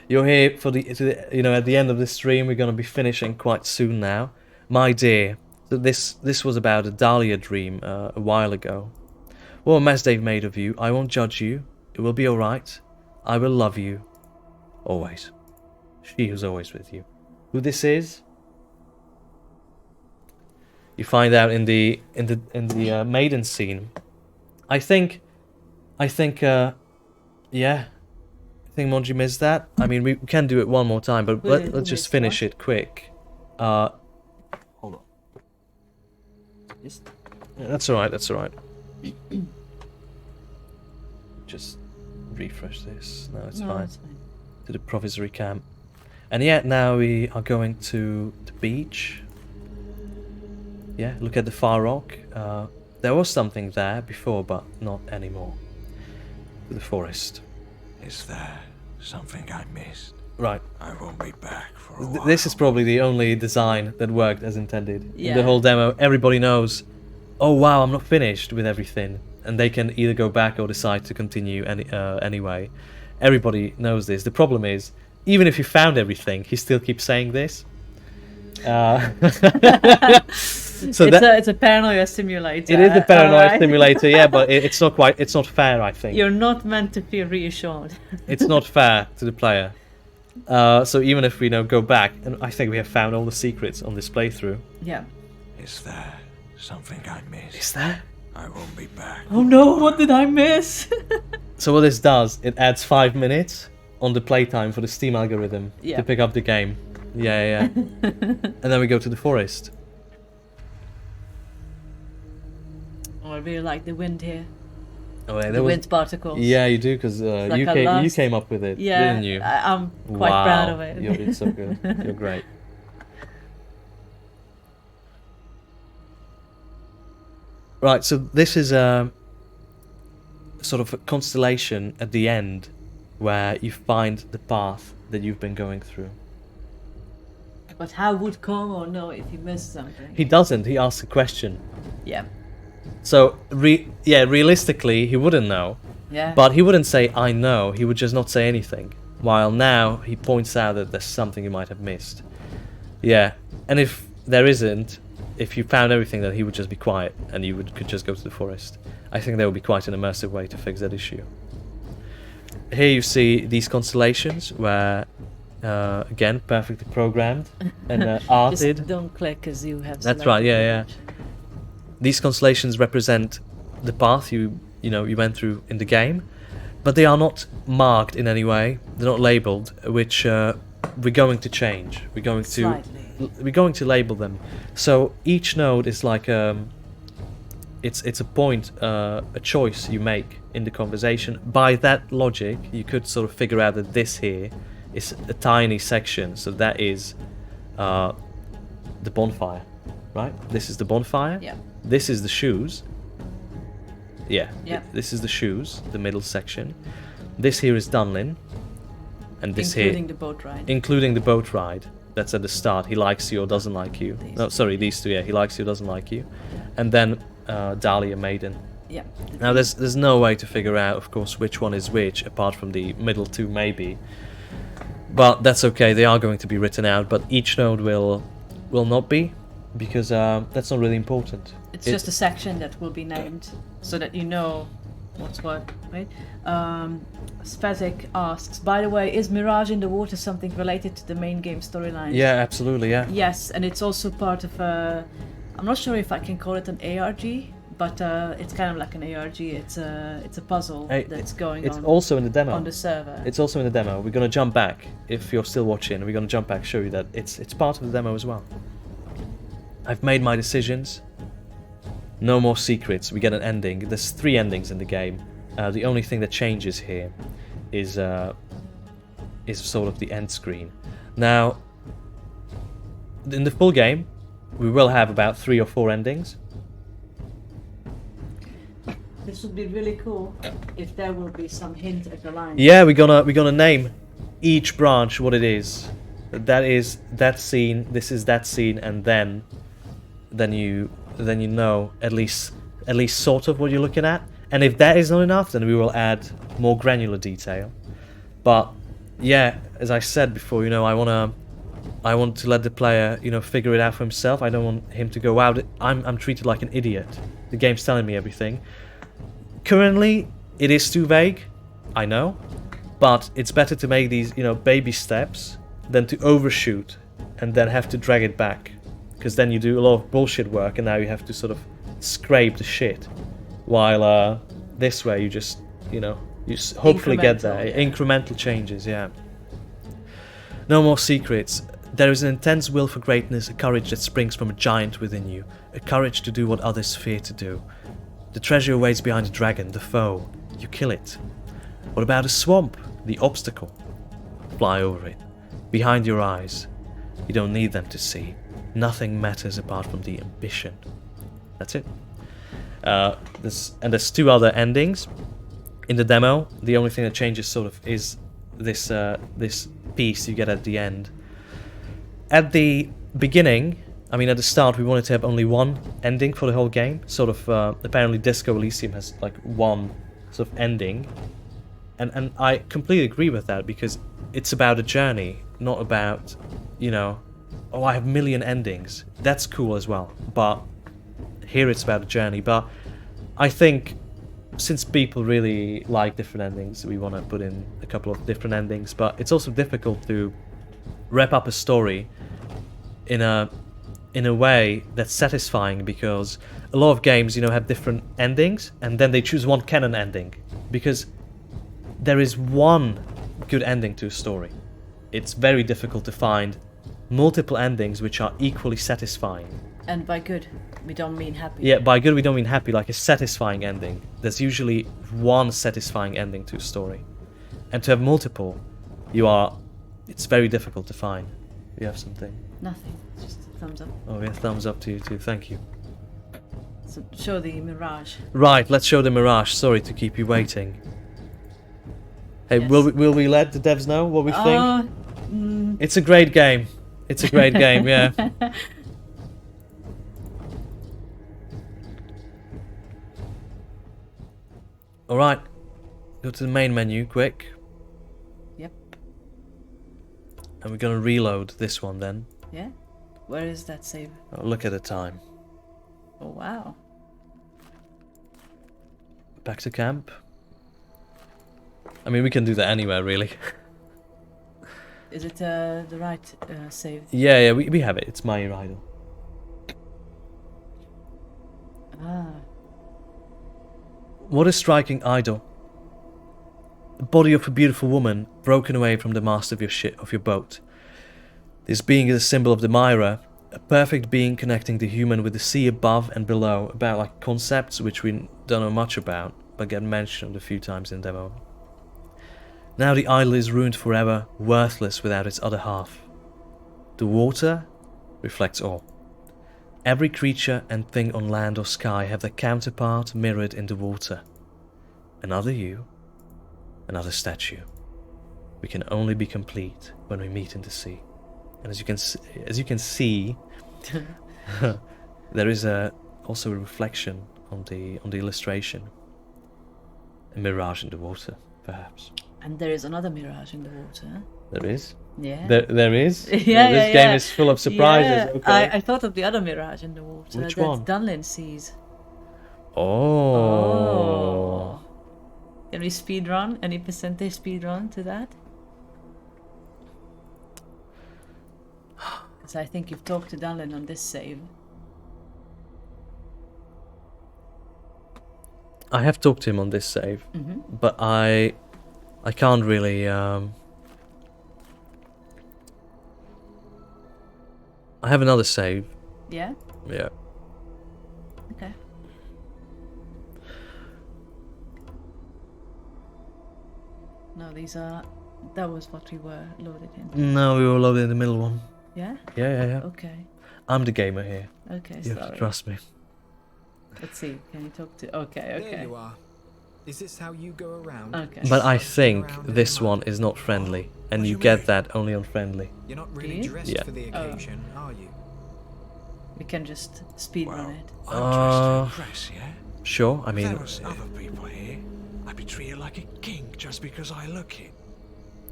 You're here for you know, at the end of this stream. We're gonna be finishing quite soon now, my dear. So this was about a Dahlia dream a while ago. What a mess they've made of you. I won't judge you. It will be all right. I will love you, always. She Who's Always With You. Who this is? You find out in the maiden scene. I think, yeah. I think Monji missed that. I mean, we can do it one more time, but let's just finish it quick. Hold on. That's all right. Just refresh this. No, it's fine. To the provisory camp. And yeah, now we are going to the beach. Yeah, look at the far rock. There was something there before, but not anymore. To the forest. Is there something I missed? Right. I won't be back for a while. This is probably the only design that worked as intended. Yeah. In the whole demo, everybody knows, oh wow, I'm not finished with everything. And they can either go back or decide to continue anyway. Everybody knows this. The problem is, even if you found everything, he still keeps saying this. So it's a paranoia simulator. It is a paranoia simulator, yeah, but it's not fair, I think. You're not meant to feel reassured. It's not fair to the player. So even if we go back, and I think we have found all the secrets on this playthrough. Yeah. Is there something I missed? Is there? I won't be back. Oh no, what did I miss? So what this does, it adds 5 minutes on the playtime for the Steam algorithm to pick up the game. Yeah. And then we go to the forest. Oh, I really like the wind here. Oh, yeah, The wind particles. Yeah, you do, because you came up with it, didn't you? I'm quite proud of it. You did so good. You're great. Right, so this is a sort of a constellation at the end where you find the path that you've been going through. But how would Como know if he missed something? He doesn't. He asks a question. Yeah. So, realistically, he wouldn't know. Yeah. But he wouldn't say, I know. He would just not say anything. While now, he points out that there's something you might have missed. Yeah. And if there isn't, if you found everything, then he would just be quiet and you could just go to the forest. I think that would be quite an immersive way to fix that issue. Here you see these constellations where, again, perfectly programmed and arted. Just don't click because you have. That's right, yeah, yeah. These constellations represent the path you went through in the game, but they are not marked in any way. They're not labeled, which we're going to change. We're going to label them. So each node is like it's a point, a choice you make in the conversation. By that logic, you could sort of figure out that this here is a tiny section. So that is the bonfire, right? This is the bonfire. Yeah. This is the shoes. Yeah. Yeah. This is the shoes, the middle section. This here is Dunlin. And this Including here, the boat ride. including the boat ride. That's at the start. He likes you or doesn't like you. No, sorry, these two. Yeah, he likes you or doesn't like you. And then Dahlia Maiden. Yeah. Now there's no way to figure out, of course, which one is which, apart from the middle two maybe. But that's okay. They are going to be written out, but each node will not be, because that's not really important. It's just a section that will be named so that you know what's what, right? Sphazic asks, by the way, is Mirage in the Water something related to the main game storyline? Yeah, absolutely. Yeah. Yes, and it's also part of a. I'm not sure if I can call it an ARG, but it's kind of like an ARG. It's a puzzle that's going It's on. also in the demo. On the server. It's also in the demo. We're gonna jump back if you're still watching. We're gonna jump back, show you that it's part of the demo as well. I've made my decisions. No more secrets. We get an ending. There's 3 endings in the game. The only thing that changes here is sort of the end screen. Now, in the full game, we will have about 3 or 4 endings. This would be really cool if there will be some hint at the line. Yeah, we're gonna name each branch what it is. That is that scene. This is that scene, and then you know at least sort of what you're looking at. And if that is not enough, then we will add more granular detail. But yeah, as I said before, I want to let the player, figure it out for himself. I don't want him to go out. I'm treated like an idiot. The game's telling me everything. Currently, it is too vague, I know, but it's better to make these, baby steps than to overshoot and then have to drag it back, because then you do a lot of bullshit work and now you have to sort of scrape the shit, while this way you just, hopefully get there. Yeah. Incremental changes, yeah. No more secrets. There is an intense will for greatness, a courage that springs from a giant within you, a courage to do what others fear to do. The treasure awaits behind the dragon, the foe. You kill it. What about a swamp? The obstacle. Fly over it. Behind your eyes. You don't need them to see. Nothing matters apart from the ambition. That's it. There's 2 other endings in the demo. The only thing that changes sort of is this piece you get at the end. At the beginning, at the start, we wanted to have only one ending for the whole game. Sort of, apparently Disco Elysium has like one sort of ending. And I completely agree with that, because it's about a journey, not about, I have a million endings. That's cool as well. But here it's about a journey. But I think since people really like different endings, we want to put in a couple of different endings. But it's also difficult to wrap up a story in a way that's satisfying, because a lot of games, have different endings, and then they choose one canon ending, because there is one good ending to a story. It's very difficult to find multiple endings which are equally satisfying. And by good, we don't mean happy. Yeah, by good we don't mean happy, like a satisfying ending. There's usually one satisfying ending to a story. And to have multiple, it's very difficult to find. You have something? Nothing, just a thumbs up. Oh yeah, thumbs up to you too, thank you. So show the Mirage. Right, let's show the Mirage. Sorry to keep you waiting. Hey, Yes. will we let the devs know what we think? It's a great game. It's a great game, yeah. Alright. Go to the main menu, quick. Yep. And we're gonna reload this one then. Yeah. Where is that save? Oh, look at the time. Oh wow. Back to camp. I mean, we can do that anywhere, really. Is it the right save? Yeah, we have it. It's my idol. Ah. What a striking idol. The body of a beautiful woman broken away from the mast of your boat. This being is a symbol of the Myra, a perfect being connecting the human with the sea above and below, about like concepts which we don't know much about, but get mentioned a few times in demo. Now the idol is ruined forever, worthless without its other half. The water reflects all. Every creature and thing on land or sky have their counterpart mirrored in the water. Another you, another statue. We can only be complete when we meet in the sea. And as you can see, there is also a reflection on the illustration. A mirage in the water, perhaps. And there is another mirage in the water. There is. Yeah. There is. Yeah, This game is full of surprises. Yeah. Okay. I thought of the other mirage in the water. Which that one? Dunlin sees. Oh. Can we speed run? Any percentage speed run to that? Because I think you've talked to Dunlin on this save. I have talked to him on this save, Mm-hmm. but I can't really. I have another save. Yeah? Yeah. Okay. No, these are... That was what we were loaded in. No, we were loaded in the middle one. Yeah? Yeah. Okay. I'm the gamer here. Okay, You have sorry. to trust me. Let's see. Can you talk to... Okay, There okay. you are. Is this how you go around? Okay. But I Sliding think around in this the mud? one is not friendly, and What do you you get mean? that only on friendly. You're not really you? dressed Yeah. for the Oh. occasion, are you? We can just speed run it. I'm dressed to impress, yeah? Sure. I If mean, there was other people here, I'd be treated like a king just because I look it.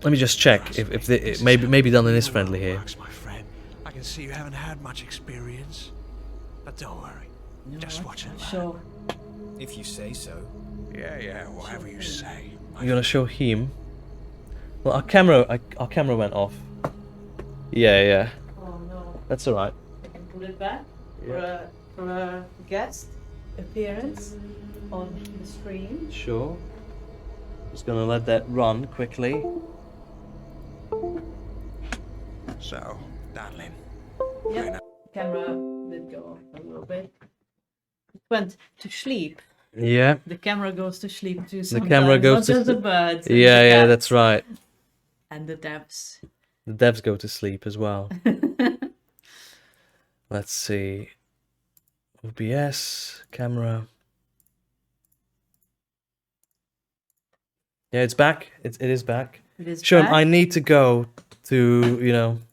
let me just check Trust if me, the, this is maybe how Dunlin is your friendly world here. works, my friend. I can see you haven't had much experience, but don't worry. You know Just what? watch and learn. Sure. If you say so. Yeah, whatever you say. You're gonna show him. Well, our camera went off. Yeah. Oh no. That's all right. I can put it back for a guest appearance on the screen. Sure. Just gonna let that run quickly. So, Dunlin, Yep. Camera did go off a little bit. It went to sleep. Yeah. The camera goes to sleep too. The camera sometimes, goes not to just the sleep. birds. and the Yeah, cats that's right. And the devs. The devs go to sleep as well. Let's see. OBS, camera. Yeah, it's back. It is back. It is Sure, back I need to go to,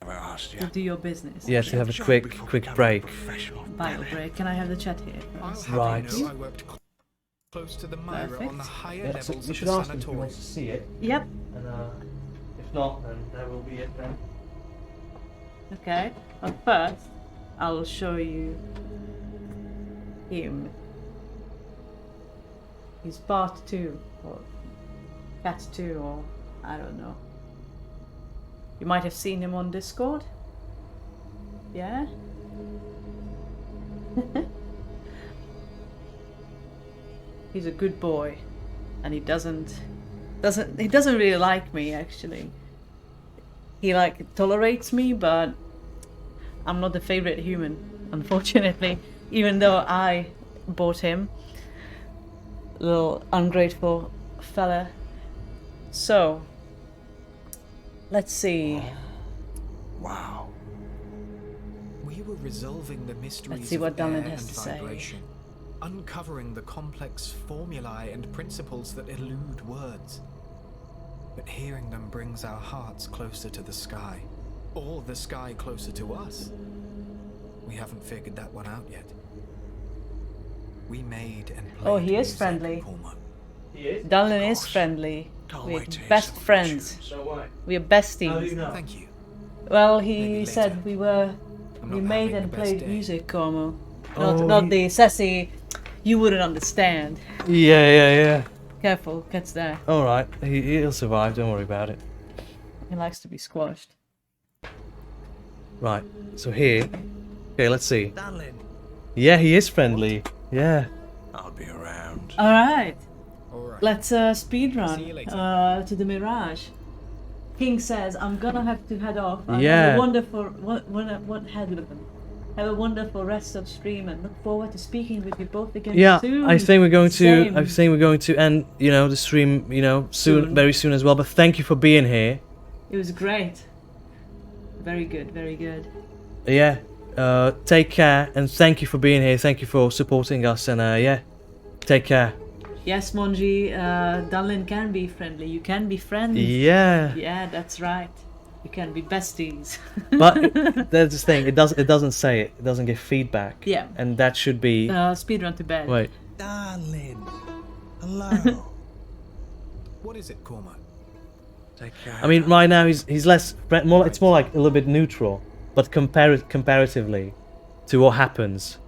never asked you. to do your business. yeah, to have a Shut up quick before quick becoming a break. professional, Bio Dunlin. break. Can I have the chat here? I'll first? have Right. you know I worked close to the Myra on the Perfect. higher Yeah, so levels you of should the ask him if he wants sanatorium. to see it, Yep. and if not, then that will be it then. Okay. But first, I'll show you him. He's part 2 or cat 2 or I don't know. You might have seen him on Discord. Yeah? He's a good boy and he doesn't really like me actually. He like tolerates me, but I'm not the favorite human, unfortunately, even though I bought him. Little ungrateful fella. So, let's see. Wow. We were resolving the mysteries Let's see what of air Dunlin and has to say. vibration, uncovering the complex formulae and principles that elude words. But hearing them brings our hearts closer to the sky, or the sky closer to us. We haven't figured that one out yet. We made and played Oh, he is music, friendly. Cormo. Danlin is course. friendly. Can't We're wait to hear best some of the friends. tunes. No way. We are besties. Thank you. Well, Maybe he later. said we were. I'm We not made having and the best played day. music, Como. Oh, Not he- the sassy. You wouldn't understand. Yeah. Careful, cat's there. All right, he'll survive. Don't worry about it. He likes to be squashed. Right. So here. Okay, let's see. Danlin, Yeah, he is friendly. Yeah. I'll be around. All right. All right. Let's speed See you run later. to the Mirage. King says, "I'm gonna have to head off. Have Yeah. a wonderful have a wonderful rest of stream and look forward to speaking with you both again Yeah, soon." I think we're going to. Same. I think we're going to end, the stream, soon, very soon as well. But thank you for being here. It was great. Very good, very good. Yeah. Take care and thank you for being here. Thank you for supporting us and yeah, take care. Yes, Monji, Danlin can be friendly. You can be friends. Yeah. Yeah, that's right. You can be besties. But there's this thing. It doesn't say it. It doesn't give feedback. Yeah. And that should be. Speed run to bed. Wait. Danlin, hello. What is it, Cormo? Take care. I mean, right now he's less. More. It's more like a little bit neutral, but comparatively to what happens.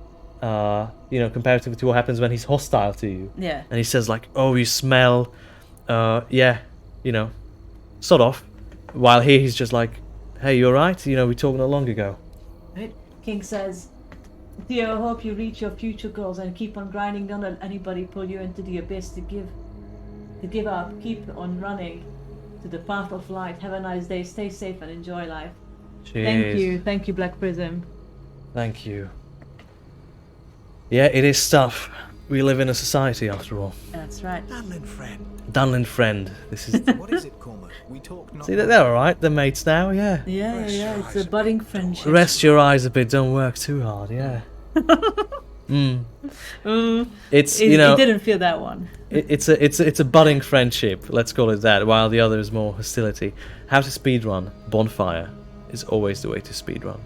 Comparatively to what happens when he's hostile to you. Yeah. And he says like, "Oh, you smell," yeah, sort of. While here he's just like, "Hey, you alright? We talked not long ago." Right. King says, "Theo, I hope you reach your future goals and keep on grinding. Don't let anybody pull you into the abyss to give up. Keep on running to the path of light. Have a nice day. Stay safe and enjoy life." Cheers. Thank you, Black Prism. Thank you. Yeah, it is tough. We live in a society after all. That's right. Danlin, friend. Dunlin friend. This is. What is it, Cormo? We talk not. See, they're alright. They're mates now. Yeah. Yeah. Rest your It's eyes a a budding bit, don't friendship. worry. Rest your eyes a bit. Don't work too hard. Yeah. It's It didn't feel that one. it's a budding friendship. Let's call it that. While the other is more hostility. How to speedrun? Bonfire is always the way to speedrun.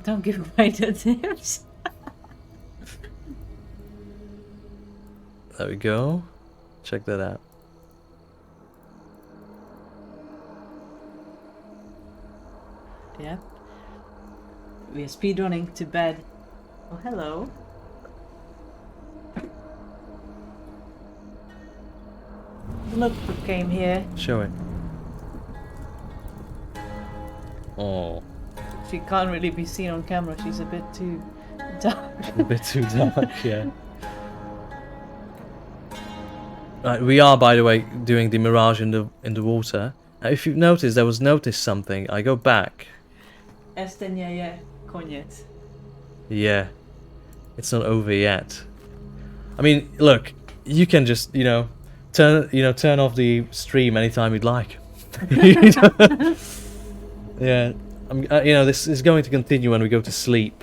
Don't give away the tips. There we go. Check that out. Yeah. We are speedrunning to bed. Oh, hello. Look who came here. Show it. Oh, She can't really be seen on camera. She's a bit too dark. a bit too dark, yeah. Right, we are, by the way, doing the mirage in the water. Now, if you've noticed, there was something. I go back. Este nie je koniec. Yeah, it's not over yet. I mean, look, you can just turn off the stream anytime you'd like. Yeah, this is going to continue when we go to sleep.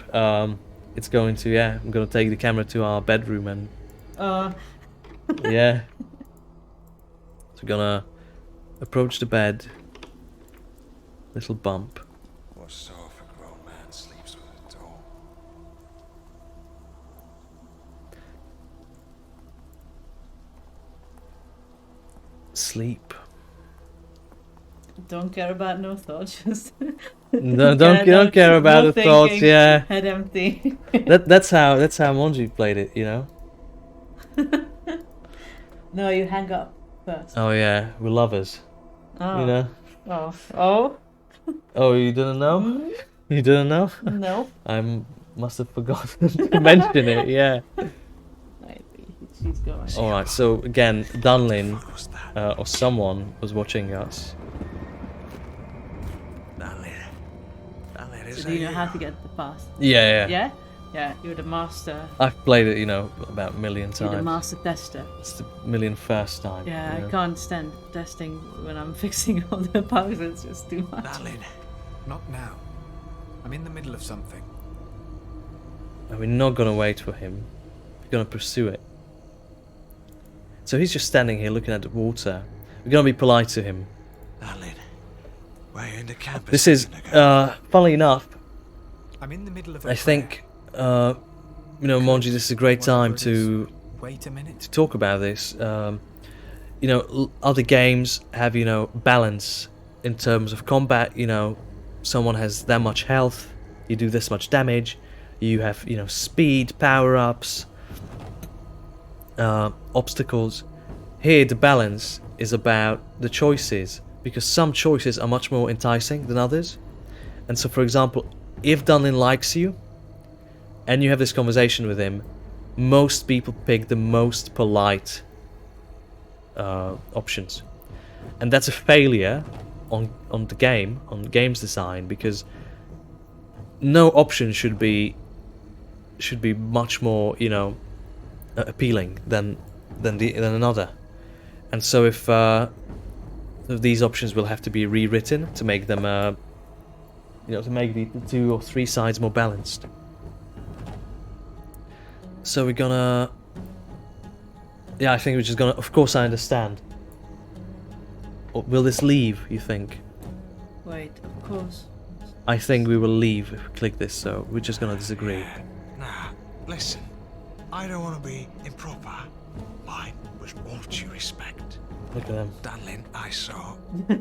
It's going to, I'm going to take the camera to our bedroom and yeah. So we're gonna approach the bed. Little bump. What's so if a grown man sleeps with a doll? Sleep. Don't care about no thoughts. Just Don't care about no the thoughts. thinking, Yeah, Head empty. that's how Monji played it. No, you hang up first. Oh yeah, we're lovers. Oh. Oh. Oh, you didn't know? Mm, You didn't know? no. I must have forgotten to mention it. Yeah. Right, she's going. All right. So again, Dunlin What's that? or someone was watching us. Danlin, is So do you that know how to get the pass? Yeah. Yeah? Yeah, you're the master. I've played it, about a million You're the times. master tester. It's the first time. Yeah, I can't stand testing when I'm fixing all the bugs. It's just too much. Danlin, Not now. I'm in the middle of something. And we're not gonna wait for him. We're gonna pursue it. So he's just standing here looking at the water. We're gonna be polite to him. Danlin, we're in the campus. This is, funnily enough, I'm in the middle of a I think, Monji, this is a great time to Wait a minute. to talk about this. You know, other games have, you know, balance in terms of combat. You know, someone has that much health, you do this much damage, you have, you know, speed, power-ups, obstacles. Here the balance is about the choices, because some choices are much more enticing than others. And so, for example, if Dunlin likes you and you have this conversation with him, most people pick the most polite options, and that's a failure on the game, on games design, because no option should be much more, you know, appealing than another. And so if these options will have to be rewritten to make them you know, to make the 2 or 3 sides more balanced. So we're gonna, yeah, I think we're just gonna, of course I understand. Or will this leave, you think? Wait, of course. I think we will leave if we click this, so we're just gonna disagree. Nah, listen. I don't want to be improper. Mine was all due respect. Look at them. Dunlin, I saw. I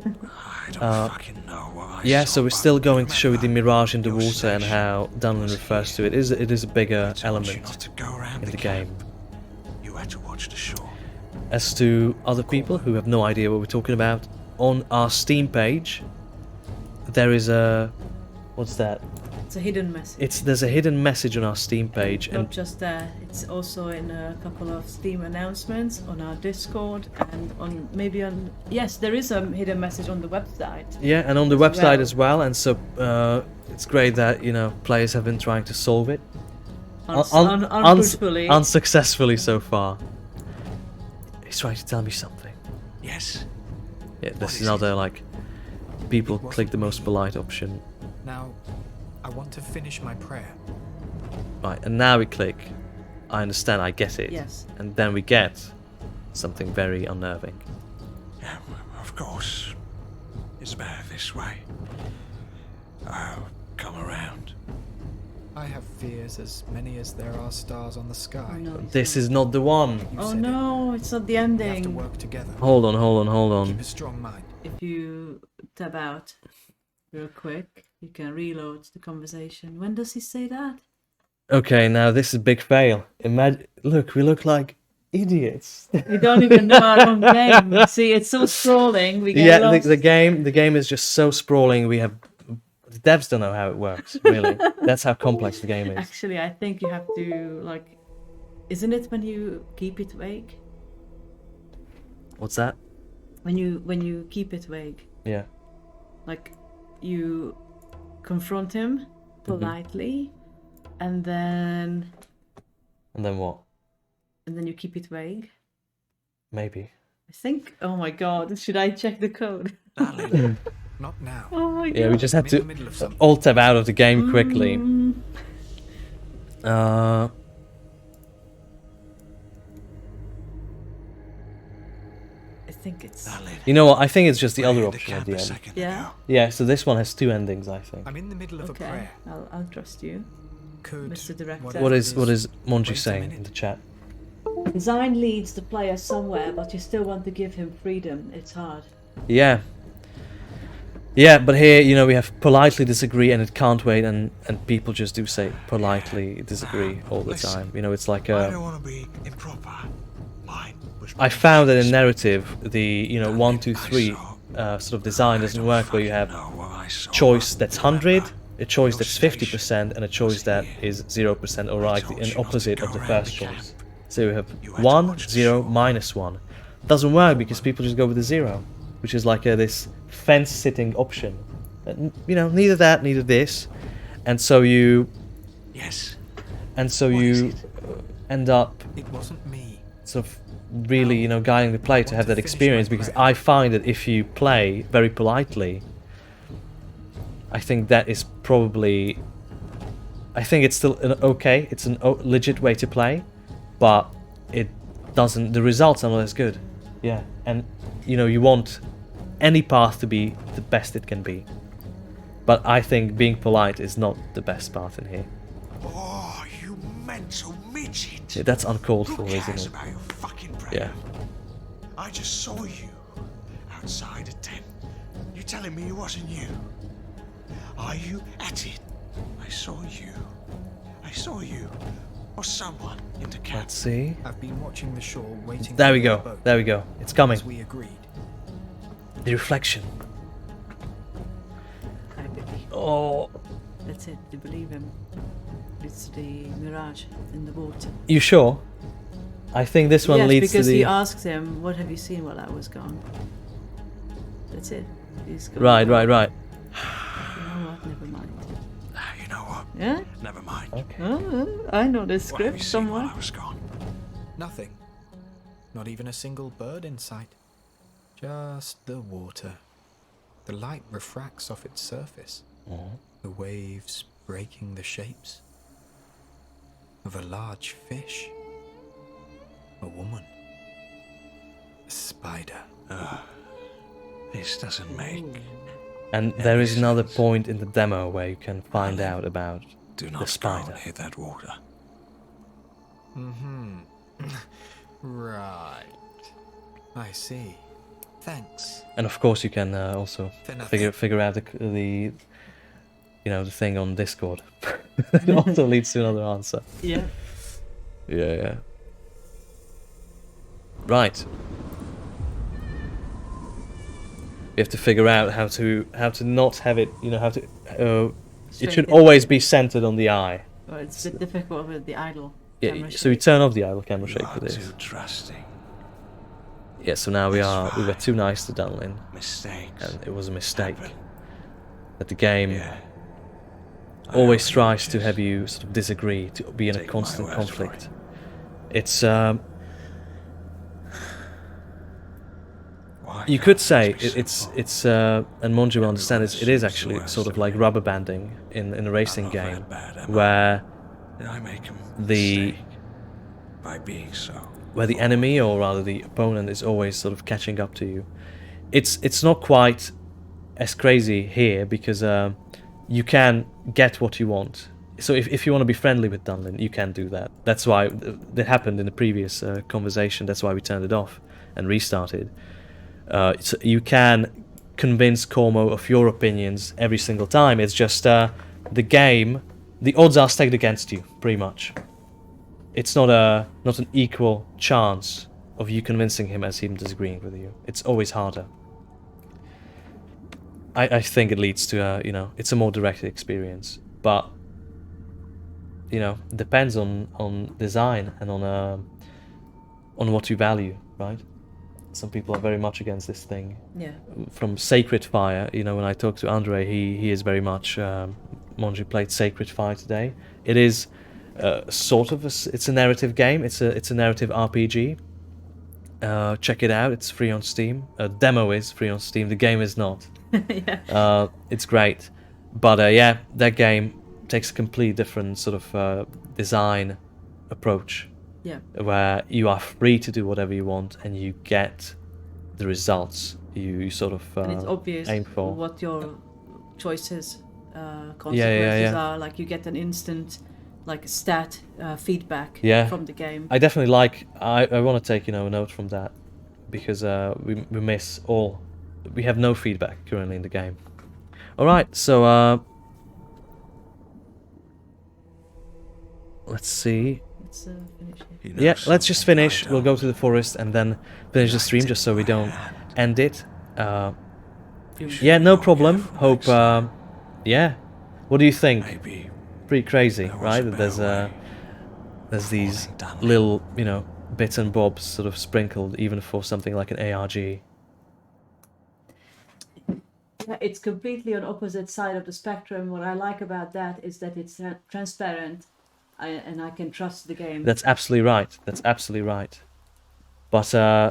don't fucking know what I Yeah, saw. so we're but still going to show you the remember, mirage in the your water and station how Dunlin was refers to here. it. It is a bigger I told you element not to go around in the camp. game. You had to watch the shore. As to other people who have no idea what we're talking about, on our Steam page, there is a, what's that? It's a hidden message. There's a hidden message on our Steam page, Not and just that, it's also in a couple of Steam announcements on our Discord and on maybe on, yes, there is a hidden message on the website. yeah, and on the as website well. as well. And so it's great that, you know, players have been trying to solve it. Unfruitfully. Unsuccessfully so far. He's trying to tell me something. Yes. Yeah, What this is is another, like, people It wasn't click the most me. polite option. Now, I want to finish my prayer. Right, and now we click, I understand, I get it. Yes. And then we get something very unnerving. Yeah, of course. It's better this way. I'll come around. I have fears as many as there are stars on the sky. Oh, no, it's This not. is not the one. You Oh said no, it's not the it. We have to ending. work together. Hold on. Keep a strong mind. If you tab out real quick, you can reload the conversation. When does he say that? Okay, now this is a big fail. Imagine, look, we look like idiots. We don't even know our own game. See, it's so scrolling. We get Yeah, lost. the game is just so sprawling. We have, the devs don't know how it works. Really, that's how complex the game is. Actually, I think you have to, like, isn't it when you keep it vague? What's that? When you keep it vague, Yeah. like you confront him politely, and then And then what? you keep it vague. Maybe. I think. Oh my god! Should I check the code? Darling, Not now. Oh my god! Yeah, we just I'm have in the to middle of something. alt tab out of the game quickly. I think it's. darling. You know what? I think it's just the We other hit the option at camp the a end. second Yeah. ago. Yeah, so this one has 2 endings, I think. I'm in the middle of a Okay, prayer. I'll trust you. Could Mr. Director. What is Monji Wait a saying in minute. the chat? Design leads the player somewhere, but you still want to give him freedom. It's hard. Yeah. Yeah, but here, you know, we have politely disagree and it can't wait, and people just do say politely disagree all the Listen, time. You know, it's like I don't want to be improper. Mine was I found that in narrative, the, you know, 1, 2, 3 sort of design doesn't work, where you have choice that's 100, a choice that's 50%, and a choice that is 0%, or like an opposite of the first choice. So you have 1, 0, -1. Doesn't work because people just go with the 0, which is like this fence-sitting option. You know, neither that, neither this, and so you Yes. end up It wasn't me. sort of really, you know, guiding the player to have that experience, because I find that if you play very politely, I think that is probably, I think it's still okay, it's an legit way to play, but it doesn't, the results are not as good. Yeah, and you know, you want any path to be the best it can be, but I think being polite is not the best path in here. Oh, you mental midget. bitch. Yeah, that's uncalled Who for, cares isn't it? about your fucking brain? Yeah. I just saw you outside a tent. You telling me it wasn't you? Are you at it? I saw you. I saw you. Or someone in the cab. Let's see. I've been watching the shore, waiting There for we your go. boat, There we go. It's coming. as we agreed. The reflection. I believe. Oh. That's it. You believe him. It's the mirage in the water. You sure? I think this one yes, leads to because the... he asked him, "What have you seen while I was gone?" That's it. He's gone. Right. You know what? Never mind. You know what? Yeah. Never mind. Okay. Oh, I know the What have script you seen while somewhere. I was gone? Nothing. Not even a single bird in sight. Just the water. The light refracts off its surface. The waves breaking the shapes of a large fish. A woman. A spider. This doesn't make... And there is another point in the demo where you can find out about Do the not go spider. and hit that water. Mm-hmm. Right. I see. Thanks. And of course you can also For nothing. figure out the you know, the thing on Discord. It also leads to another answer. Yeah. Yeah. Right. We have to figure out how to not have it, you know, how to it should Straight in. always be centered on the eye. Well, it's a bit difficult with the idle. Yeah, camera so we shake. turn off the idle camera You shake are for this. too trusting. Yeah, so now we That's were fine. too nice to Dunlin, Mistakes. and it was a mistake. happen. That the game Yeah. I always know tries it to is. have you sort of disagree, to be in a Take my constant word for conflict. it. It's Why you can't could this say be it's simple? and Monju will understand Everyone it is sees the actually worst sort of of like me. rubber banding in a racing I'm not game, that bad, am I? where Did I make a the- mistake by being so? where the enemy, or rather the opponent, is always sort of catching up to you. It's not quite as crazy here because you can get what you want. So if you want to be friendly with Dunlin, you can do that. That's why that happened in the previous conversation. That's why we turned it off and restarted. So you can convince Cormo of your opinions every single time. It's just the game. The odds are stacked against you, pretty much. It's not an equal chance of you convincing him as him disagreeing with you. It's always harder. I think it leads to you know, it's a more direct experience, but you know, it depends on design and on what you value, right? Some people are very much against this thing. Yeah. From Sacred Fire, you know, when I talked to Andre, he is very much. Monji played Sacred Fire today. It is sort of it's a narrative game. It's a narrative RPG. Check it out. It's free on Steam. Demo is free on Steam. The game is not. Yeah. It's great, but yeah, that game takes a completely different sort of design approach. Yeah. Where you are free to do whatever you want and you get the results you sort of And it's obvious aim for. what your choices, consequences yeah. are. Like you get an instant, like stat feedback Yeah. from the game. I definitely like. I want to take, you know, a note from that because we miss all. We have no feedback currently in the game. All right, so let's see. Let's finish it. You know Yeah, let's just something I finish. We'll go don't. to the forest and then finish the stream, just so we don't end it. Yeah, no problem. Hope. Yeah. What do you think? Maybe Pretty crazy, there was right? a That there's better way there's these falling down. little, you know, bits and bobs sort of sprinkled, even for something like an ARG. Yeah, it's completely on opposite side of the spectrum. What I like about that is that it's transparent, and I can trust the game. That's absolutely right. That's absolutely right. But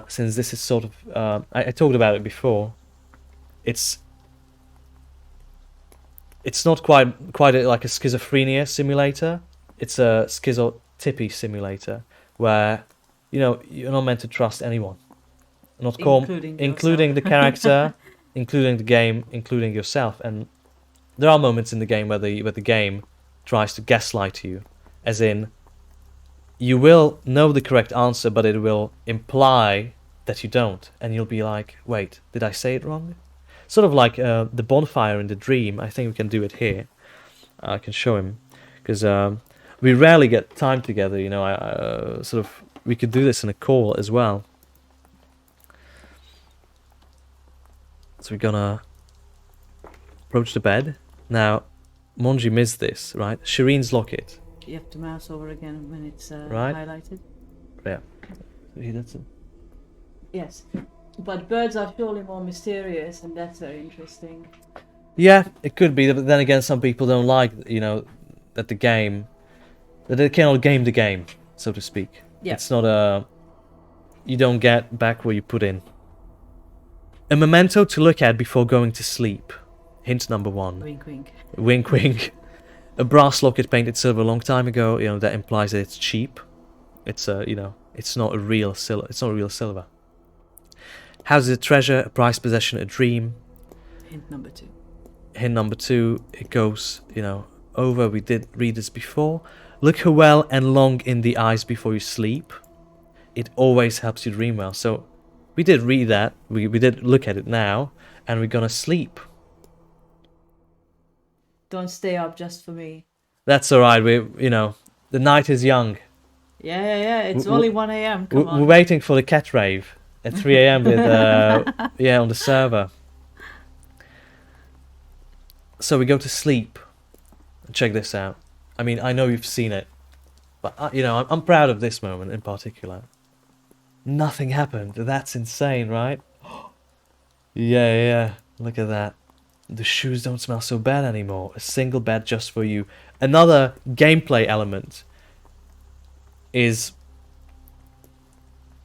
since this is sort of, I talked about it before. It's not quite like a schizophrenia simulator. It's a schizotypy simulator where, you know, you're not meant to trust anyone, not Including including the yourself. character, including the game, including yourself. And there are moments in the game where the game tries to gaslight you, as in, you will know the correct answer, but it will imply that you don't, and you'll be like, wait, did I say it wrong? Sort of like the bonfire in the dream. I think we can do it here. I can show him, because we rarely get time together, you know. Sort of, we could do this in a call as well. So we're gonna approach the bed. Now, Monji missed this, right? Shireen's locket. You have to mouse over again when it's Right. highlighted. Yeah. See, that's it. Yes. But birds are surely more mysterious, and that's very interesting. Yeah, it could be, but then again, some people don't like, you know, that they cannot game the game, so to speak. Yeah. It's not a... You don't get back what you put in. A memento to look at before going to sleep. Hint number 1. Wink, wink. Wink, wink. A brass locket painted silver a long time ago. You know, that implies that it's cheap. It's you know, it's not a real silver. It's not real silver. House is a treasure, a prized possession, a dream. Hint number 2. Hint number 2. It goes, you know, over. We did read this before. Look her well and long in the eyes before you sleep. It always helps you dream well. So we did read that. We did look at it now, and we're gonna sleep. Don't stay up just for me. That's alright. You know, the night is young. Yeah. It's W- only 1 a.m. Come on. We're waiting for the cat rave at 3 a.m. with yeah, on the server. So we go to sleep. Check this out. I mean, I know you've seen it, but you know, I'm proud of this moment in particular. Nothing happened. That's insane, right? Yeah. Look at that. The shoes don't smell so bad anymore. A single bed just for you. Another gameplay element is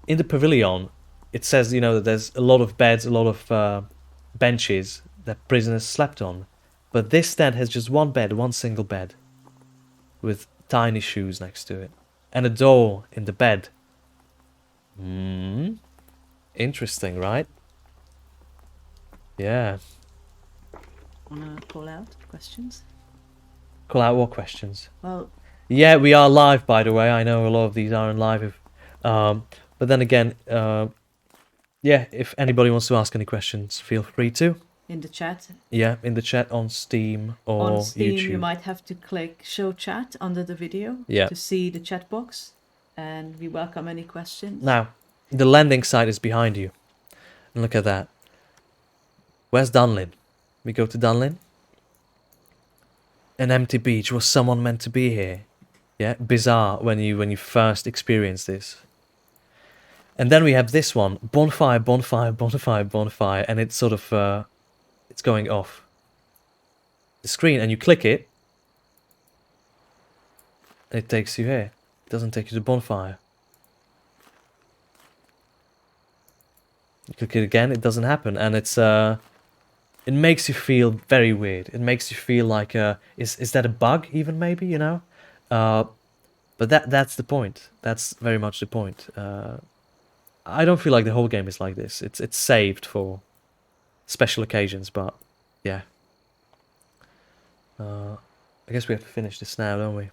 in the pavilion. It says, you know, that there's a lot of beds, a lot of benches that prisoners slept on. But this tent has just one bed, one single bed, with tiny shoes next to it. And a door in the bed. Interesting, right? Yeah. Wanna call out questions? Call out what questions? Well, Yeah, we are live, by the way. I know a lot of these aren't live. But then again, yeah, if anybody wants to ask any questions, feel free to. in the chat. Yeah, in the chat on Steam or On Steam, YouTube. you might have to click show chat under the video Yeah. to see the chat box, and we welcome any questions. Now, the landing site is behind you. And look at that. Where's Dunlin? We go to Dunlin. An empty beach. Was someone meant to be here? Yeah, bizarre when you first experience this. And then we have this one. Bonfire, bonfire, bonfire, bonfire. And it's sort of... it's going off the screen. And you click it. And it takes you here. It doesn't take you to bonfire. You click it again, it doesn't happen, and it's it makes you feel very weird. It makes you feel like is that a bug even, maybe, you know? But that's the point. That's very much the point. I don't feel like the whole game is like this. It's saved for special occasions, but yeah. I guess we have to finish this now, don't we?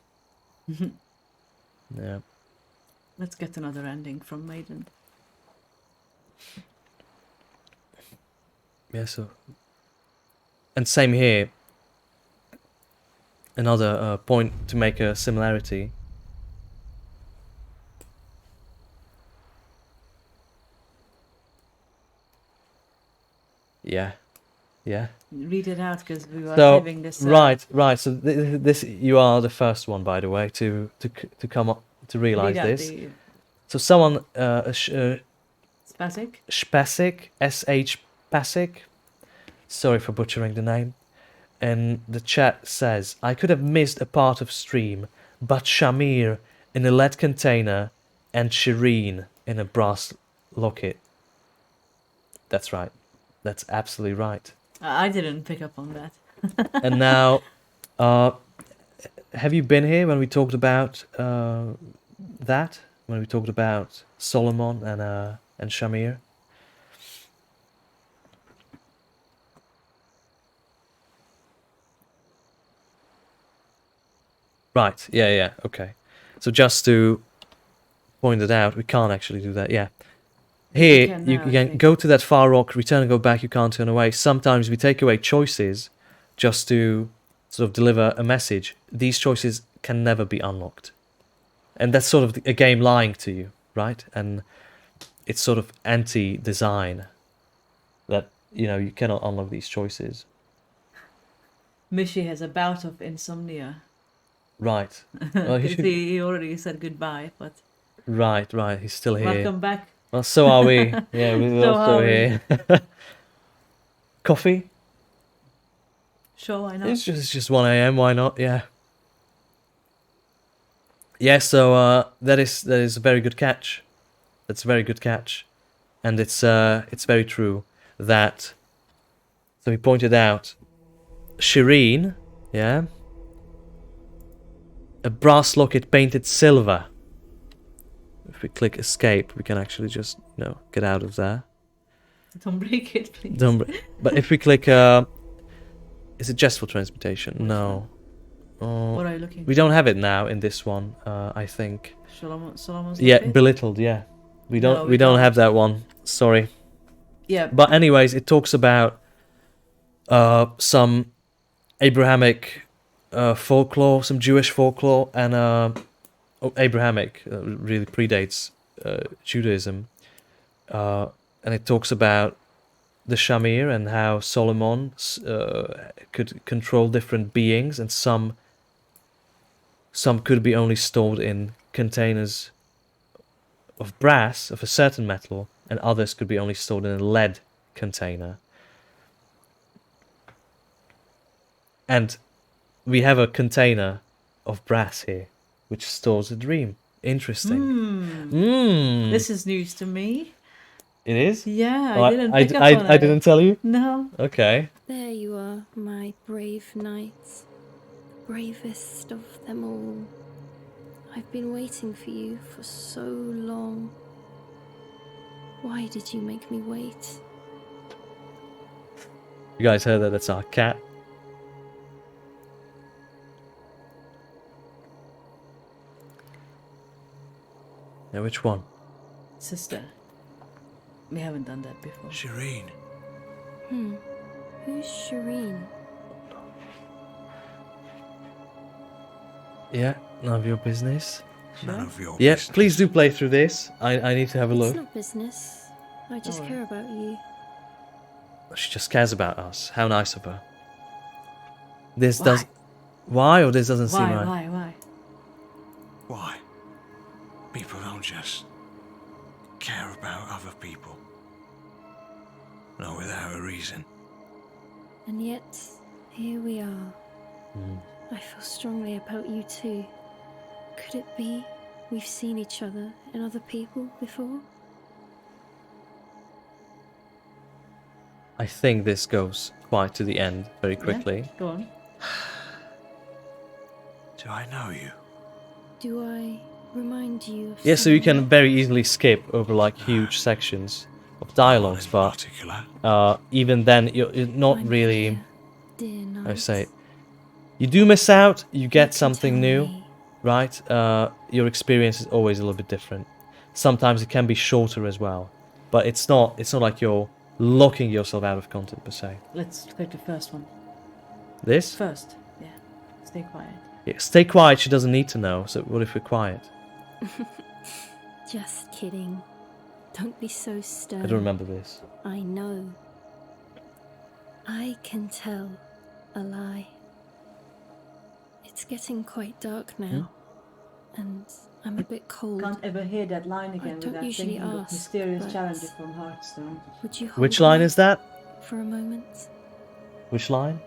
Yeah. Let's get another ending from Maiden. Yeah, so... And same here. Another point to make a similarity. Yeah. Read it out, because we were So, having this. right. So this you are the first one, by the way, to come up to realize read out this. the So someone Spasic. Spasic, S.H. Pasic, sorry for butchering the name, and the chat says, I could have missed a part of stream, but Shamir in a lead container and Shireen in a brass locket. That's right. That's absolutely right. I didn't pick up on that. And now, have you been here when we talked about that? When we talked about Solomon and Shamir? Right, yeah, okay. So just to pointed out, we can't actually do that. Yeah. Here, can you now, I can think. go to that far rock, return and go back, you can't turn away. Sometimes we take away choices just to sort of deliver a message. These choices can never be unlocked. And that's sort of a game lying to you, right? And it's sort of anti-design that, you know, you cannot unlock these choices. Mishy has a bout of insomnia. Right. Well, he should... He already said goodbye, but Right, he's still here. welcome back. Well, so are we. Yeah, we're So also are we. here. Coffee? Sure, why not? It's just 1 a.m. Why not? Yeah. Yeah. So that is a very good catch. That's a very good catch, and it's very true that. So he pointed out, Shireen, yeah, a brass locket painted silver. If we click escape, we can actually just get out of there. Don't break it, please. But if we click, is it just for transmutation? No. What are you looking for? We don't have it now in this one. I think. Solomon's Yeah, locket? belittled. Yeah, we don't. No, we we don't don't. have that one. Sorry. Yeah. But anyways, it talks about some Abrahamic folklore, some Jewish folklore, and Abrahamic really predates Judaism, and it talks about the Shamir and how Solomon could control different beings, and some could be only stored in containers of brass, of a certain metal, and others could be only stored in a lead container. And we have a container of brass here, which stores a dream. Interesting. This is news to me. It is? Yeah, Oh, I didn't pick up on it. I didn't tell you? No. Okay. There you are, my brave knights, bravest of them all. I've been waiting for you for so long. Why did you make me wait? You guys heard that? That's our cat. Now, which one? Sister. We haven't done that before. Shireen, Who's Shireen? Yeah, none of your business. none of your Yeah, business. please do play through this. I need to have a It's look. not business. I just Oh. care about you. She just cares about us. How nice of her. This Why? does... Why? Or this doesn't seem right? Why? Why? People don't just care about other people. Not without a reason. And yet, here we are. I feel strongly about you too. Could it be we've seen each other in other people before? I think this goes quite to the end very quickly. Yeah, go on. Do I know you? Do I remind you of Yeah, so you can someone? very easily skip over like huge sections of dialogues, Not in but particular. even then you're not I'm really... here, dear I knight. say, you do miss out, you get You can something tell new, me. right? Your experience is always a little bit different. Sometimes it can be shorter as well, but it's not like you're locking yourself out of content per se. Let's click the first one. This? First. Yeah. Stay quiet. Yeah, stay quiet, she doesn't need to know, so what if we're quiet? Just kidding. Don't be so stern. I don't remember this. I know. I can tell a lie. It's getting quite dark now, and I'm a bit cold. Can't ever hear that line again don't without usually thinking of ask, mysterious but- challenger from Hearthstone. Would you hold Which line me is that? for a moment? Which line?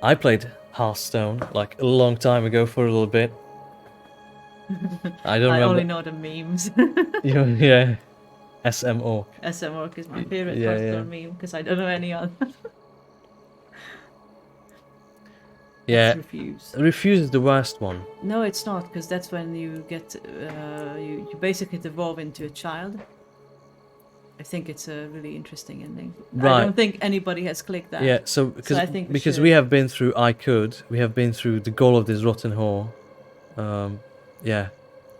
I played Hearthstone like a long time ago for a little bit. I don't I remember. only know the memes. Yeah. SMO. SM Orc is my favorite Yeah, Hearthstone meme because I don't know any other. Yeah. Refuse. Refuse is the worst one. No, it's not, because that's when you get you basically evolve into a child. I think it's a really interesting ending. I Right. don't think anybody has clicked that. Yeah, so because I think we because should. we have been through we have been through the goal of this rotten whore. Yeah.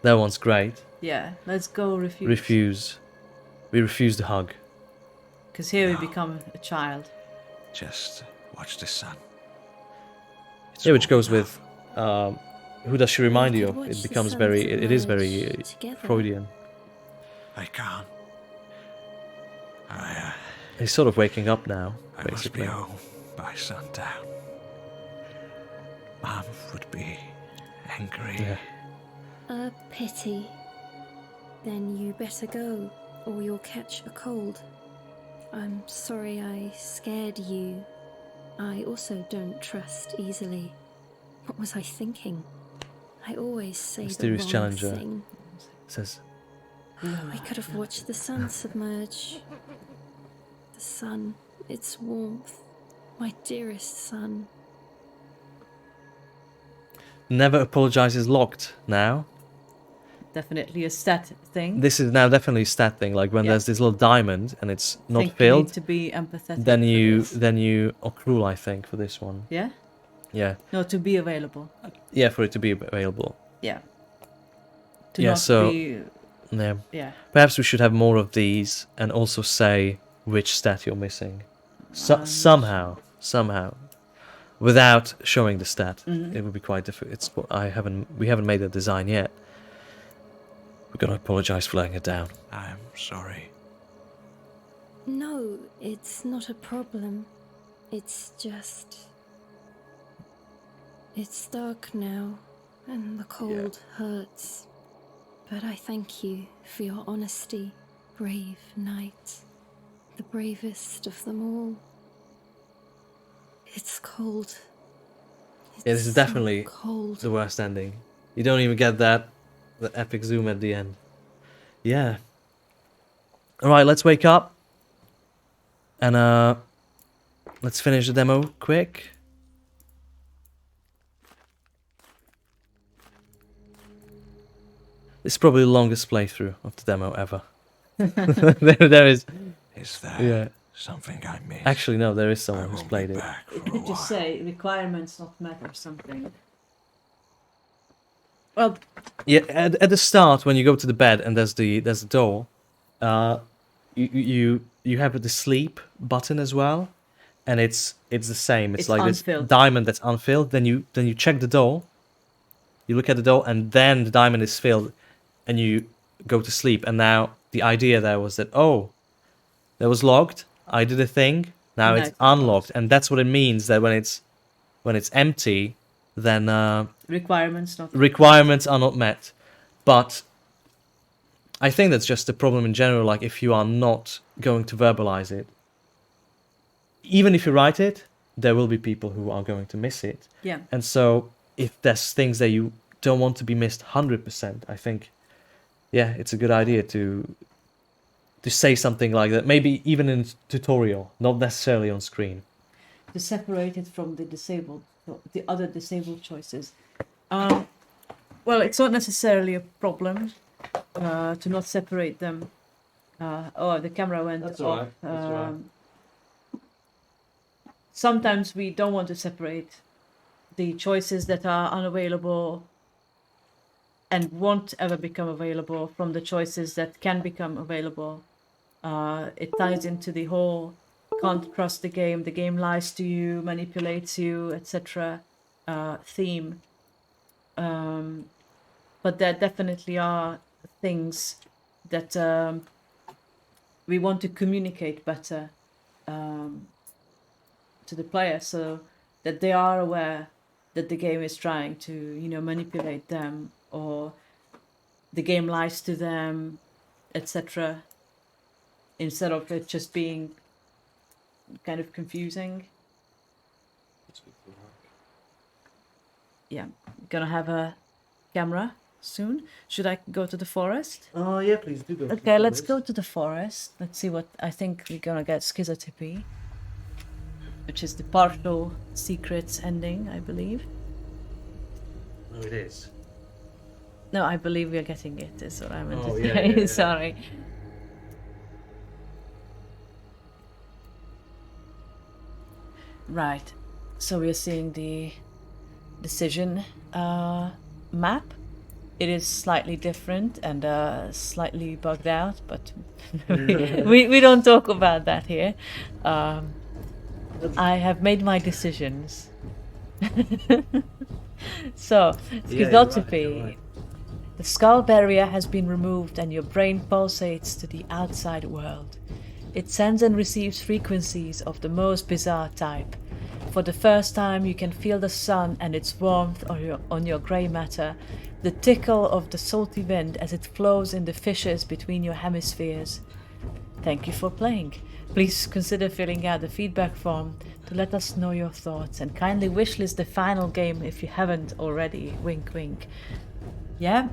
That one's great. Yeah, let's go refuse. Refuse. We refuse the hug. Because here we become a child. Just watch the sun. It's Yeah, which cool goes now. with who does she remind We you could of? watch It the becomes sun very. It is very emerge together. Freudian. I can't. I He's sort of waking up now, must be basically. home by sundown. Mom would be angry. Yeah. A pity. Then you better go, or you'll catch a cold. I'm sorry I scared you. I also don't trust easily. What was I thinking? I always say Mysterious the wrong challenger. thing. Says, I could have watched the sun submerge. The sun, its warmth, my dearest sun. never apologize is locked now. Definitely a stat thing. This is now definitely a stat thing. Like when Yeah. there's this little diamond and it's not think you filled, need to be empathetic. then for you this. or cruel, I think, for this one. Yeah? Yeah, No, to be available. yeah, for it to be available. Yeah. To Yeah, not so- be. Yeah, Yeah. perhaps we should have more of these and also say which stat you're missing. And- Somehow, without showing the stat, Mhm. it would be quite difficult. We haven't made the design yet. We're gonna apologize for letting it down. I'm sorry. No, it's not a problem. It's just. It's dark now, and the cold hurts. But I thank you for your honesty, brave knight. The bravest of them all. It's cold. Yeah, this is It's definitely so cold. the worst ending. You don't even get the epic zoom at the end. Yeah. All right, let's wake up and let's finish the demo quick. This is probably the longest playthrough of the demo ever. there is. Is there Yeah. something I missed? Actually, no, there is I someone who's won't played be it. back You for a could just while. say requirements not met or something. Well, Yeah, at the start when you go to the bed and there's the door, you have the sleep button as well, and it's the same. It's It's like unfilled. this diamond that's unfilled. Then you check the door. You look at the door, and then the diamond is filled, and you go to sleep. And now the idea there was that that was locked. I did a thing. Now Now it's it's unlocked, and that's what it means. That when it's empty, then requirements not. requirements are not met. But I think that's just a problem in general. Like if you are not going to verbalize it, even if you write it, there will be people who are going to miss it. Yeah. And so if there's things that you don't want to be missed 100%, I think, yeah, it's a good idea to say something like that. Maybe even in tutorial, not necessarily on screen. To separate it from the other disabled choices. Well, it's not necessarily a problem to not separate them. The camera went That's off. all right, that's all right. Sometimes we don't want to separate the choices that are unavailable and won't ever become available from the choices that can become available. It ties into the whole can't trust the game lies to you, manipulates you, etc. Theme. But there definitely are things that we want to communicate better to the player, so that they are aware that the game is trying to, manipulate them, or the game lies to them, etc. Instead of it just being kind of confusing. Yeah, gonna have a camera soon. Should I go to the forest? Oh yeah, please do go. Okay, let's go to the forest. Let's see what I think we're gonna get. Schizotypy, which is the partial secrets ending, I believe. No, it is. No, I believe we are getting it. Is what I meant Oh, to yeah, say. yeah, yeah. Sorry. Right. So we are seeing the decision map. it is slightly different and slightly bugged out, but we don't talk about that here. I have made my decisions. So, schizotropy. The skull barrier has been removed and your brain pulsates to the outside world. It sends and receives frequencies of the most bizarre type. For the first time you can feel the sun and its warmth on your grey matter, the tickle of the salty wind as it flows in the fissures between your hemispheres. Thank you for playing. Please consider filling out the feedback form to let us know your thoughts and kindly wishlist the final game if you haven't already. Wink wink. Yeah?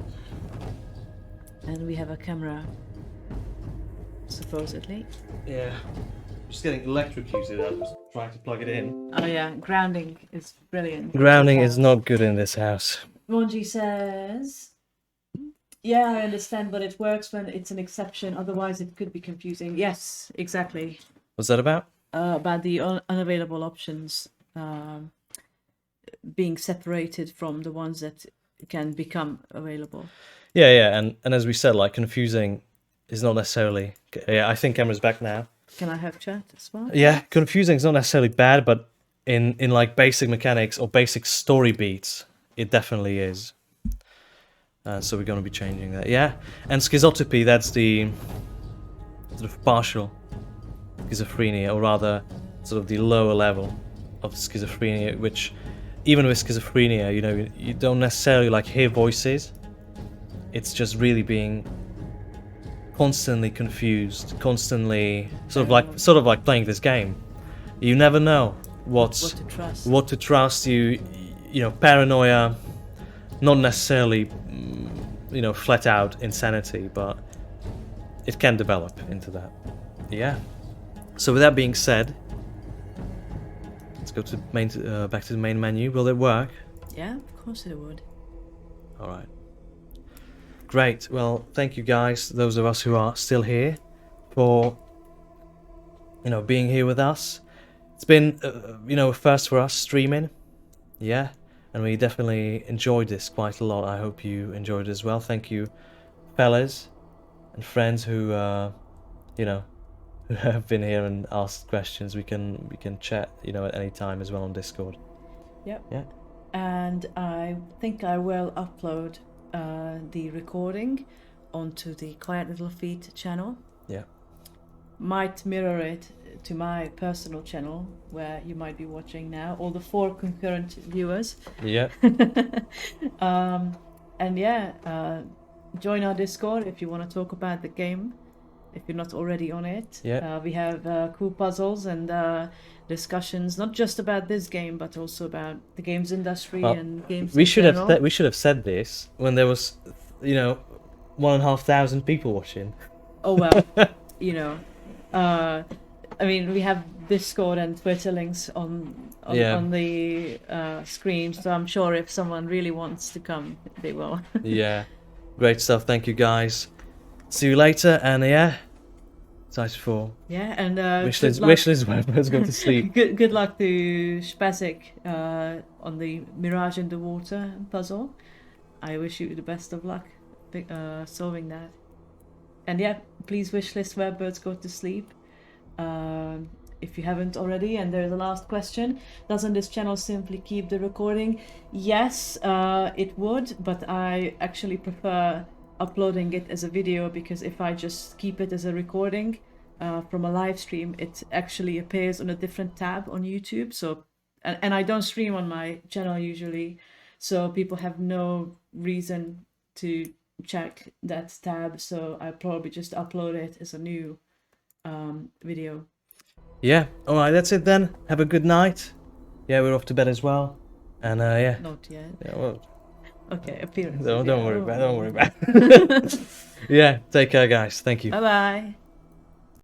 And we have a camera. Supposedly. Yeah. Just getting electrocuted. I was trying to plug it in. Oh yeah, grounding is brilliant. Grounding is not good in this house. Monji says, yeah, I understand, but it works when it's an exception. Otherwise, it could be confusing. Yes, exactly. What's that about? About the unavailable options being separated from the ones that can become available. Yeah, and as we said, like confusing is not necessarily. Yeah, I think Emma's back now. Can I have chat as well? Yeah, confusing is not necessarily bad, but in like basic mechanics or basic story beats, it definitely is. So we're going to be changing that. Yeah, and schizotropy, that's the sort of partial schizophrenia, or rather sort of the lower level of schizophrenia, which even with schizophrenia, you know, you don't necessarily like hear voices. It's just really being constantly confused, constantly sort of like playing this game. You never know what to trust. You know, paranoia, not necessarily, you know, flat out insanity, but it can develop into that. Yeah. So with that being said, let's go to back to the main menu. Will it work? Yeah, of course it would. All right. Great. Well, thank you guys, those of us who are still here, for, you know, being here with us. It's been, you know, a first for us streaming. Yeah. And we definitely enjoyed this quite a lot. I hope you enjoyed it as well. Thank you, fellas and friends who, you know, who have been here and asked questions. We can chat, you know, at any time as well on Discord. Yep. Yeah. And I think I will upload the recording onto the Quiet Little Feet channel. Yeah. Might mirror it to my personal channel where you might be watching now, all the 4 concurrent viewers. Yeah. And yeah, join our Discord if you want to talk about the game, if you're not already on it. Yeah. We have cool puzzles and discussions, not just about this game, but also about the games industry and games. We should have said this when there was, you know, 1,500 people watching. Oh well, you know. I mean, we have Discord and Twitter links on the screen, so I'm sure if someone really wants to come, they will. Yeah, great stuff. Thank you, guys. See you later, and yeah, Titanfall. Yeah, and wishlist when let's go to sleep. Good luck to Spasic on the Mirage in the Water puzzle. I wish you the best of luck solving that. And yeah, please wishlist Where Birds Go to Sleep. If you haven't already. And there's the last question: doesn't this channel simply keep the recording? Yes, it would, but I actually prefer uploading it as a video, because if I just keep it as a recording from a live stream, it actually appears on a different tab on YouTube. So and I don't stream on my channel usually, so people have no reason to check that tab, so I probably just upload it as a new video. Yeah, alright, that's it then. Have a good night. Yeah, we're off to bed as well. And yeah. Not yet. Yeah, well, okay, appearance. don't worry about it. Yeah, take care guys. Thank you. Bye bye.